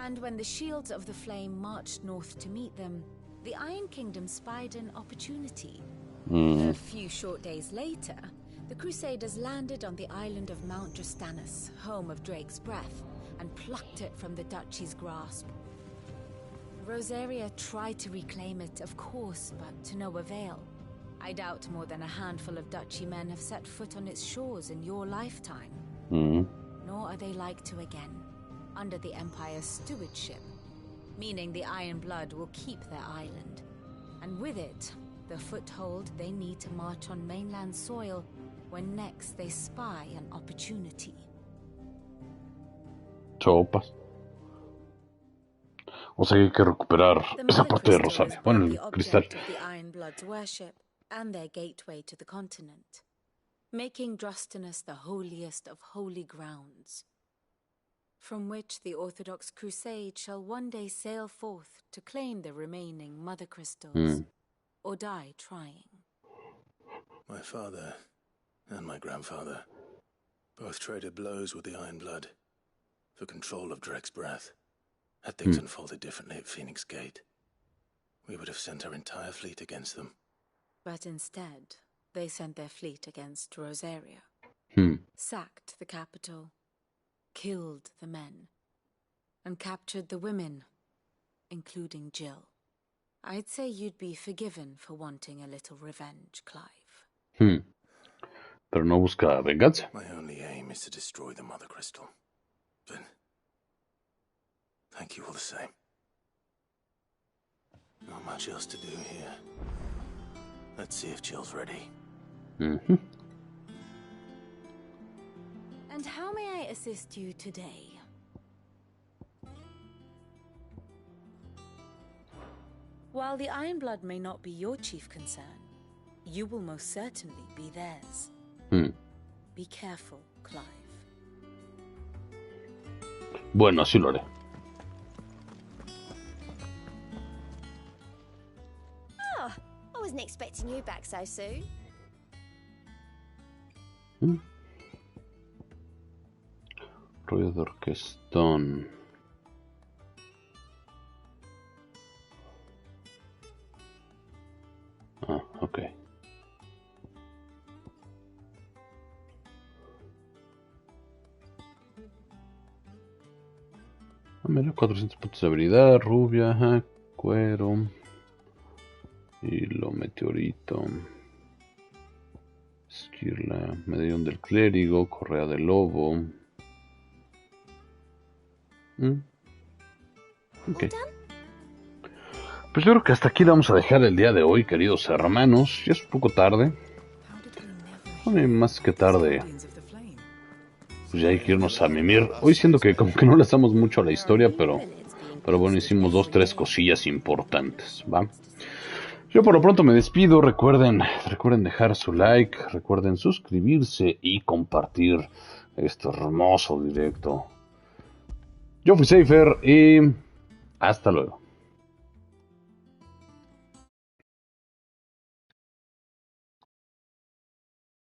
And when the Shields of the Flame marched north to meet them, the Iron Kingdom spied an opportunity. A few short days later, the Crusaders landed on the island of Mount Drastanus, home of Drake's breath, and plucked it from the duchy's grasp. Rosaria tried to reclaim it, of course, but to no avail. I doubt more than a handful of duchy men have set foot on its shores in your lifetime. Nor are they like to again, under the Empire's stewardship, meaning the Iron Blood will keep their island, and with it, the foothold they need to march on mainland soil when next they spy an opportunity. Sopas. O sea que hay que recuperar esa parte de Rosaria. Bueno, el cristal. The Iron Blood's worship and their gateway to the continent, making Drastanus the holiest of holy grounds, from which the Orthodox Crusade shall one day sail forth to claim the remaining mother crystals, or die trying. My father and my grandfather both traded blows with the Iron Blood for control of Drake's breath. Had things unfolded differently at Phoenix Gate, we would have sent our entire fleet against them. But instead, they sent their fleet against Rosaria, sacked the capital, killed the men, and captured the women, including Jill. I'd say you'd be forgiven for wanting a little revenge, Clive. Pero no busca venganza. My only aim is to destroy the Mother Crystal. But thank you all the same. Not much else to do here. Let's see if Jill's ready. And how may I assist you today? While the Iron Blood may not be your chief concern, you will most certainly be theirs. Be careful, Clive. Bueno, así lo haré. Oh, I wasn't expecting you back so soon. Ruido de orquestón. Ah, ok. Mira, 400 puntos de habilidad, rubia, ajá, cuero, hilo, meteorito, esquirla, medallón del clérigo, correa del lobo. Ok. Pues yo creo que hasta aquí vamos a dejar el día de hoy, queridos hermanos. Ya es un poco tarde. Bueno, más que tarde. Pues ya hay que irnos a mimir. Hoy siento que como que no le damos mucho a la historia, pero bueno, hicimos 2-3 cosillas importantes, ¿va? Yo por lo pronto me despido. Recuerden dejar su like, recuerden suscribirse y compartir este hermoso directo. Yo fui Safer y hasta luego.